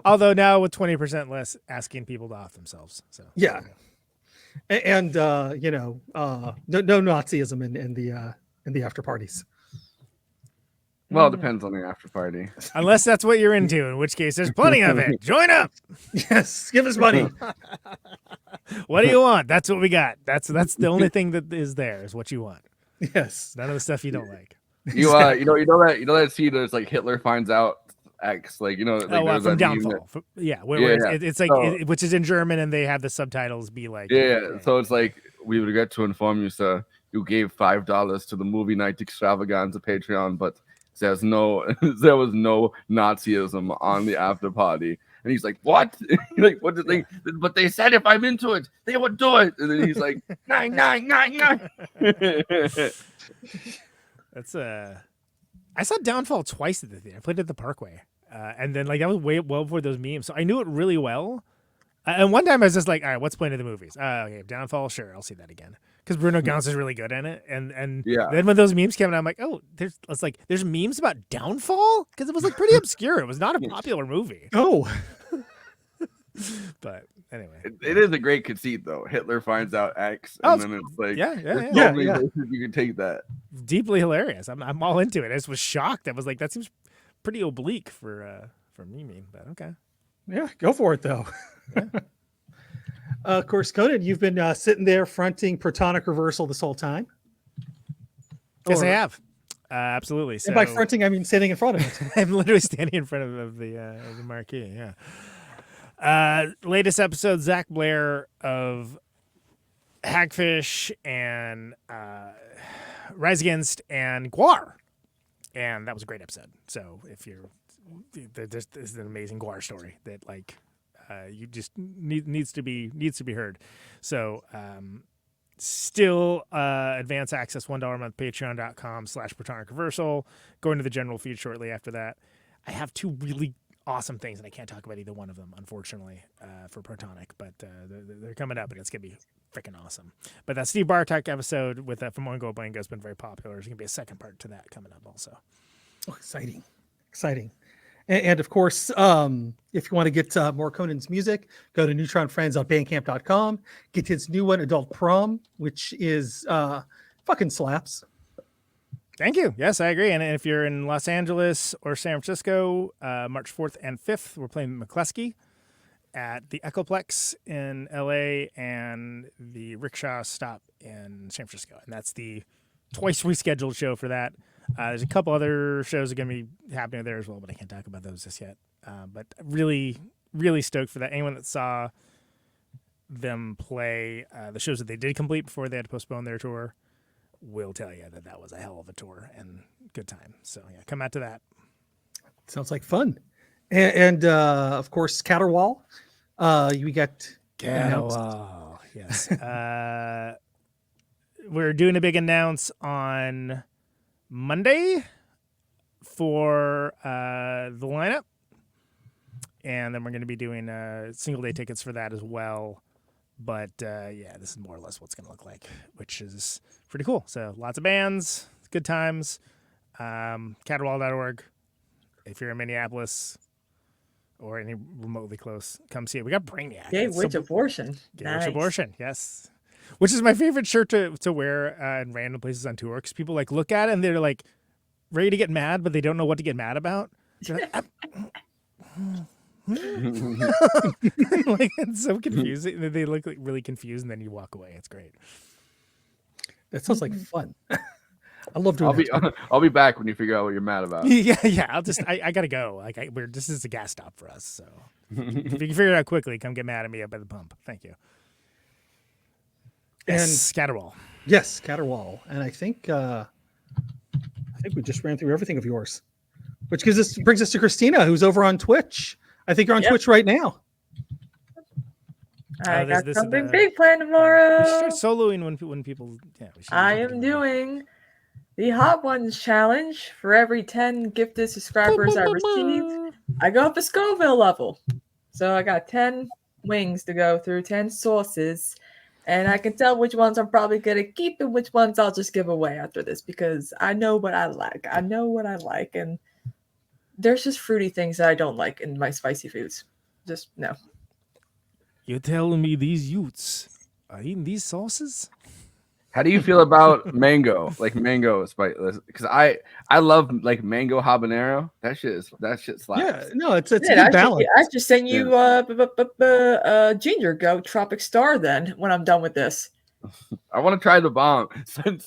Although now with 20% less asking people to off themselves. So yeah. And no Nazism in the after parties. Well, it depends on the after party. Unless that's what you're into, in which case there's plenty of it. Join up. Yes, give us money. What do you want? That's what we got. That's the only thing that is there is what you want. Yes. None of the stuff you don't like. You that scene that's like Hitler finds out X, like like from Downfall. It's like which is in German, and they have the subtitles be like So it's like, we would get to inform you, sir, you gave $5 to the movie night extravaganza Patreon, but there was no Nazism on the after party. And he's like, what? Like, what did they? But they said if I'm into it, they would do it. And then he's like, 9. That's I saw Downfall twice at the theater. I played it at the Parkway, and then that was way well before those memes, so I knew it really well. And one time I was just like, all right, what's playing in the movies? Okay, Downfall, sure, I'll see that again because Bruno Ganz is really good in it. And then when those memes came out, I'm like, oh, there's memes about Downfall because it was like pretty obscure. It was not a popular movie. Oh, but anyway, it is a great conceit though. Hitler finds out X, and then it's like, yeah. You can take that. Deeply hilarious. I'm all into it. I just was shocked. I was like, that seems pretty oblique for memeing, but okay. Yeah, go for it though. Yeah. Of course, Conan, you've been sitting there fronting Protonic Reversal this whole time. Yes, I have. Absolutely. So, and by fronting, I mean standing in front of it. I'm literally standing in front of the marquee. Yeah. Latest episode, Zach Blair of Hagfish and Rise Against and Guar, and that was a great episode. So if you're this is an amazing Guar story that you just needs to be heard. So still advance access $1 a month, patreon.com/Protonic Reversal. Going to the general feed shortly after that. I have two really awesome things, and I can't talk about either one of them, unfortunately, for Protonic, but they're coming up, and it's going to be freaking awesome. But that Steve Bartok episode with From Oingo Boingo has been very popular. There's going to be a second part to that coming up also. Oh, exciting. And of course, if you want to get more Conan's music, go to Neutron Friends on Bandcamp.com. Get his new one, Adult Prom, which is fucking slaps. Thank you. Yes, I agree. And if you're in Los Angeles or San Francisco, March 4th and 5th, we're playing McCluskey at the Echoplex in LA and the Rickshaw Stop in San Francisco. And that's the twice rescheduled show for that. There's a couple other shows that are going to be happening there as well, but I can't talk about those just yet. But really, really stoked for that. Anyone that saw them play the shows that they did complete before they had to postpone their tour will tell you that was a hell of a tour and good time. So yeah, come out to that. Sounds like fun. And of course, Caterwaul. We got Caterwaul. Yes. We're doing a big announce on Monday for the lineup, and then we're going to be doing single day tickets for that as well. But yeah, this is more or less what's going to look like, which is pretty cool. So lots of bands, good times. Caterwaul.org. If you're in Minneapolis or any remotely close, come see it. We got Brainiac. Gay Witch Abortion. Gay Witch Abortion, yes. Which is my favorite shirt to wear in random places on tour, because people like look at it and they're like ready to get mad, but they don't know what to get mad about. So like, it's so confusing. They look like really confused, and then you walk away. It's great. That sounds like fun. I love doing I'll be back when you figure out what you're mad about. Yeah. I gotta go. Like this is a gas stop for us. So if you can figure it out quickly, come get mad at me up at the pump. Thank you. And Caterwaul. Yes, Caterwaul. And I think we just ran through everything of yours, which brings us to Kristina, who's over on Twitch. I think you're on Twitch right now. I got something big planned tomorrow. We should start soloing when people. Yeah, I am doing the Hot Ones challenge. For every 10 gifted subscribers I receive, I go up a Scoville level. So I got 10 wings to go through, 10 sauces. And I can tell which ones I'm probably going to keep and which ones I'll just give away after this, because I know what I like. And there's just fruity things that I don't like in my spicy foods. Just no. You're telling me these youths are eating these sauces? How do you feel about mango? Like mango spice? Because I love like mango habanero. That shit slaps. Yeah, no, it's a good balance. I just send you ginger goat tropic star then when I'm done with this. I want to try the bomb. Send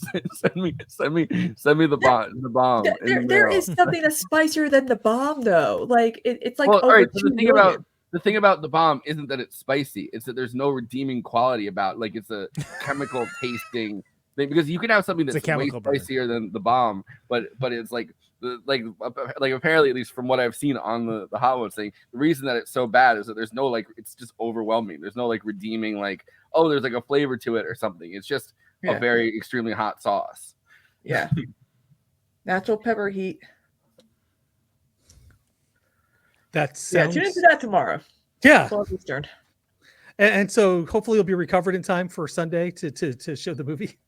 me the bomb. The bomb. There is something that's spicier than the bomb though. Like it's like all right. So the thing about the bomb isn't that it's spicy. It's that there's no redeeming quality about, like, it's a chemical tasting thing, because you can have something that's way spicier than the bomb, but it's like apparently, at least from what I've seen on the Hot Ones thing, the reason that it's so bad is that there's no, like, it's just overwhelming. There's no like redeeming, like, oh, there's like a flavor to it or something. It's just a very extremely hot sauce. Yeah. Natural pepper heat. Tune into that tomorrow. Yeah. 12 Eastern. And so hopefully you'll be recovered in time for Sunday to show the movie.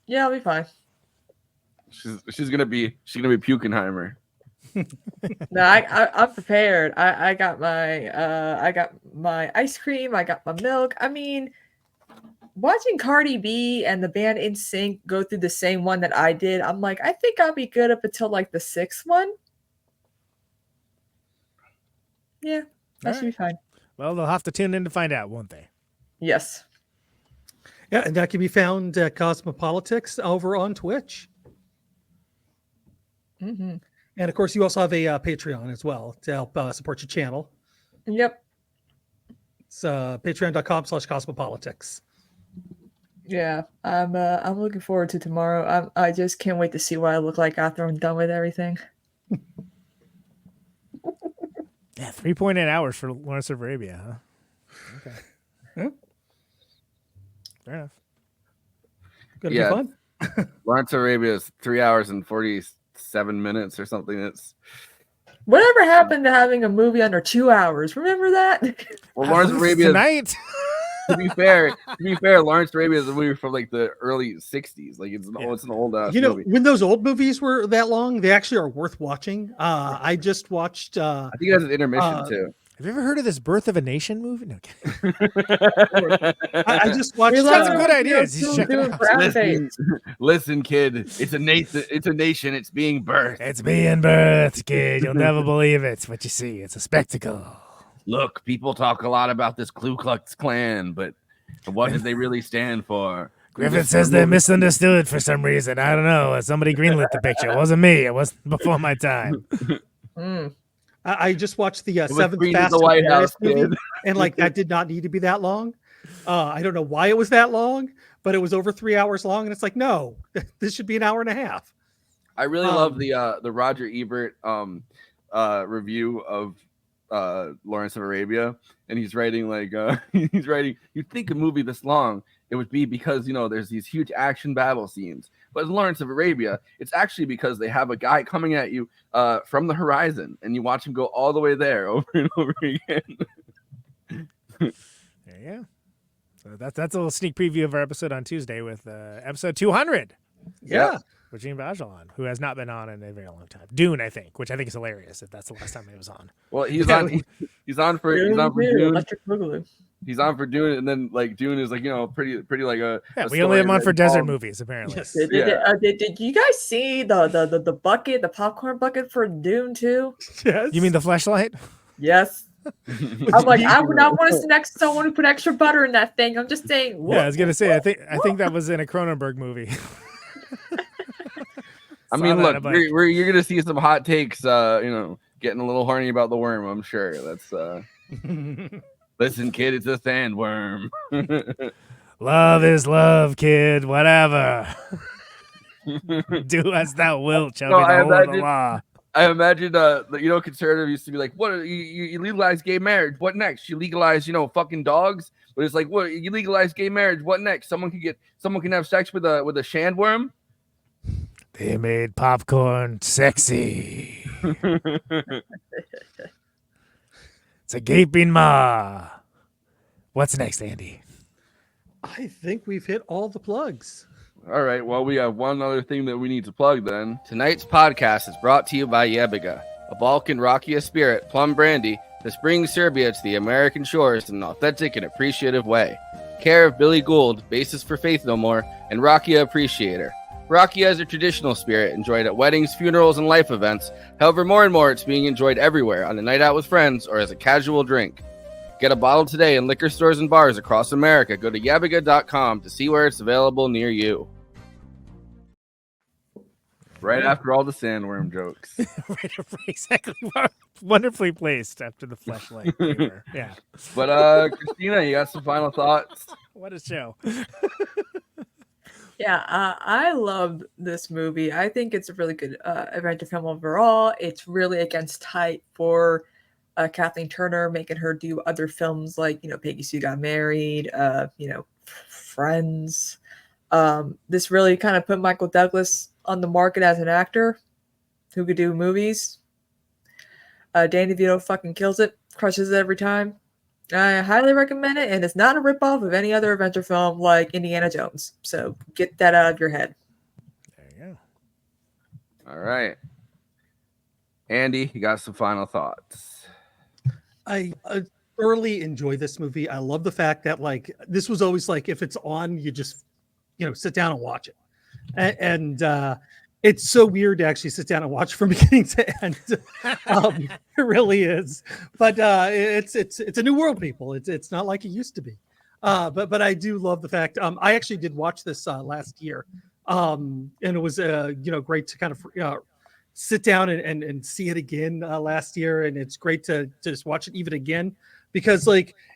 Yeah, I'll be fine. She's gonna be Pukenheimer. No, I'm prepared. I got my ice cream. I got my milk. I mean, watching Cardi B and the band NSYNC go through the same one that I did, I'm like, I think I'll be good up until like the 6th one. Yeah, that should be fine. Well, they'll have to tune in to find out, won't they? Yes. Yeah, and that can be found at Cosmopolitics over on Twitch. Mm-hmm. And of course, you also have a Patreon as well to help support your channel. Yep. It's patreon.com/cosmopolitics. Yeah, I'm looking forward to tomorrow. I just can't wait to see what I look like after I'm done with everything. Yeah, 3.8 hours for Lawrence of Arabia, huh? Okay. Yeah. Fair enough. Gonna be fun. Lawrence of Arabia is 3 hours and 47 minutes or something. Whatever happened to having a movie under 2 hours? Remember that? Well, Lawrence of Arabia tonight. to be fair, Lawrence of Arabia is a movie from like the early '60s. Like it's an old movie. When those old movies were that long, they actually are worth watching. I just watched. I think it has an intermission too. Have you ever heard of this Birth of a Nation movie? No. I just watched. He's got some good ideas. He's checking it out. Listen, kid. It's a nation. It's being birthed. It's being birthed, kid. You'll never believe it. What you see. It's a spectacle. Look, people talk a lot about this Ku Klux Klan, but what did they really stand for? Griffin says they're misunderstood for some reason. I don't know. Somebody greenlit the picture. It wasn't me. It wasn't before my time. I just watched the Seventh Fast and Furious movie, and like that did not need to be that long. I don't know why it was that long, but it was over 3 hours long, and it's like, no, this should be an hour and a half. I really love the Roger Ebert review of Lawrence of Arabia, and he's writing like you'd think a movie this long it would be because there's these huge action battle scenes, but in Lawrence of Arabia it's actually because they have a guy coming at you from the horizon and you watch him go all the way there over and over again. Yeah, so that's a little sneak preview of our episode on Tuesday with episode 200. With Gene Bajalan, who has not been on in a very long time. Dune, I think, which I think is hilarious if that's the last time he was on. Well, he's on for Dune. Electric Boogaloo. He's on for Dune, and then like Dune is like pretty like a. We only have him on for desert movies, apparently. Yes. Did you guys see the bucket, the popcorn bucket for Dune 2? Yes. You mean the fleshlight? Yes. I'm like, I would not want to sit next to someone who put extra butter in that thing. I'm just saying. Yeah, I was gonna say, I think that was in a Cronenberg movie. I mean, look, you're gonna see some hot takes. Getting a little horny about the worm. I'm sure that's. Listen, kid, it's a sandworm. Love is love, kid. Whatever. Do as thou wilt, shall be the whole of the law. I imagine, conservative used to be like, "What? You legalize gay marriage? What next? You legalize, fucking dogs?" But it's like, "What? You legalize gay marriage? What next? Someone can have sex with a sandworm." They made popcorn sexy. It's a gaping maw. What's next, Andy? I think we've hit all the plugs. All right. Well, we have one other thing that we need to plug then. Tonight's podcast is brought to you by Jebiga, a Balkan rakia spirit, plum brandy, that brings Serbia to the American shores in an authentic and appreciative way. Care of Billy Gould, bassist for Faith No More, and Rakia Appreciator. Rakia is a traditional spirit enjoyed at weddings, funerals, and life events. However, more and more it's being enjoyed everywhere on a night out with friends or as a casual drink. Get a bottle today in liquor stores and bars across America. Go to yabiga.com to see where it's available near you. Right after all the sandworm jokes. Right, exactly. Wonderfully placed after the fleshlight. Yeah. But Kristina, you got some final thoughts? What a show. Yeah, I love this movie. I think it's a really good adventure film overall. It's really against type for Kathleen Turner, making her do other films like, Peggy Sue Got Married, Friends. This really kind of put Michael Douglas on the market as an actor who could do movies. Danny DeVito fucking kills it, crushes it every time. I highly recommend it, and it's not a ripoff of any other adventure film like Indiana Jones. So get that out of your head. There you go. All right. Andy, you got some final thoughts? I thoroughly enjoy this movie. I love the fact that this was always if it's on, you just sit down and watch it. And it's so weird to actually sit down and watch from beginning to end. It really is. But it's a new world, people. It's not like it used to be. But I do love the fact. I actually did watch this last year, and it was great to kind of sit down and see it again last year, and it's great to just watch it even again because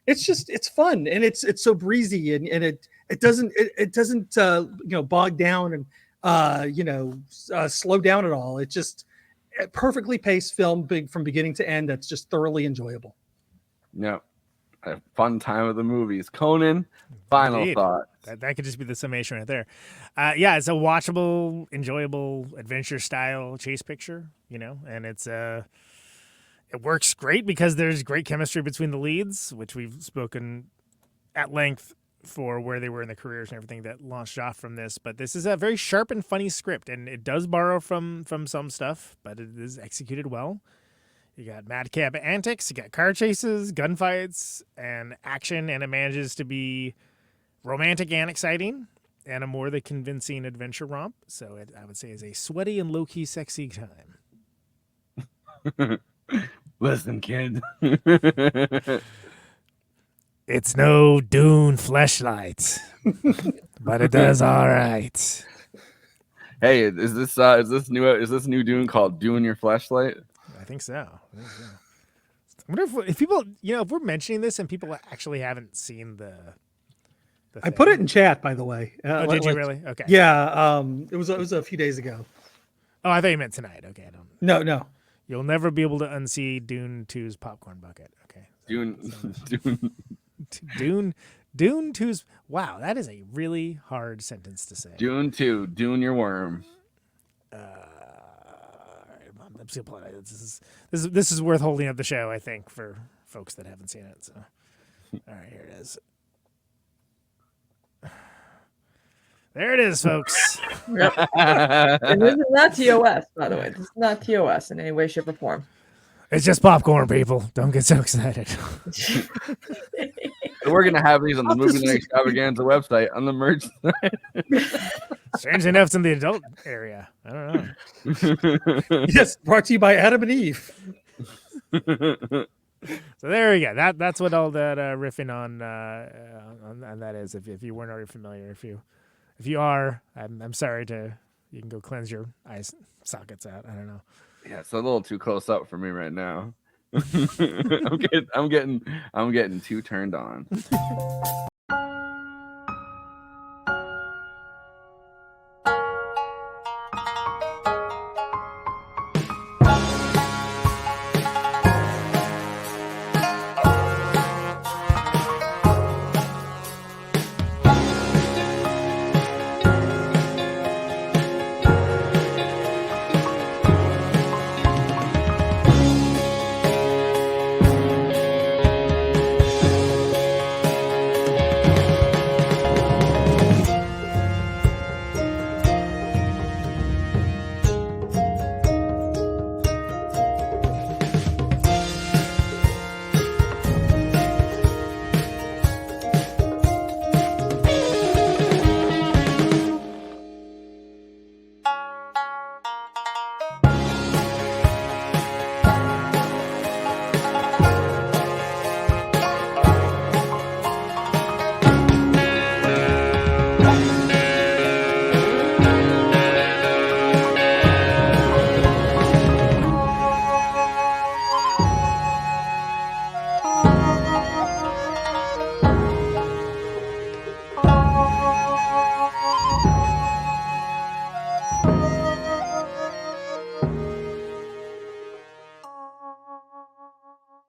it's fun and it's so breezy and it doesn't bog down and slow down at all. It's just a perfectly paced film, from beginning to end. That's just thoroughly enjoyable. Yeah, a fun time of the movies. Conan, final thought. That could just be the summation right there. Yeah, it's a watchable, enjoyable adventure style chase picture, and it's It works great because there's great chemistry between the leads, which we've spoken at length for where they were in the careers and everything that launched off from this. But this is a very sharp and funny script, and it does borrow from some stuff, but it is executed well. You got madcap antics, you got car chases, gunfights, and action, and it manages to be romantic and exciting, and a more than convincing adventure romp. So I would say is a sweaty and low-key sexy time. Listen, kid. It's no Dune fleshlight, but it does all right. Hey, is this new Dune called Dune Your Flashlight? I think so. I wonder if people, if we're mentioning this and people actually haven't seen the I put it in chat, by the way. Did you really? Okay. Yeah. It was a few days ago. Oh, I thought you meant tonight. Okay. No. You'll never be able to unsee Dune 2's popcorn bucket. Okay. Dune 2's. Wow, that is a really hard sentence to say. Dune 2, Dune your worm. This is worth holding up the show, I think, for folks that haven't seen it. So, all right, here it is. There it is, folks. Yep. And this is not TOS, by the way. This is not TOS in any way, shape, or form. It's just popcorn, people. Don't get so excited. So we're going to have these on the Movie Night Extravaganza website on the merch site. Strange enough, it's in the adult area. I don't know. Yes, brought to you by Adam and Eve. So there we go. That's what all that riffing on that is. If you weren't already familiar, if you are, I'm sorry you can go cleanse your eye sockets out. I don't know. Yeah, it's a little too close up for me right now. I'm getting too turned on.